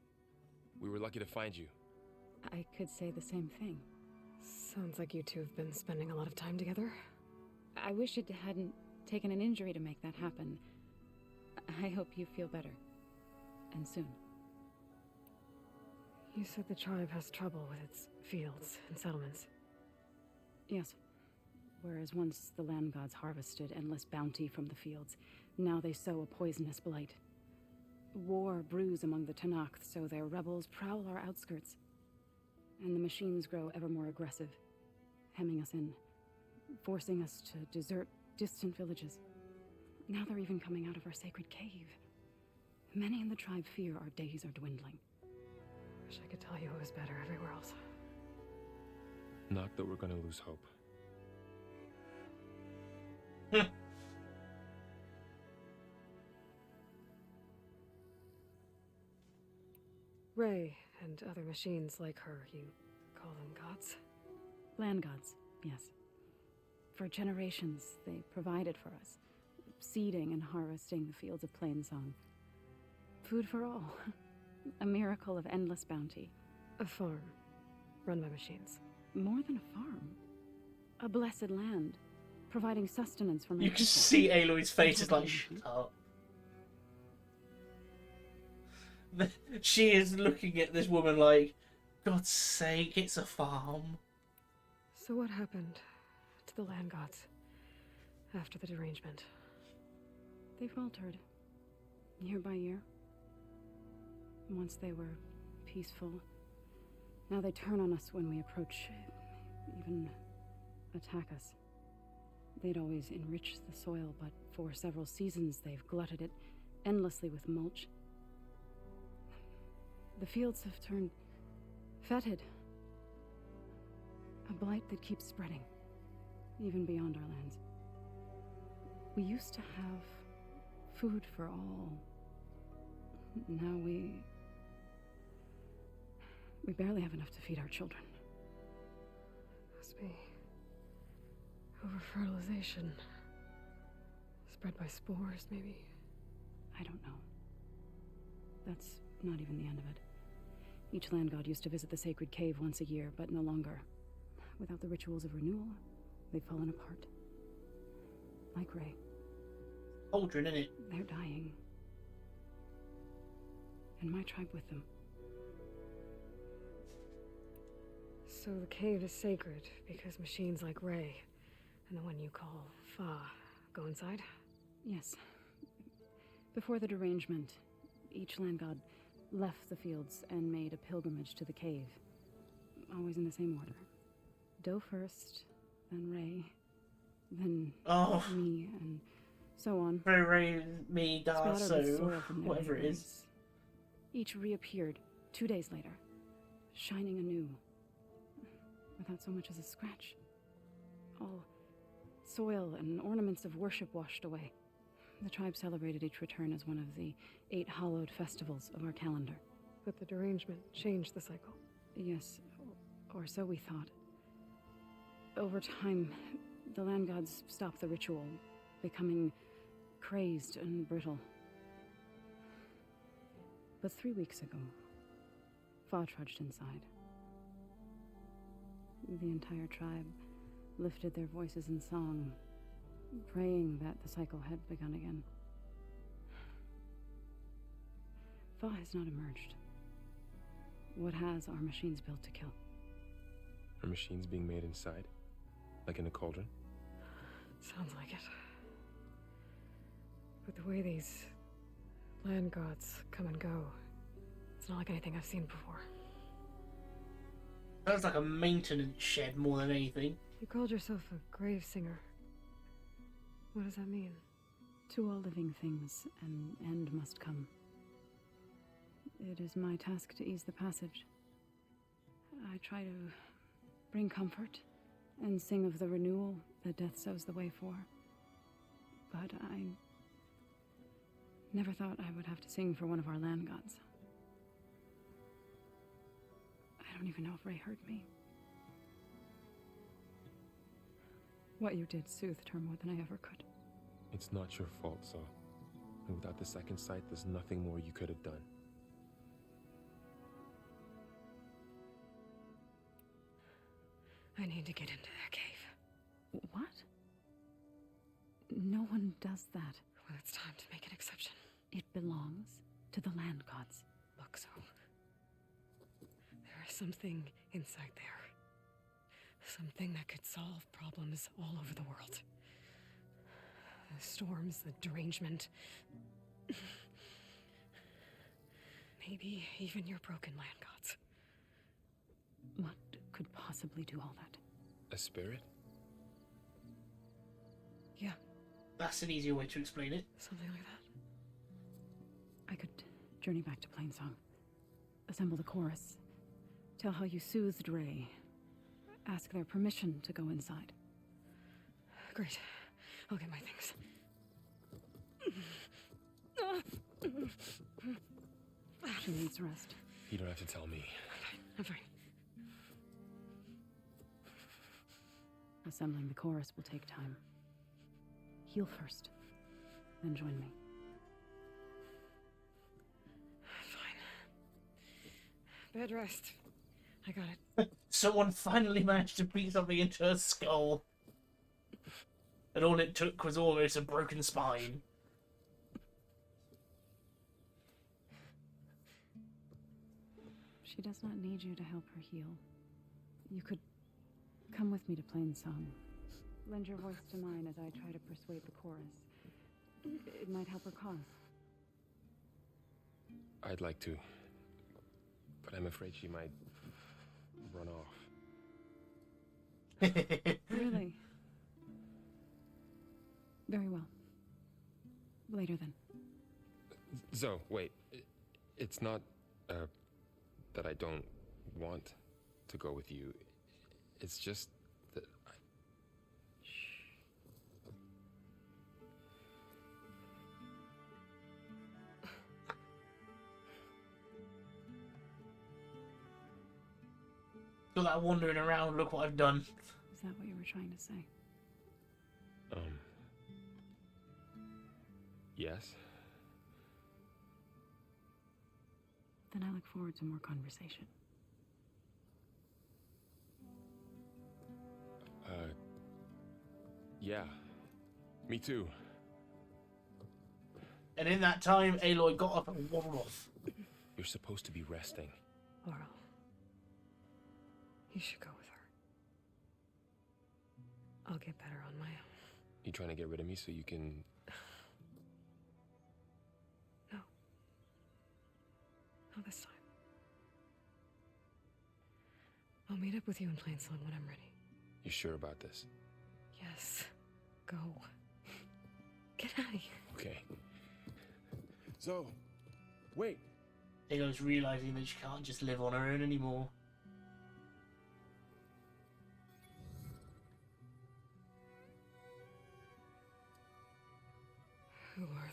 O: We were lucky to find you.
P: I could say the same thing.
C: Sounds like you two have been spending a lot of time together.
P: I wish it hadn't taken an injury to make that happen. I hope you feel better. And soon.
C: You said the tribe has trouble with its fields and settlements.
P: Yes. Whereas once the land gods harvested endless bounty from the fields, now they sow a poisonous blight. War brews among the Tanakh, so their rebels prowl our outskirts. And the machines grow ever more aggressive, hemming us in, forcing us to desert distant villages. Now they're even coming out of our sacred cave. Many in the tribe fear our days are dwindling.
C: Wish I could tell you it was better everywhere else.
O: Not that we're gonna lose hope.
C: Ray and other machines like her, you call them gods?
P: Land gods, yes. For generations, they provided for us, seeding and harvesting the fields of Plainsong. Food for all. A miracle of endless bounty.
C: A farm, run by machines.
P: More than a farm. A blessed land, providing sustenance for my
A: You can
P: people.
A: see Aloy's face is like, shut up. She is looking at this woman like, God's sake, it's a farm.
C: So what happened to the land gods after the derangement?
P: They faltered, year by year. Once they were peaceful. Now they turn on us when we approach, even attack us. They'd always enriched the soil, but for several seasons they've glutted it endlessly with mulch. The fields have turned fetid. A blight that keeps spreading, even beyond our lands. We used to have food for all. Now we barely have enough to feed our children.
C: Must be over-fertilization. Spread by spores, maybe?
P: I don't know. That's not even the end of it. Each land god used to visit the sacred cave once a year, but no longer. Without the rituals of renewal, they've fallen apart. Like Ray.
A: Aldrin, innit?
P: They're dying. And my tribe with them.
C: So the cave is sacred because machines like Ray and the one you call Fa go inside?
P: Yes. Before the derangement, each land god left the fields and made a pilgrimage to the cave. Always in the same order. Doe first, then Ray, then me, and so on.
A: Ray, me, Da,
P: Splattered with
A: so
P: soil from their
A: whatever it is.
P: graves. Each reappeared 2 days later, shining anew, without so much as a scratch. All soil and ornaments of worship washed away. The tribe celebrated each return as one of the 8 hallowed festivals of our calendar.
C: But the derangement changed the cycle.
P: Yes, or so we thought. Over time, the land gods stopped the ritual, becoming crazed and brittle. But 3 weeks ago, Fa trudged inside. The entire tribe lifted their voices in song, praying that the cycle had begun again. Fa has not emerged. What has are machines built to kill?
O: Are machines being made inside? Like in a cauldron?
C: Sounds like it. But the way these land gods come and go, it's not like anything I've seen before.
A: Sounds like a maintenance shed more than anything.
C: You called yourself a grave singer. What does that mean?
P: To all living things, an end must come. It is my task to ease the passage. I try to bring comfort and sing of the renewal that death sows the way for. But I never thought I would have to sing for one of our land gods. I don't even know if Ray heard me. What you did soothed her more than I ever could.
O: It's not your fault, Saul. And without the second sight, there's nothing more you could have done.
C: I need to get into that cave.
P: What? No one does that.
C: Well, it's time to make an exception.
P: It belongs to the land gods.
C: Look, so there is something inside there. Something that could solve problems all over the world. The storms, the derangement. Maybe even your broken land gods.
P: What could possibly do all that?
O: A spirit?
C: Yeah.
A: That's an easier way to explain it.
C: Something like that.
P: I could journey back to Plainsong, assemble the chorus, tell how you soothed Ray, ask their permission to go inside.
C: Great. I'll get my things.
P: She needs rest.
O: You don't have to tell me.
C: I'm fine.
P: Assembling the chorus will take time. Heal first, then join me.
C: Bed rest. I got it.
A: Someone finally managed to beat something into her skull. And all it took was almost a broken spine.
P: She does not need you to help her heal. You could come with me to Plain Song. Lend your voice to mine as I try to persuade the chorus. It might help her cause.
O: I'd like to, but I'm afraid she might run off.
P: Really? Very well. Later then.
O: Zoe, wait. It's not, that I don't want to go with you. It's just that I...
A: Got that wandering around, look what I've done.
P: Is that what you were trying to say?
O: Yes?
P: Then I look forward to more conversation.
O: Yeah. Me too.
A: And in that time, Aloy got up and waddled off.
O: You're supposed to be resting.
C: Laurel, you should go with her. I'll get better on my own.
O: You trying to get rid of me so you can...
C: No. Not this time. I'll meet up with you in Plain Song when I'm ready.
O: You sure about this?
C: Yes. Go. Get out of here.
O: Okay. So, wait.
A: Aloy's realizing that she can't just live on her own anymore.
C: Who are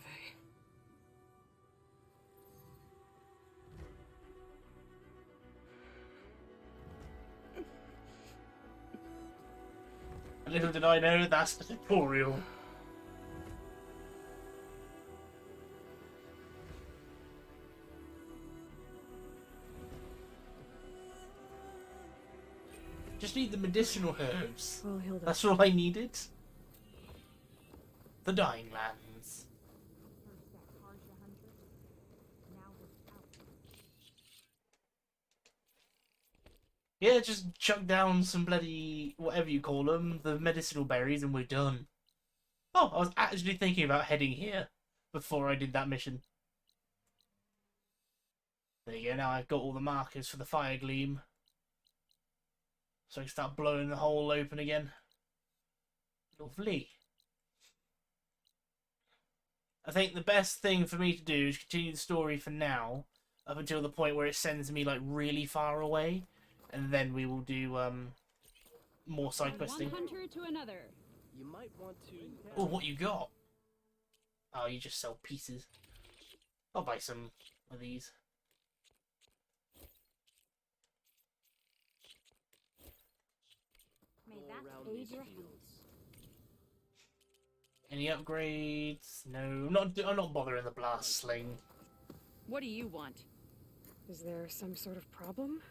C: they?
A: Little did I know, that's the tutorial. Just need the medicinal herbs.
C: Well, Hilda.
A: That's all I needed. The Dying Lands. Yeah, just chuck down some bloody, whatever you call them, the medicinal berries, and we're done. Oh, I was actually thinking about heading here before I did that mission. There you go, now I've got all the markers for the fire gleam. So I can start blowing the hole open again. Lovely. I think the best thing for me to do is continue the story for now, up until the point where it sends me like really far away. And then we will do more side questing.
B: One hunter to another.
G: You might want to...
A: Oh, what you got? Oh, you just sell pieces. I'll buy some of these.
B: May that aid your hands.
A: Any upgrades? No, I'm not bothering the blast sling.
Q: What do you want?
C: Is there some sort of problem?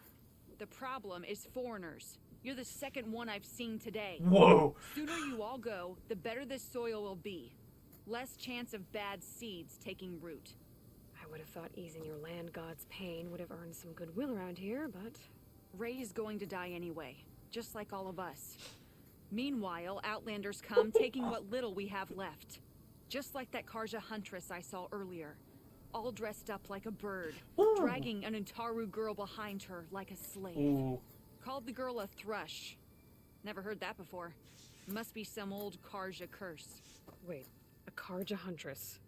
Q: The problem is foreigners. You're the second one I've seen today.
A: Whoa!
Q: Sooner you all go, the better this soil will be. Less chance of bad seeds taking root.
C: I would have thought easing your land god's pain would have earned some goodwill around here, but...
Q: Ray's going to die anyway, just like all of us. Meanwhile, Outlanders come, taking what little we have left. Just like that Karja huntress I saw earlier. All dressed up like a bird, dragging an Utaru girl behind her like a slave.
A: Ooh.
Q: Called the girl a thrush. Never heard that before. Must be some old Karja curse.
C: Wait, a Karja huntress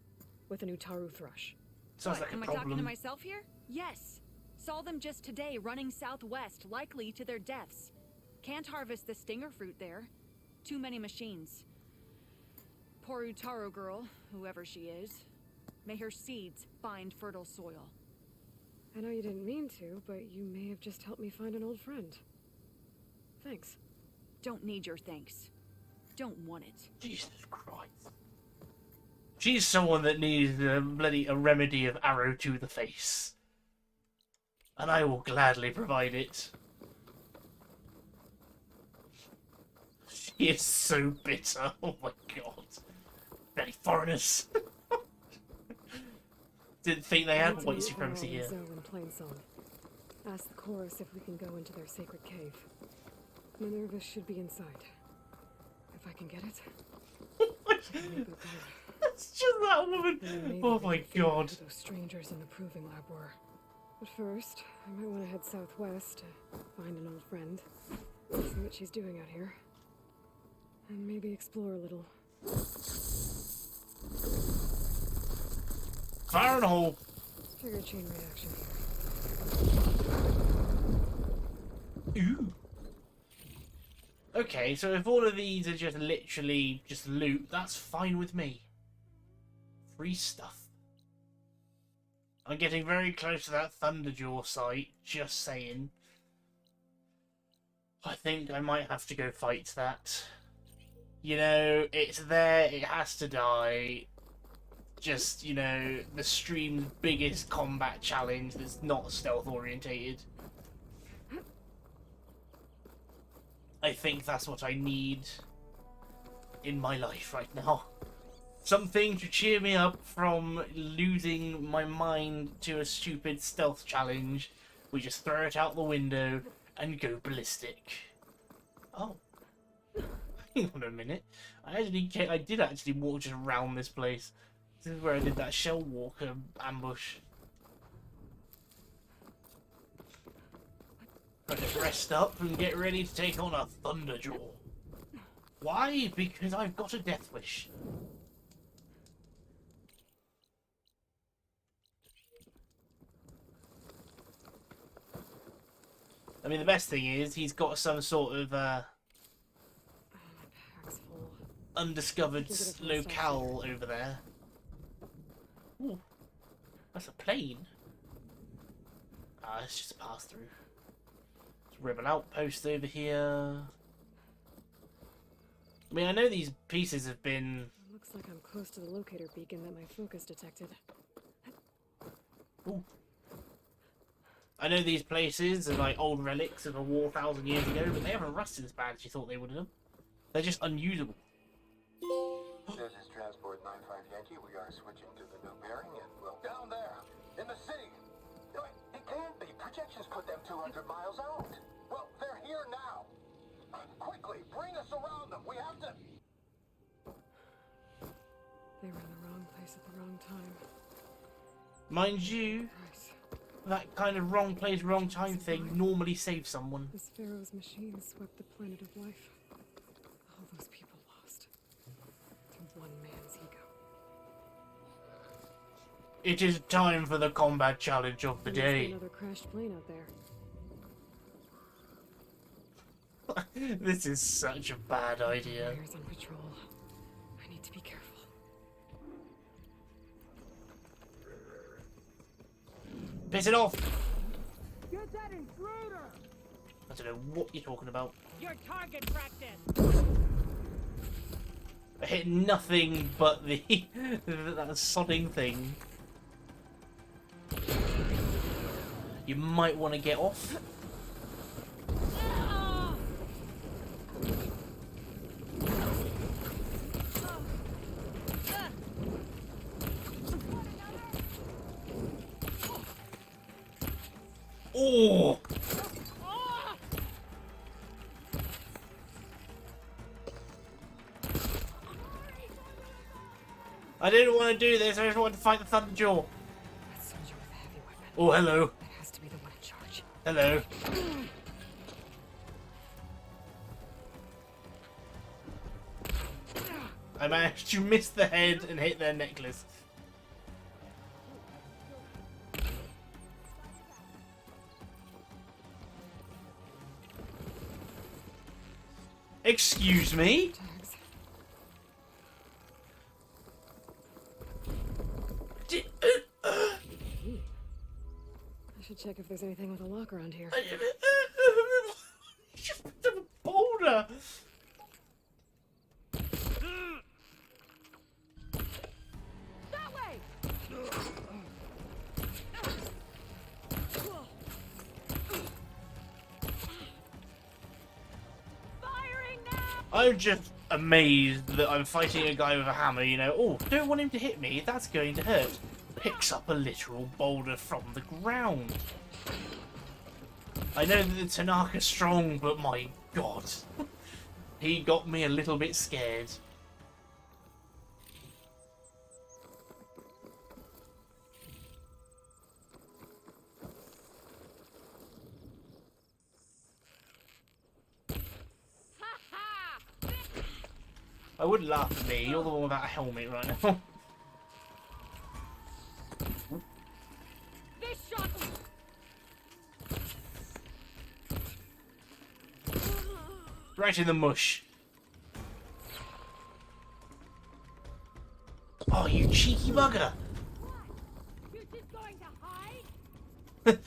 C: with an Utaru thrush.
A: Sounds
Q: What,
A: like a
Q: am I
A: problem.
Q: talking to myself here? Yes. Saw them just today running southwest, likely to their deaths. Can't harvest the stinger fruit there. Too many machines. Poor Utaru girl, whoever she is. May her seeds find fertile soil.
C: I know you didn't mean to, but you may have just helped me find an old friend. Thanks.
Q: Don't need your thanks. Don't want it.
A: Jesus Christ. She's someone that needs a remedy of arrow to the face. And I will gladly provide it. She is so bitter. Oh my god. Bloody foreigners. Didn't think they had white supremacy here.
C: Zoe in plain sight. Ask the chorus if we can go into their sacred cave. Minerva should be inside. If I can get it.
A: That's just that woman. Oh my god.
C: Those strangers in the proving lab were. But first, I might want to head southwest to find an old friend. See what she's doing out here. And maybe explore a little.
A: Fire in a hole.
C: Trigger chain reaction here.
A: Ooh. Okay, so if all of these are just literally just loot, that's fine with me. Free stuff. I'm getting very close to that Thunderjaw site, just saying. I think I might have to go fight that. You know, it's there, it has to die. Just, you know, the stream's biggest combat challenge that's not stealth orientated. I think that's what I need in my life right now. Something to cheer me up from losing my mind to a stupid stealth challenge. We just throw it out the window and go ballistic. Oh. Hang on a minute. I did actually walk just around this place. This is where I did that shell walker ambush. Better rest up and get ready to take on a Thunderjaw. Why? Because I've got a death wish. I mean, the best thing is he's got some sort of undiscovered locale over there. Ooh, that's a plane. Ah, it's just a pass through. Rebel outpost over here. I mean, I know these pieces have been...
C: Looks like I'm close to the locator beacon that my focus detected.
A: Ooh. I know these places are like old relics of a war 1,000 years ago, but they haven't rusted as bad as you thought they would have. They're just unusable.
R: This is Transport 95 Yankee. We are switching to the new bearing and we'll... Down there! In the city! No, it can't be. Projections put them 200 miles out. Well, they're here now. Quickly, bring us around them. We have to...
C: They were in the wrong place at the wrong time.
A: Mind you, that kind of wrong place, wrong time thing normally saves someone.
C: This Pharaoh's machine swept the planet of life. All those people lost. To one man's ego.
A: It is time for the combat challenge of the day.
C: Another crashed plane out there.
A: This is such a bad idea.
C: Warriors on patrol. I need to be careful.
A: Piss it off!
I: Get that intruder!
A: I don't know what you're talking about.
I: Your target practice!
A: I hit nothing but the that sodding thing. You might want to get off. Oh! I didn't want to do this, I just wanted to fight the Thunderjaw. Oh, hello.
C: That has to be the one in charge.
A: Hello. I managed to miss the head and hit their necklace. Excuse me?
C: I should check if there's anything with a lock around here.
A: Just a boulder.
I: That way!
A: I'm just amazed that I'm fighting a guy with a hammer, you know. Oh, don't want him to hit me, that's going to hurt. Picks up a literal boulder from the ground. I know that the Tanaka's strong, but my god. He got me a little bit scared. I wouldn't laugh at me, you're the one without a helmet right now.
Q: This shot.
A: Right in the mush. Oh, you cheeky bugger!
Q: You're just going to hide?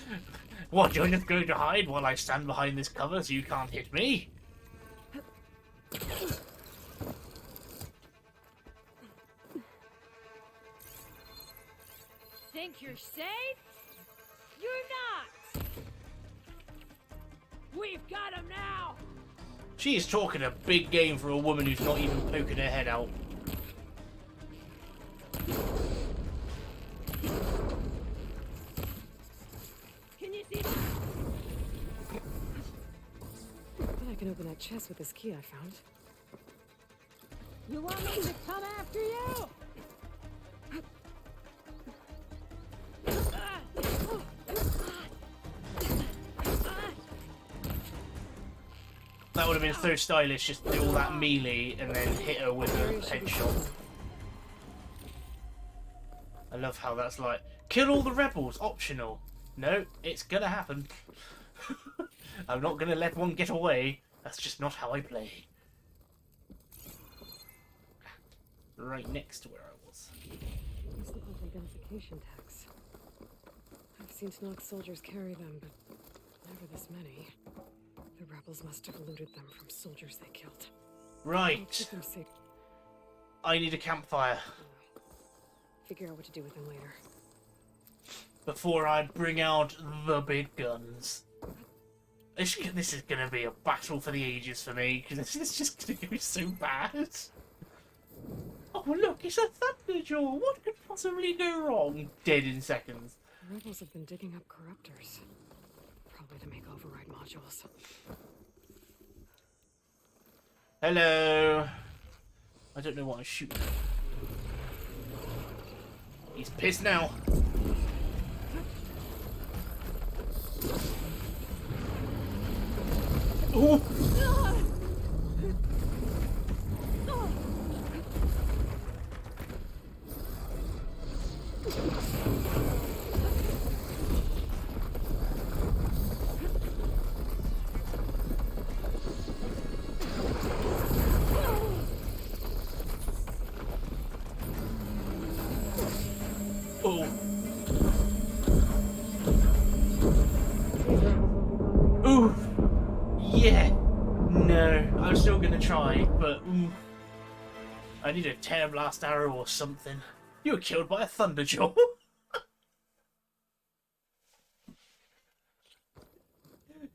A: What, you're just going to hide while I stand behind this cover so you can't hit me?
Q: Think you're safe? You're not! We've got him now!
A: She's talking a big game for a woman who's not even poking her head out.
Q: Can you see that?
C: I bet I can open that chest with this key I found.
B: You want me to come after you?
A: That would have been so stylish, just do all that melee and then hit her with a headshot. I love how that's like, kill all the rebels, optional. No, it's gonna happen. I'm not gonna let one get away. That's just not how I play. Right next to where I was.
C: These look like identification tags. I've seen Snock soldiers carry them, but never this many. The rebels must have looted them from soldiers they killed.
A: Right.
C: I'll keep them safe.
A: I need a campfire.
C: Figure out what to do with them later.
A: Before I bring out the big guns. This is going to be a battle for the ages for me, because this is just going to go so bad. Oh look, it's a Thunderjaw! What could possibly go wrong? Dead in seconds.
C: The rebels have been digging up corruptors. Probably to make override modules.
A: Hello. I don't know what I'm shooting. He's pissed now. Ooh. Oh. Ooh. Yeah. No. I'm still gonna try, but ooh. I need a tear blast arrow or something. You were killed by a Thunderjaw.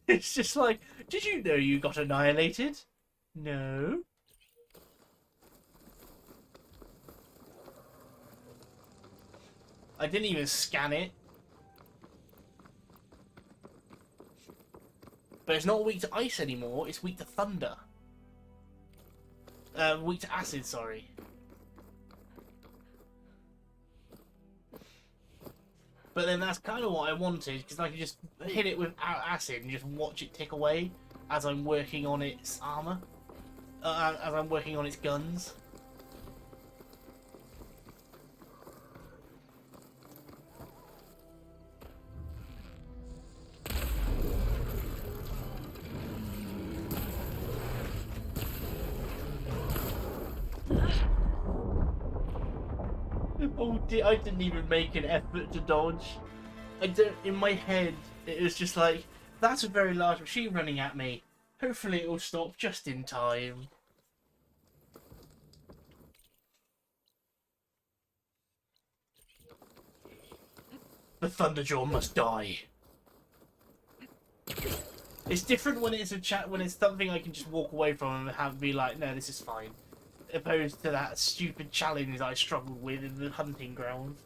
A: It's just like, did you know you got annihilated? No. I didn't even scan it. But it's not weak to ice anymore, it's weak to thunder. Weak to acid, sorry. But then that's kind of what I wanted, because I could just hit it without acid and just watch it tick away as I'm working on its armor. As I'm working on its guns. Oh dear, I didn't even make an effort to dodge. In my head, it was just like, that's a very large machine running at me. Hopefully it will stop just in time. The Thunderjaw must die. It's different when it's a chat, when it's something I can just walk away from and have be like, no, this is fine. Opposed to that stupid challenge I struggled with in the hunting grounds.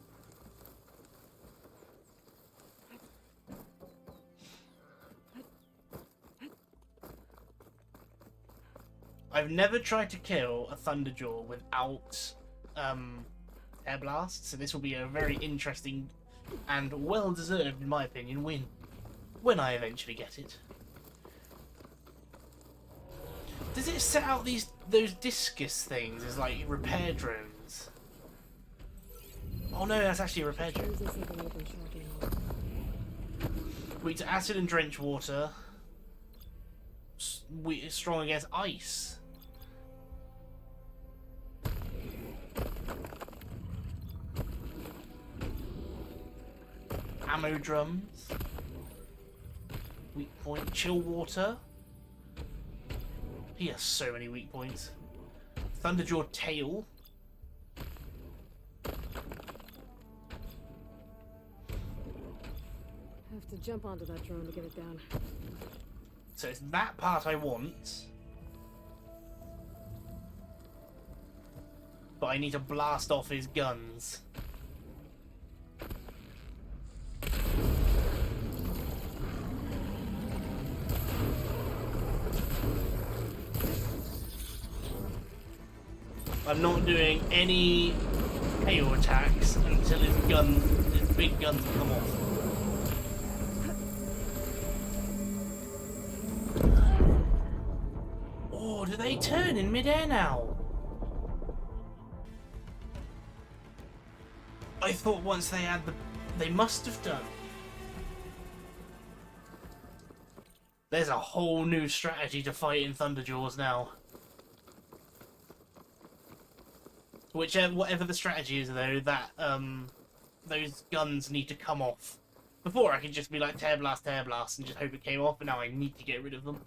A: I've never tried to kill a Thunderjaw without air blast, so this will be a very interesting and well-deserved, in my opinion, win when I eventually get it. Does it set out those discus things as like repair drones? Oh no, that's actually a repair drone. Weak to acid and drench water. Strong against ice. Ammo drums. Weak point. Chill water. He has so many weak points. Thunderjaw tail.
C: Have to jump onto that drone to get it down.
A: So it's that part I want. But I need to blast off his guns. I'm not doing any hail attacks until his big guns come off. Oh, do they turn in midair now? I thought once they had they must have done. There's a whole new strategy to fight in Thunderjaws now. Whatever the strategy is, though, that those guns need to come off. Before I could just be like tear blast, and just hope it came off, but now I need to get rid of them.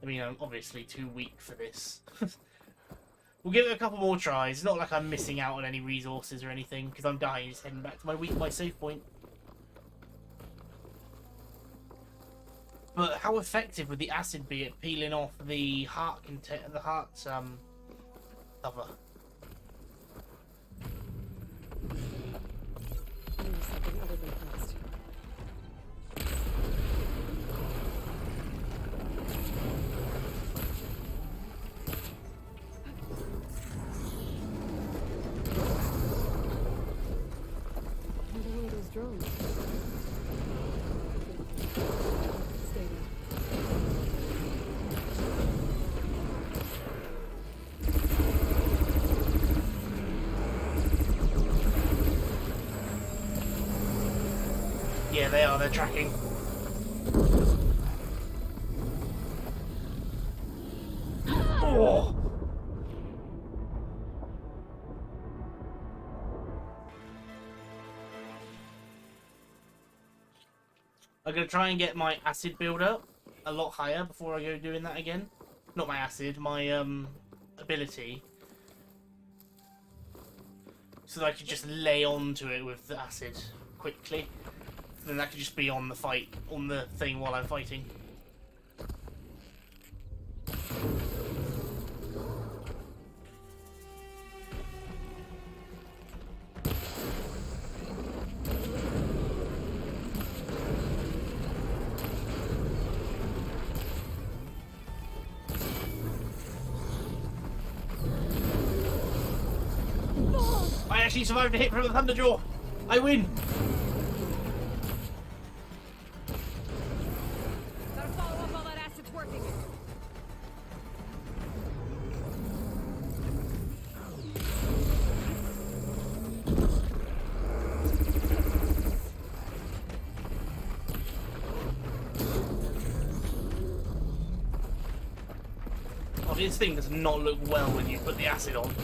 A: I mean, I'm obviously too weak for this. We'll give it a couple more tries. It's not like I'm missing out on any resources or anything, because I'm dying, just heading back to my save point. But how effective would the acid be at peeling off the heart cover?
C: Something other than fast. Another one of those drones. Stay there.
A: Yeah, they are. They're tracking. Oh! I'm going to try and get my acid build up a lot higher before I go doing that again. Not my acid, my ability. So that I could just lay onto it with the acid quickly. Then that could just be on the thing while I'm fighting. I actually survived a hit from the Thunderjaw! I win!
Q: Gotta follow up while that acid's working.
A: Oh, this thing does not look well when you put the acid on.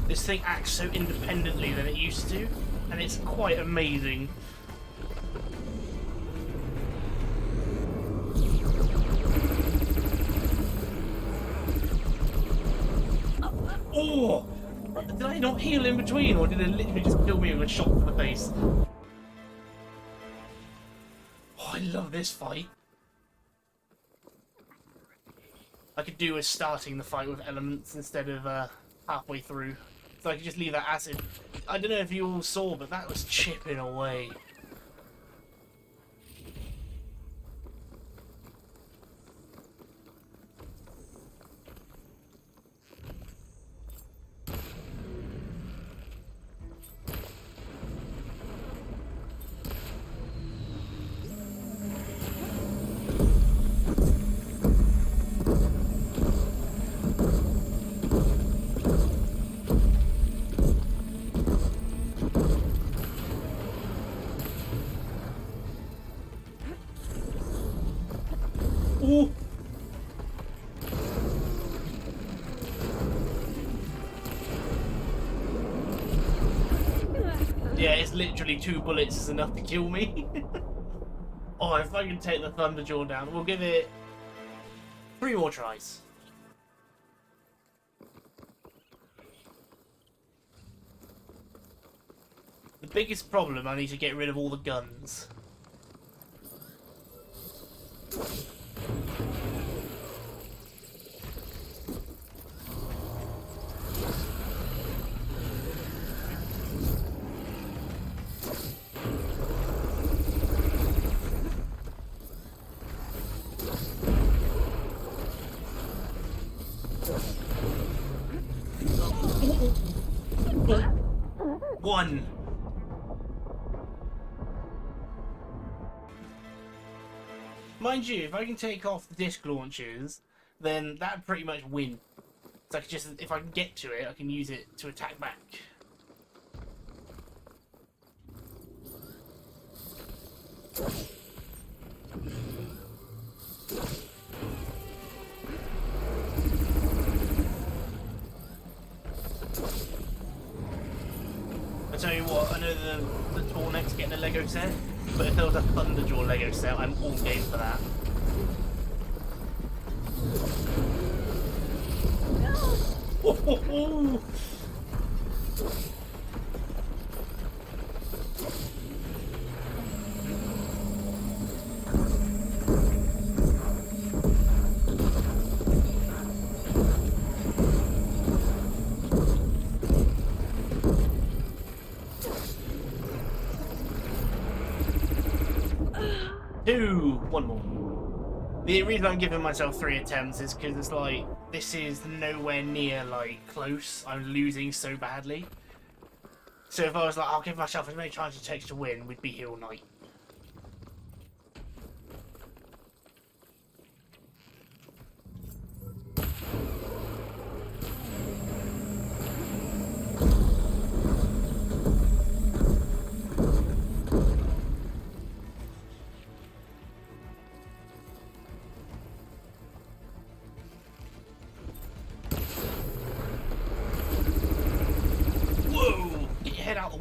A: This thing acts so independently than it used to, and it's quite amazing. Oh! Did I not heal in between, or did it literally just kill me with a shot to the face? Oh, I love this fight. I could do with starting the fight with elements instead of halfway through. So I could just leave that acid. I don't know if you all saw, but that was chipping away. Ooh. Yeah, it's literally 2 bullets is enough to kill me. Oh, if I can take the Thunderjaw down, we'll give it 3 more tries. The biggest problem, I need to get rid of all the guns. One. Mind you, if I can take off the disc launchers, then that'd pretty much win. So I can just, if I can get to it, I can use it to attack back. I tell you what, I know the Tornek's getting a Lego set, but if there was a Thunderjaw Lego set, I'm all game for that. Oh, oh, oh. One more. The reason I'm giving myself 3 attempts is because it's like, this is nowhere near, like, close. I'm losing so badly. So if I was like, I'll give myself as many tries as it takes to win, we'd be here all night.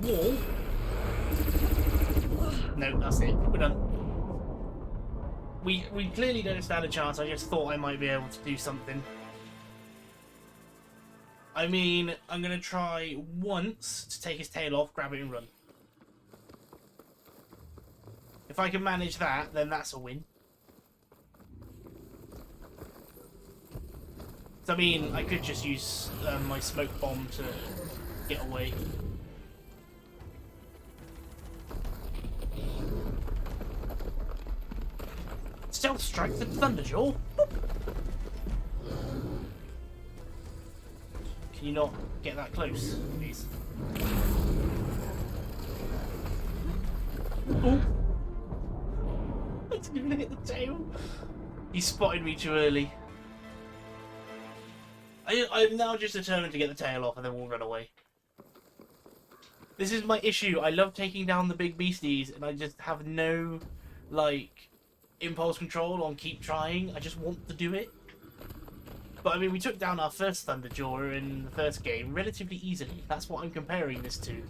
A: Wall. No, that's it. We're done. We clearly don't stand a chance. I just thought I might be able to do something. I mean, I'm gonna try once to take his tail off, grab it and run. If I can manage that, then that's a win. So, I mean, I could just use my smoke bomb to get away. Stealth strike the Thunderjaw. Can you not get that close, please? Oh! I didn't even hit the tail. He spotted me too early. I'm now just determined to get the tail off and then we'll run away. This is my issue. I love taking down the big beasties and I just have no, like, impulse control on keep trying. I just want to do it. But I mean, we took down our first Thunderjaw in the first game relatively easily. That's what I'm comparing this to.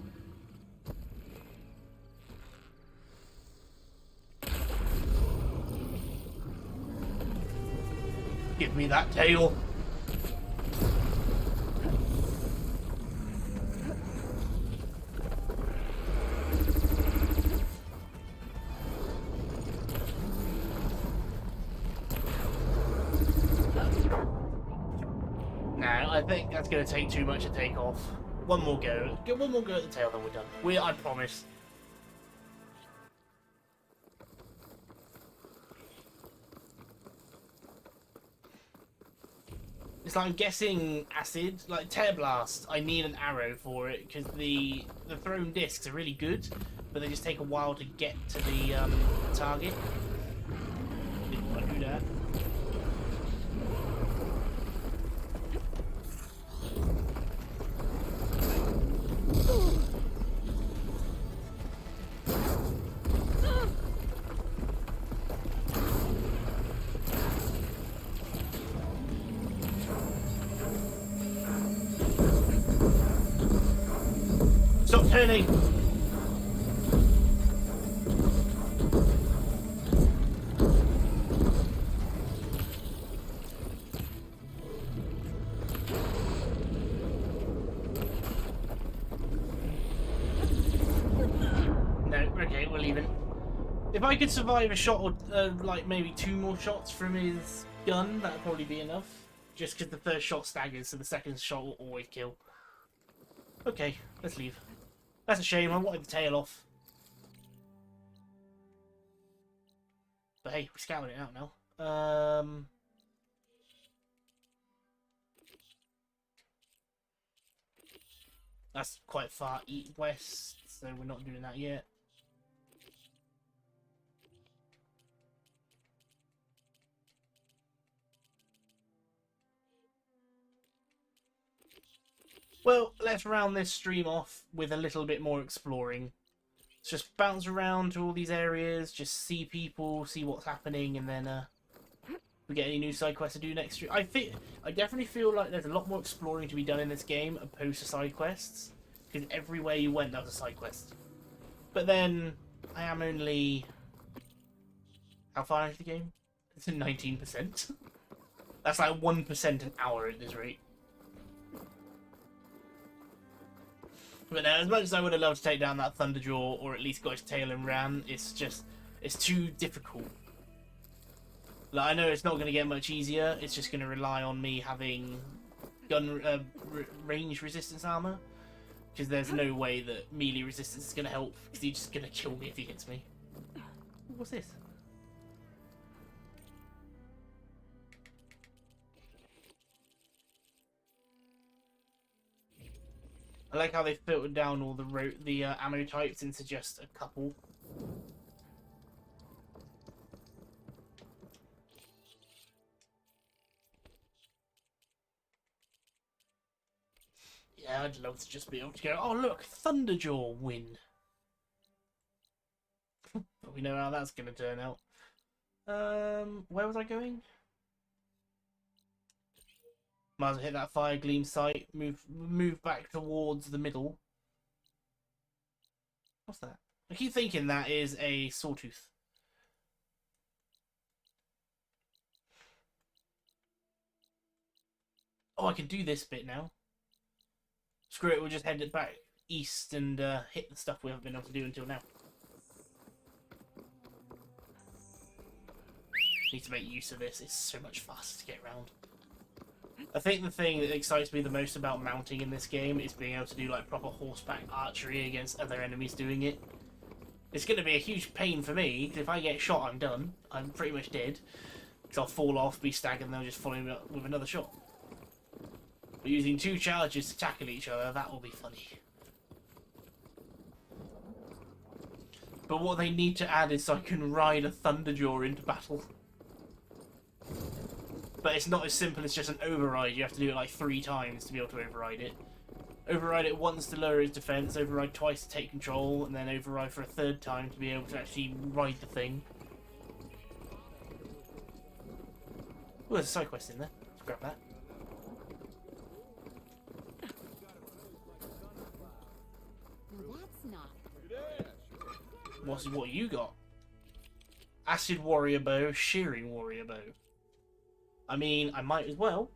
A: Give me that tail. Nah, I think that's going to take too much to take off. One more go. Get one more go at the tail, then we're done. I promise. It's like, I'm guessing acid, like tear blast. I need an arrow for it because the thrown discs are really good, but they just take a while to get to the target. Didn't want to do that. Stop turning! No, okay, we're leaving. If I could survive a shot or like maybe 2 more shots from his gun, that'd probably be enough. Just because the first shot staggers, so the second shot will always kill. Okay, let's leave. That's a shame, I wanted the tail off. But hey, we're scouting it out now. That's quite far west, so we're not doing that yet. Well, let's round this stream off with a little bit more exploring. Let's just bounce around to all these areas, just see people, see what's happening, and then we get any new side quests to do next stream. I definitely feel like there's a lot more exploring to be done in this game opposed to side quests, because everywhere you went, that was a side quest. But then I am only how far into the game? It's at 19%. That's like 1% an hour at this rate. But as much as I would have loved to take down that Thunderjaw, or at least got his tail and ran, it's too difficult. Like, I know it's not going to get much easier, it's just going to rely on me having range resistance armor, because there's no way that melee resistance is going to help, because he's just going to kill me if he hits me. What's this? I like how they filtered down all the ammo types into just a couple. Yeah, I'd love to just be able to go, oh look, Thunderjaw win. But we know how that's going to turn out. Where was I going? Might as well hit that fire gleam site, move back towards the middle. What's that? I keep thinking that is a sawtooth. Oh, I can do this bit now. Screw it, we'll just head it back east and hit the stuff we haven't been able to do until now. Need to make use of this, it's so much faster to get around. I think the thing that excites me the most about mounting in this game is being able to do like proper horseback archery against other enemies doing it. It's going to be a huge pain for me, because if I get shot I'm done. I'm pretty much dead. Because I'll fall off, be staggered, and they'll just follow me up with another shot. But using 2 charges to tackle each other, that will be funny. But what they need to add is so I can ride a Thunderjaw into battle. But it's not as simple as just an override. You have to do it like 3 times to be able to override it. Override it once to lower his defense, override twice to take control, and then override for a 3rd time to be able to actually ride the thing. Oh, there's a side quest in there. Let's grab that.
S: That's not.
A: What you got? Acid warrior bow, shearing warrior bow. I mean, I might as well.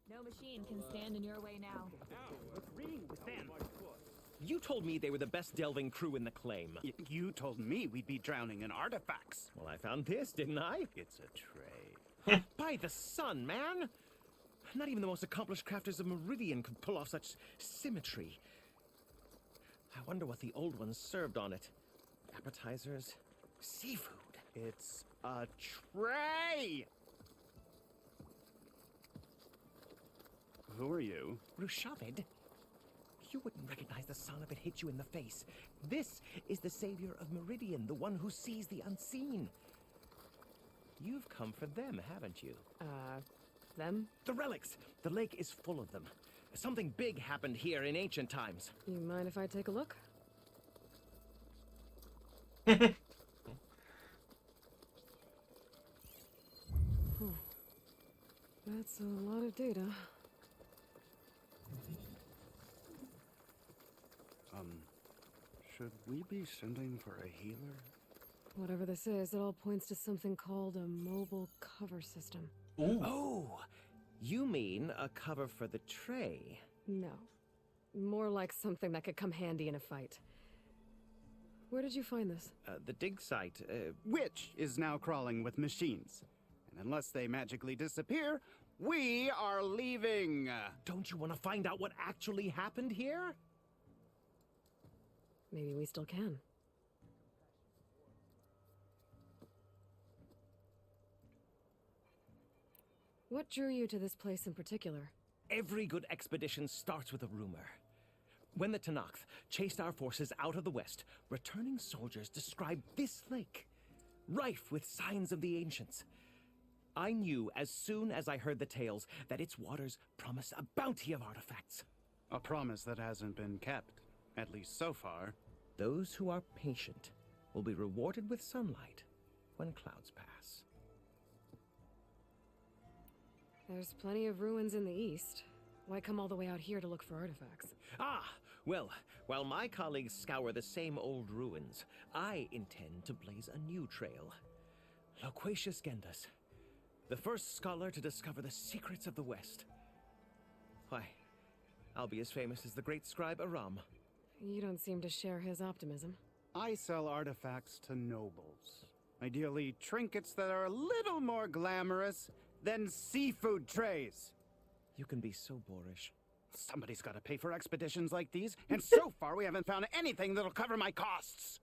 Q: No machine can stand in your way now.
D: Now, let's ring with them.
S: You told me they were the best delving crew in the claim.
T: You told me we'd be drowning in artifacts.
S: Well, I found this, didn't I?
T: It's a tray.
S: By the sun, man! Not even the most accomplished crafters of Meridian could pull off such symmetry. I wonder what the old ones served on it. Appetizers, seafood.
T: It's a tray! Who are you?
S: Rushavid? You wouldn't recognize the sun if it hit you in the face. This is the savior of Meridian, the one who sees the unseen. You've come for them, haven't you?
C: Them?
S: The relics! The lake is full of them. Something big happened here in ancient times.
C: You mind if I take a look? That's a lot of data.
T: Should we be sending for a healer?
C: Whatever this is, it all points to something called a mobile cover system.
S: Ooh. Oh! You mean a cover for the tray?
C: No. More like something that could come handy in a fight. Where did you find this?
S: The dig site,
T: Which is now crawling with machines. And unless they magically disappear, we are leaving!
S: Don't you want to find out what actually happened here?
C: Maybe we still can. What drew you to this place in particular?
S: Every good expedition starts with a rumor. When the Tanakh chased our forces out of the west, returning soldiers described this lake, rife with signs of the ancients. I knew as soon as I heard the tales that its waters promise a bounty of artifacts.
T: A promise that hasn't been kept, at least so far.
S: Those who are patient will be rewarded with sunlight when clouds pass.
C: There's plenty of ruins in the east. Why come all the way out here to look for artifacts?
S: Ah, well, while my colleagues scour the same old ruins, I intend to blaze a new trail. Loquacious Gendas, the first scholar to discover the secrets of the West. Why, I'll be as famous as the great scribe Aram.
C: You don't seem to share his optimism.
T: I sell artifacts to nobles. Ideally, trinkets that are a little more glamorous than seafood trays.
S: You can be so boorish.
T: Somebody's got to pay for expeditions like these, and so far we haven't found anything that'll cover my costs.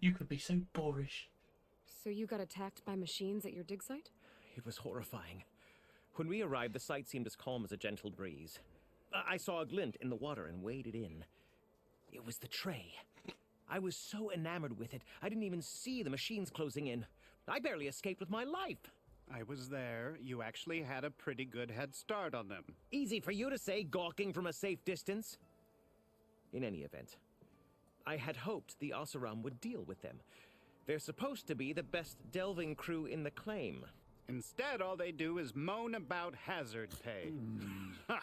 A: You could be so boorish.
C: So you got attacked by machines at your dig site?
S: It was horrifying. When we arrived, the sight seemed as calm as a gentle breeze. I saw a glint in the water and waded in. It was the tray. I was so enamored with it, I didn't even see the machines closing in. I barely escaped with my life.
T: I was there. You actually had a pretty good head start on them.
S: Easy for you to say, gawking from a safe distance. In any event, I had hoped the Oseram would deal with them. They're supposed to be the best delving crew in the claim.
T: Instead, all they do is moan about hazard pay. Ha!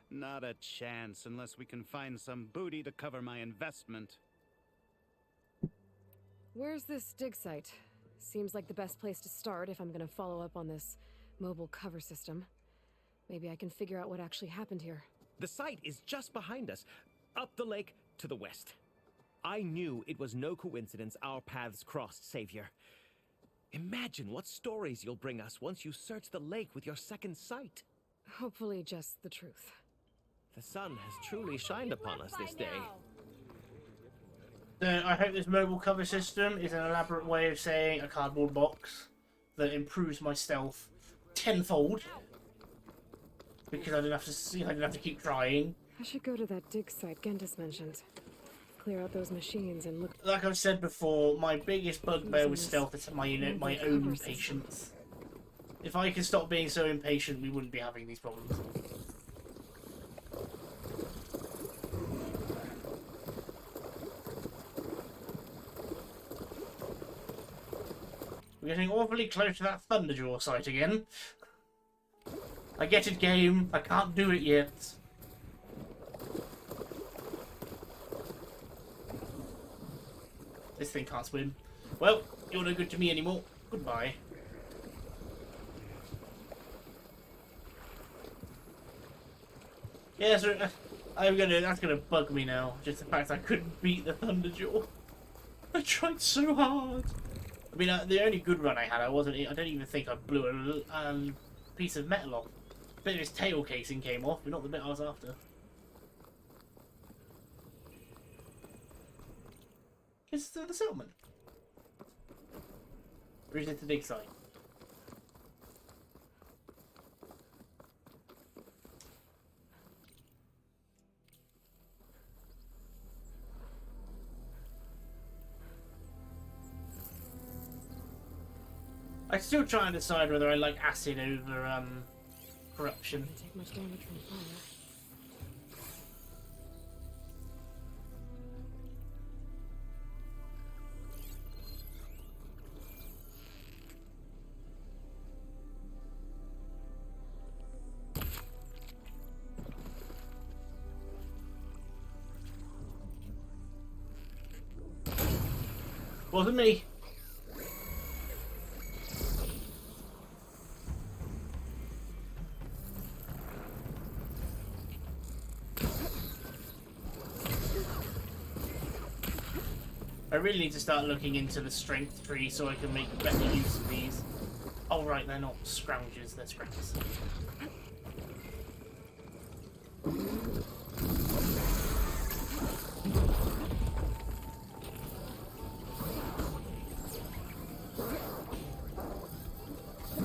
T: Not a chance unless we can find some booty to cover my investment.
C: Where's this dig site? Seems like the best place to start if I'm gonna follow up on this mobile cover system. Maybe I can figure out what actually happened here.
S: The site is just behind us, up the lake to the west. I knew it was no coincidence our paths crossed, Savior. Imagine what stories you'll bring us once you search the lake with your second sight.
C: Hopefully just the truth.
S: The sun has truly shined upon us this day.
A: I hope this mobile cover system is an elaborate way of saying a cardboard box that improves my stealth tenfold. Because I didn't have to see, I didn't have to keep trying.
C: I should go to that dig site Gentis mentioned. Clear out those machines and look.
A: Like I've said before, my biggest bugbear with stealth is my own impatience. If I could stop being so impatient, we wouldn't be having these problems. We're getting awfully close to that Thunderjaw site again. I get it, game. I can't do it yet. This thing can't swim. Well, you're no good to me anymore. Goodbye. Yeah, so that's gonna bug me now. Just the fact I couldn't beat the Thunderjaw. I tried so hard. I mean, the only good run I had, I don't even think I blew a piece of metal off. A bit of his tail casing came off, but not the bit I was after. Is it the settlement? Or is it the dig site? I still try and decide whether I like acid over corruption.
C: Take much damage from fire.
A: Wasn't me. I really need to start looking into the strength tree so I can make better use of these. Oh right, they're not scroungers, they're scraps.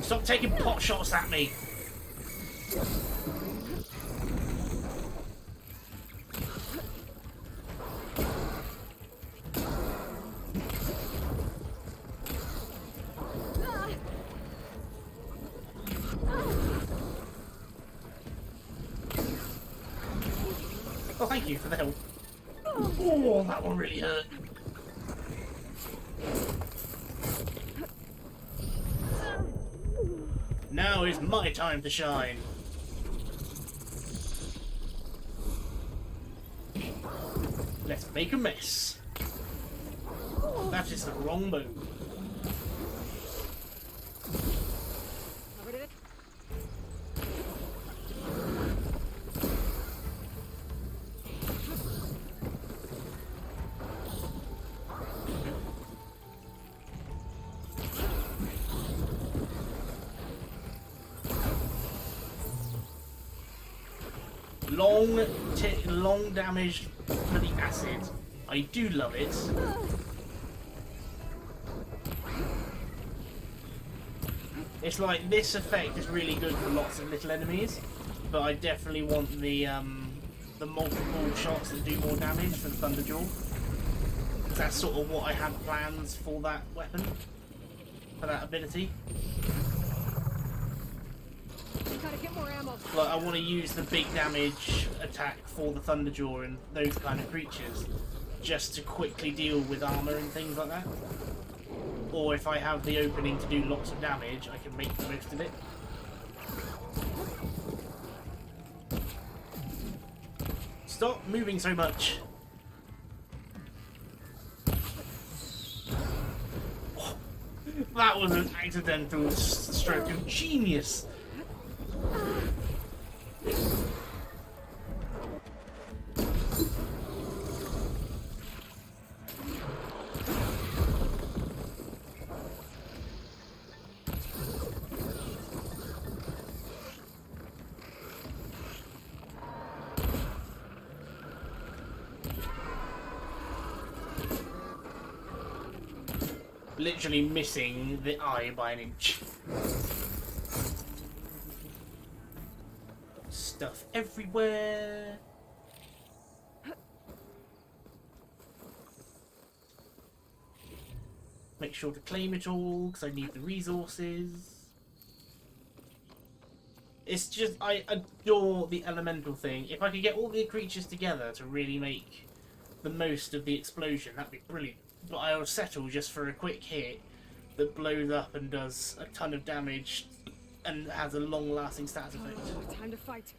A: Stop taking pot shots at me! Oh, thank you for the help. Oh, that one really hurt. Now is my time to shine. Let's make a mess. That is the wrong move. Long damage for the acid. I do love it. It's like this effect is really good for lots of little enemies, but I definitely want the multiple shots that do more damage for the Thunderjaw. That's sort of what I had plans for that weapon, for that ability.
C: Gotta get more ammo.
A: Like, I want to use the big damage attack for the Thunderjaw and those kind of creatures, just to quickly deal with armor and things like that. Or if I have the opening to do lots of damage, I can make the most of it. Stop moving so much. Oh, that was an accidental stroke of genius. Literally missing the eye by an inch. Stuff everywhere. Make sure to claim it all because I need the resources. It's just, I adore the elemental thing. If I could get all the creatures together to really make the most of the explosion, that'd be brilliant. But I'll settle just for a quick hit that blows up and does a ton of damage and has a long-lasting status effect.
C: Time to fight.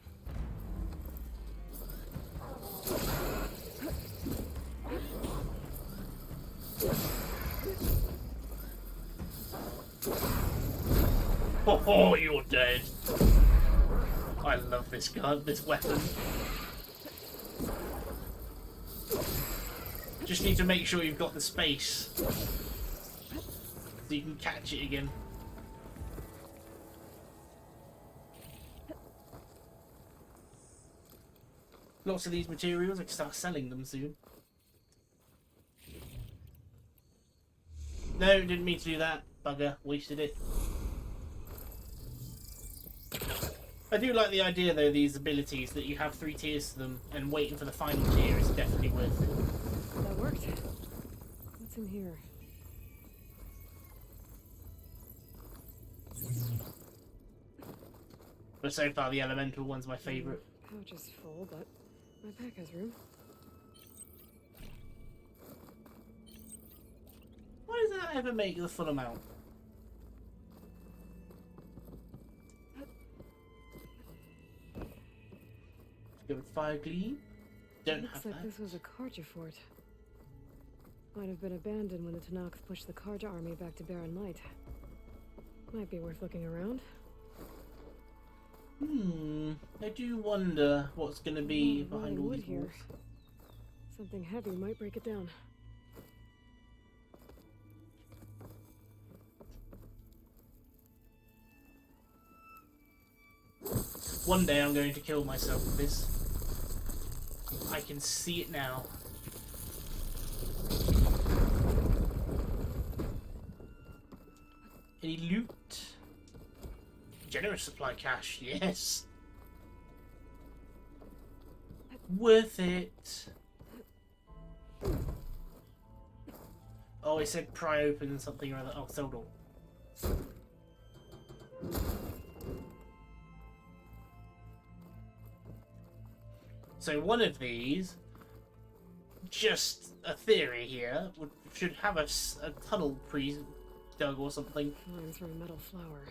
A: Oh, you're dead. I love this gun, this weapon. Just need to make sure you've got the space so you can catch it again. Lots of these materials, I can start selling them soon. No, didn't mean to do that. Bugger, wasted it. I do like the idea though, these abilities, that you have 3 tiers to them, and waiting for the final tier is definitely worth it.
C: That worked. What's in here?
A: But so far the elemental one's my favourite.
C: Pouch is full, but my pack has room.
A: Why does that ever make the full amount? Go with fire gleam. Don't
C: Looks
A: have
C: like
A: that.
C: this was a Karja fort. Might have been abandoned when the Tanakh pushed the Karja army back to Barren Light. Might be worth looking around.
A: I do wonder what's going to be behind all
C: wood
A: these
C: here.
A: walls.
C: Something heavy might break it down.
A: One day I'm going to kill myself with this. I can see it now. Any loot? Generous supply cash, yes. Worth it. Oh, it said pry open something or other. Oh, sold all. So one of these, just a theory here, should have a tunnel pre-dug or something.
C: Climbs from a metal flower.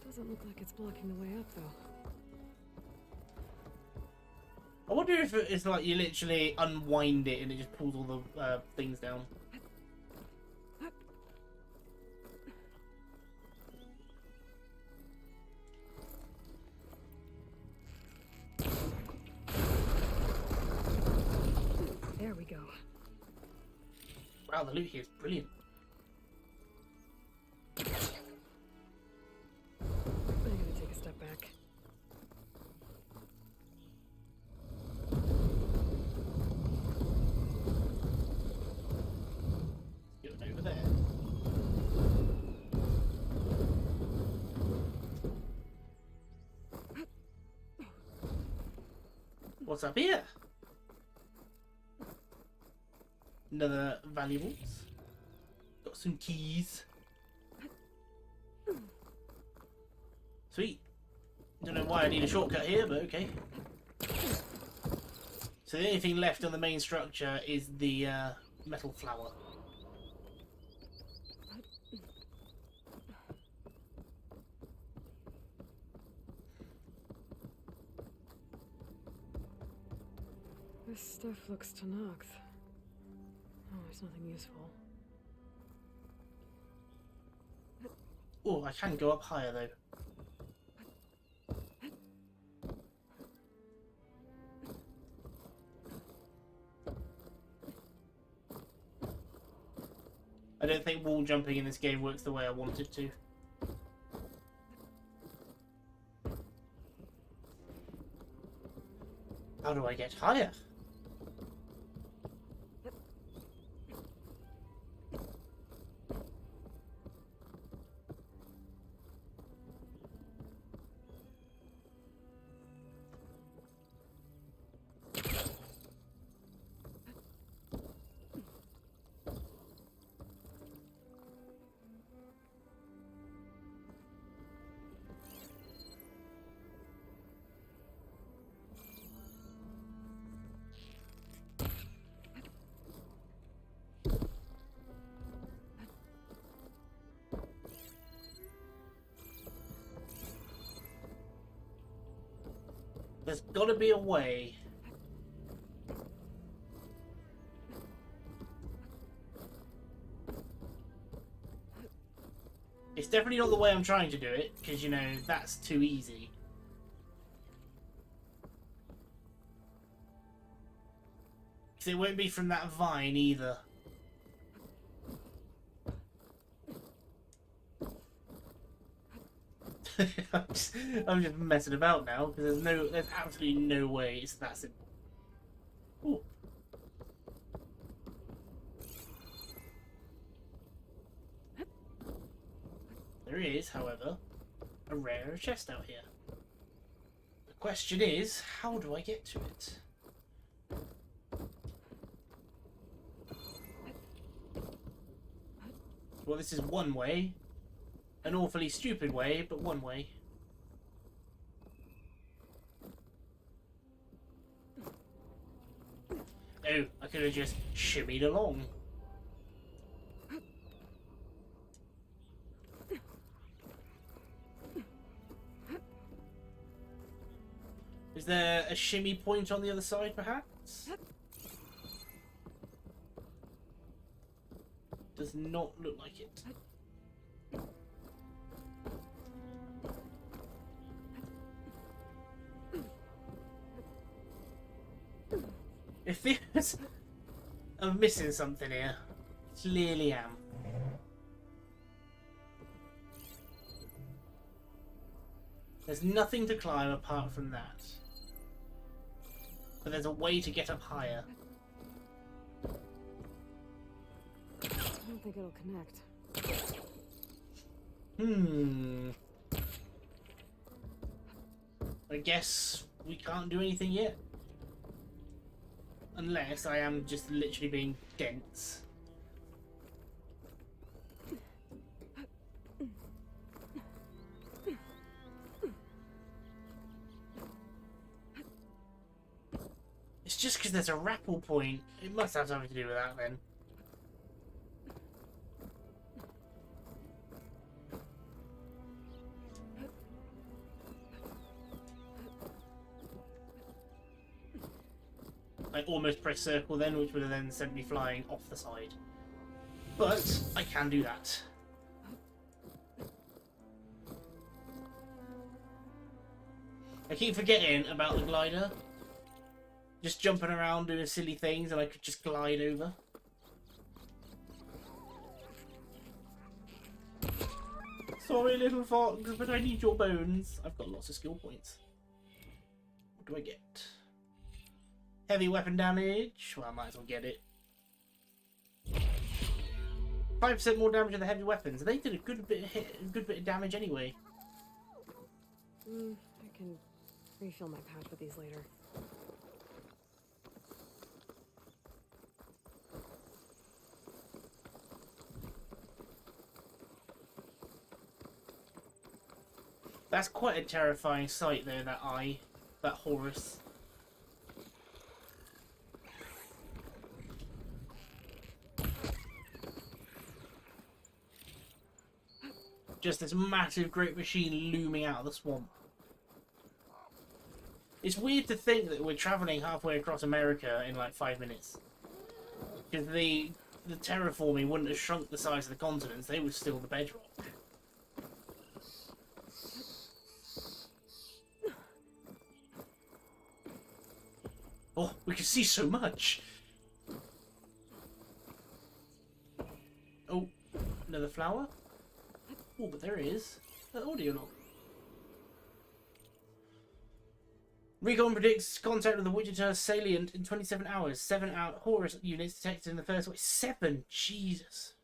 C: Doesn't look like it's blocking the way up, though.
A: I wonder if it's like you literally unwind it and it just pulls all the things down.
C: There we go.
A: Wow, the loot here is brilliant.
C: I'm gonna take a step back.
A: Going over there. What's up here? Another valuables. Got some keys. Sweet. Don't know why I need a shortcut here, but okay. So the only thing left on the main structure is the metal flower.
C: This stuff looks Tanakh. Oh, there's nothing useful.
A: Oh, I can go up higher though. I don't think wall jumping in this game works the way I want it to. How do I get higher? There's gotta be a way. It's definitely not the way I'm trying to do it, because, you know, that's too easy. 'Cause it won't be from that vine either. I'm just messing about now because there's absolutely no way it's that simple. Ooh. There is, however, a rare chest out here. The question is, how do I get to it? Well, this is one way. An awfully stupid way, but one way. Oh, I could have just shimmied along. Is there a shimmy point on the other side, perhaps? Does not look like it. It feels I'm missing something here. Clearly am. There's nothing to climb apart from that. But there's a way to get up higher.
C: I don't think it'll connect.
A: I guess we can't do anything yet. Unless I am just literally being dense. It's just because there's a rappel point. It must have something to do with that then. I almost pressed circle then, which would have then sent me flying off the side. But I can do that. I keep forgetting about the glider. Just jumping around doing silly things and I could just glide over. Sorry, little fox, but I need your bones. I've got lots of skill points. What do I get? Heavy weapon damage. Well, I might as well get it. 5% more damage on the heavy weapons. They did a good bit of damage anyway.
C: I can refill my pouch with these later.
A: That's quite a terrifying sight though, that eye. That Horus. Just this massive great machine looming out of the swamp. It's weird to think that we're travelling halfway across America in like 5 minutes. Because the terraforming wouldn't have shrunk the size of the continents, they were still the bedrock. Oh, we can see so much! Oh, another flower? Oh, but there is an audio log. Recon predicts contact with the Wichita salient in 27 hours. 7 out Horus units detected in the first way. 7? Jesus.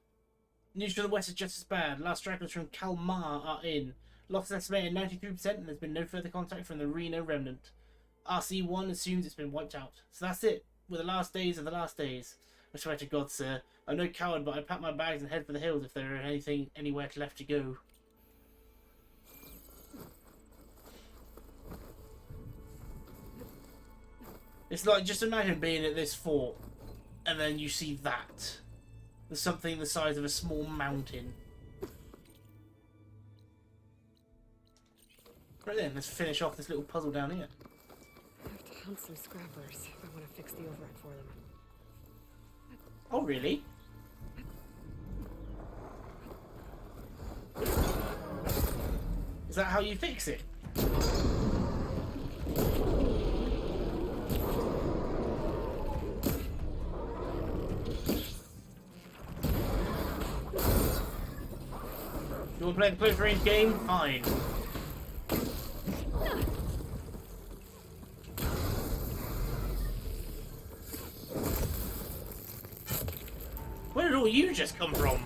A: News from the west is just as bad. Last stragglers from Kalmar are in. Loss estimated 93% and there's been no further contact from the Reno remnant. RC-1 assumes it's been wiped out. So that's it. We're the last days of the last days. I swear to God, sir. I'm no coward, but I pack my bags and head for the hills if there are anywhere left to go. It's like, just imagine being at this fort, and then you see that. There's something the size of a small mountain. Right then, let's finish off this little puzzle down here.
C: I have to hunt some scrappers if I want to fix the override for them.
A: Oh, really? Is that how you fix it? You want to play the close range game? Fine. Where did all you just come from?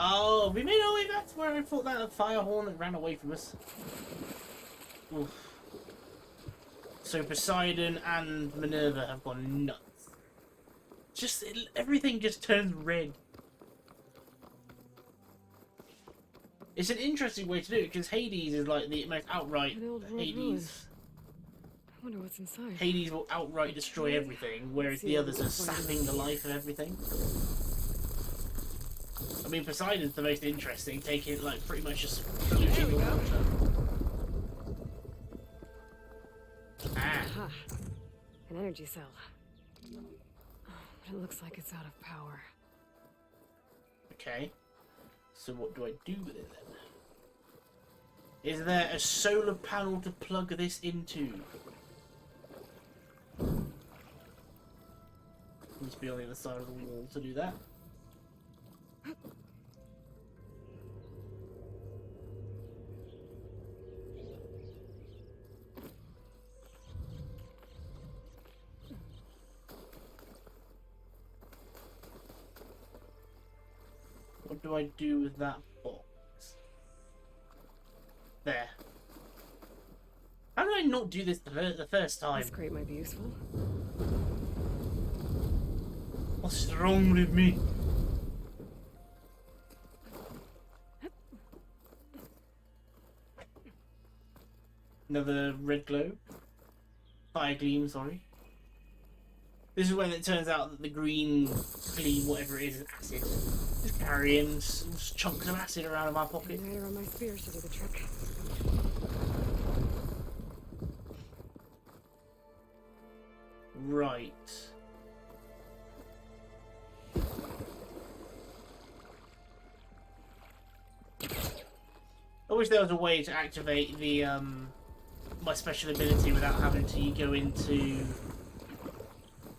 A: Oh, we made our way back to where I fought that fire horn that ran away from us. Oof. So Poseidon and Minerva have gone nuts. Everything just turns red. It's an interesting way to do it because Hades is like the most outright Hades.
C: I wonder what's inside.
A: Hades will outright destroy everything, whereas the others are sapping the life of everything. I mean, Poseidon's the most interesting, taking like pretty much just polluting the water.
C: Aha. An energy cell. But it looks like it's out of power.
A: Okay. So what do I do with it then? Is there a solar panel to plug this into? Needs to be on the other side of the wall to do that. What do I do with that box? There. How did I not do this the first time?
C: This crate might be useful.
A: What's wrong with me? Another red glow. Fire gleam, sorry. This is when it turns out that the green gleam, whatever it is acid. Just carrying chunks of acid around in my pocket.
C: The igniter on my spear should do the trick.
A: Right. I wish there was a way to activate the my special ability without having to go into.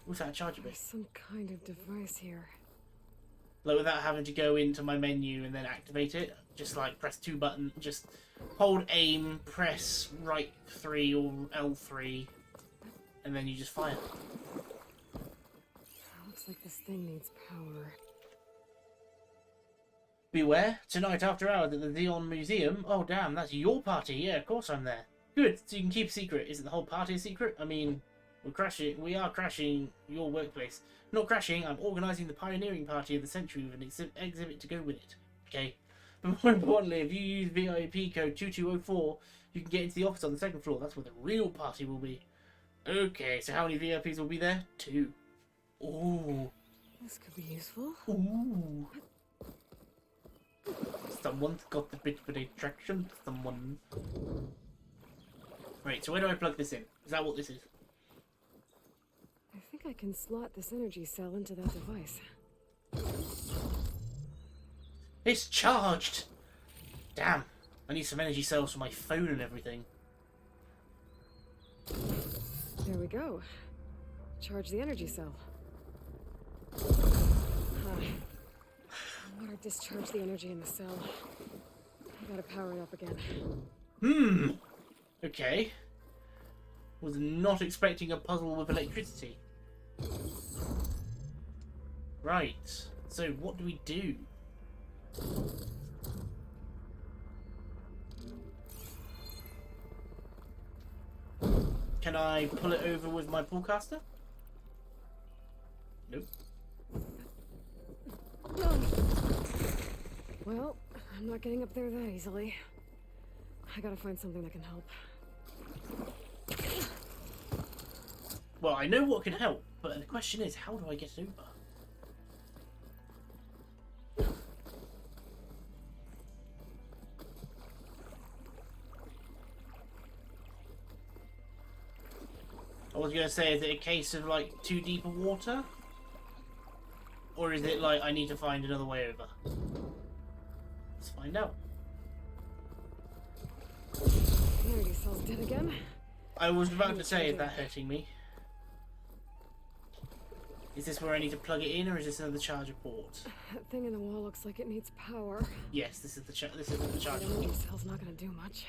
A: What's that charge bit?
C: There's some kind of device here.
A: Like without having to go into my menu and then activate it, just like press 2 buttons, just hold aim, press right 3 or L3, and then you just fire.
C: Looks like this thing needs power.
A: Beware, tonight after hours at the Dion Museum. Oh damn, that's your party. Yeah, of course I'm there. Good, so you can keep a secret. Isn't the whole party a secret? I mean, we are crashing your workplace. Not crashing, I'm organising the pioneering party of the century with an exhibit to go with it. Okay? But more importantly, if you use VIP code 2204, you can get into the office on the 2nd floor. That's where the real party will be. Okay, so how many VIPs will be there? 2. Ooh.
C: This could be useful.
A: Ooh. Someone's got a bit of an attraction. Someone. Right, so where do I plug this in? Is that what this is?
C: I think I can slot this energy cell into that device.
A: It's charged! Damn. I need some energy cells for my phone and everything.
C: There we go. Charge the energy cell. I gotta discharge the energy in the cell. I gotta power it up again.
A: Okay. Was not expecting a puzzle with electricity. Right. So what do we do? Can I pull it over with my pullcaster? Nope.
C: Well, I'm not getting up there that easily. I gotta find something that can help.
A: Well, I know what can help, but the question is, how do I get over? I was going to say, is it a case of like too deep of water? Or is it like I need to find another way over? Let's find out.
C: Energy cell's dead again.
A: I was about to say, is that hurting me? Is this where I need to plug it in, or is this another charger port?
C: That thing in the wall looks like it needs power.
A: Yes, this is the charger
C: That energy
A: port.
C: cell's not gonna do much.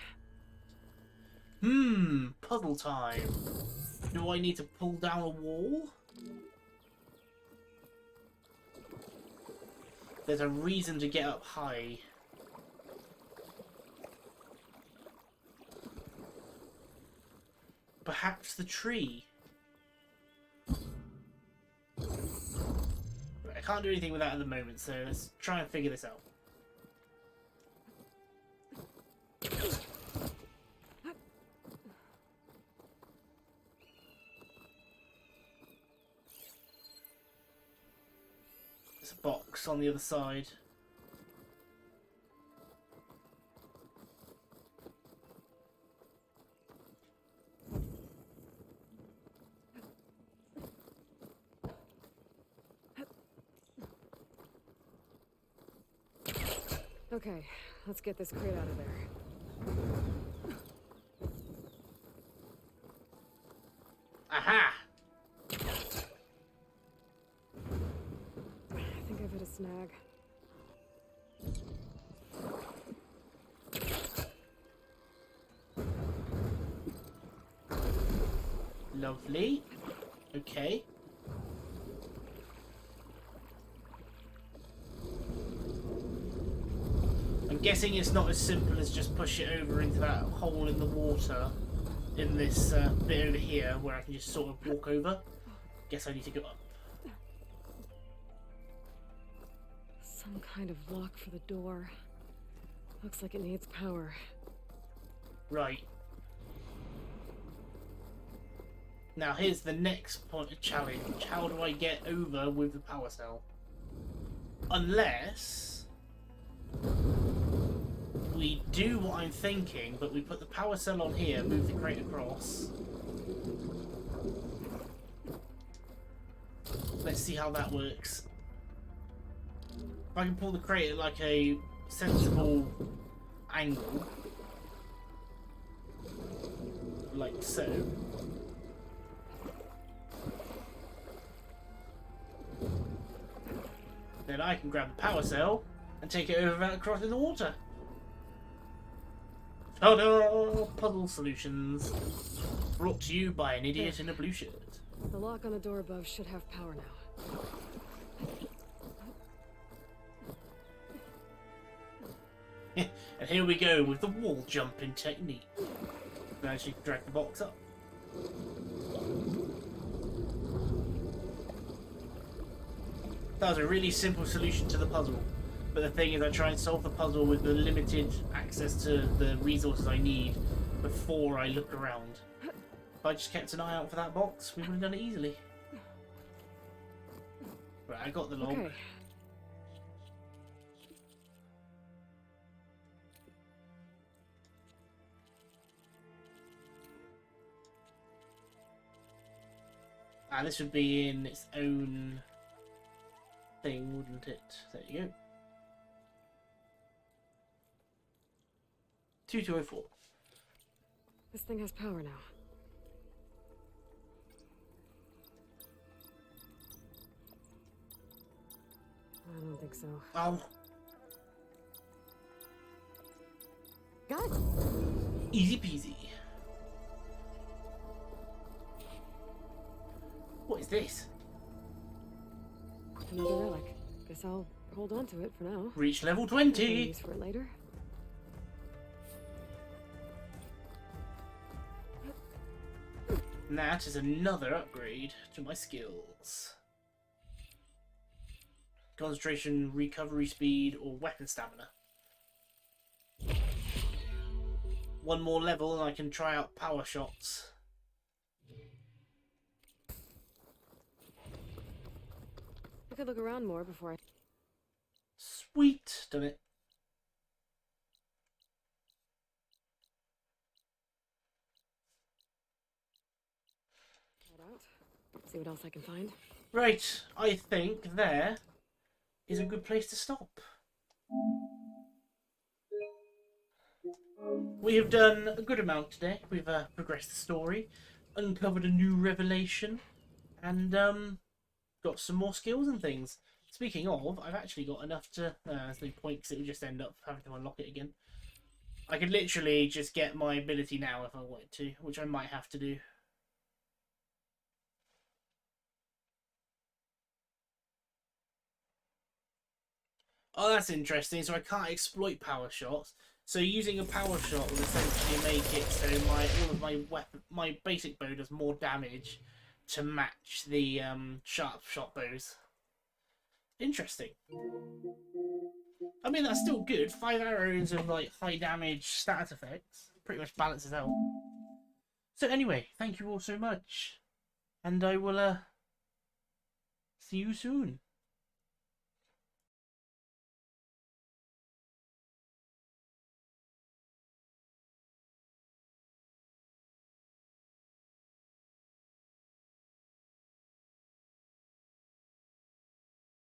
A: Puzzle time. Do I need to pull down a wall? There's a reason to get up high. Perhaps the tree. Right, I can't do anything with that at the moment, so let's try and figure this out. There's a box on the other side.
C: Okay, let's get this crate out of there.
A: Aha!
C: I think I've hit a snag.
A: Lovely. Okay. I'm guessing it's not as simple as just push it over into that hole in the water in this bit over here where I can just sort of walk over. Guess I need to go up.
C: Some kind of lock for the door. Looks like it needs power.
A: Right. Now here's the next point of challenge. How do I get over with the power cell? Unless we do what I'm thinking, but we put the power cell on here, move the crate across. Let's see how that works. If I can pull the crate at like a sensible angle, like so. Then I can grab the power cell and take it over and across in the water. Ta-da! Puzzle solutions. Brought to you by an idiot in a blue shirt.
C: The lock on the door above should have power now.
A: And here we go with the wall jumping technique. Now she can drag the box up. That was a really simple solution to the puzzle. But the thing is, I try and solve the puzzle with the limited access to the resources I need before I look around. If I just kept an eye out for that box, we would have done it easily. Right, I got the log.
C: Okay.
A: And this would be in its own thing, wouldn't it? There you go. 2204.
C: This thing has power now. I don't think so.
A: Oh.
C: Got it.
A: Easy peasy. What is this?
C: Another relic. Guess I'll hold on to it for now.
A: Reach level 20.
C: Use for it later.
A: And that is another upgrade to my skills. Concentration, recovery speed, or weapon stamina. One more level and I can try out power shots.
C: I could look around more before I...
A: Sweet! Done it.
C: Head out. See what else I can find.
A: Right, I think there is a good place to stop. We have done a good amount today. We've progressed the story, uncovered a new revelation, and got some more skills and things. Speaking of, I've actually got enough to... there's no point because it would just end up having to unlock it again. I could literally just get my ability now if I wanted to, which I might have to do. Oh, that's interesting. So I can't exploit power shots. So using a power shot will essentially make it so all of my basic bow does more damage to match the sharp shot bows. Interesting. I mean, that's still good. 5 arrows of like high damage stat effects pretty much balances out. So anyway, thank you all so much, and I will see you soon.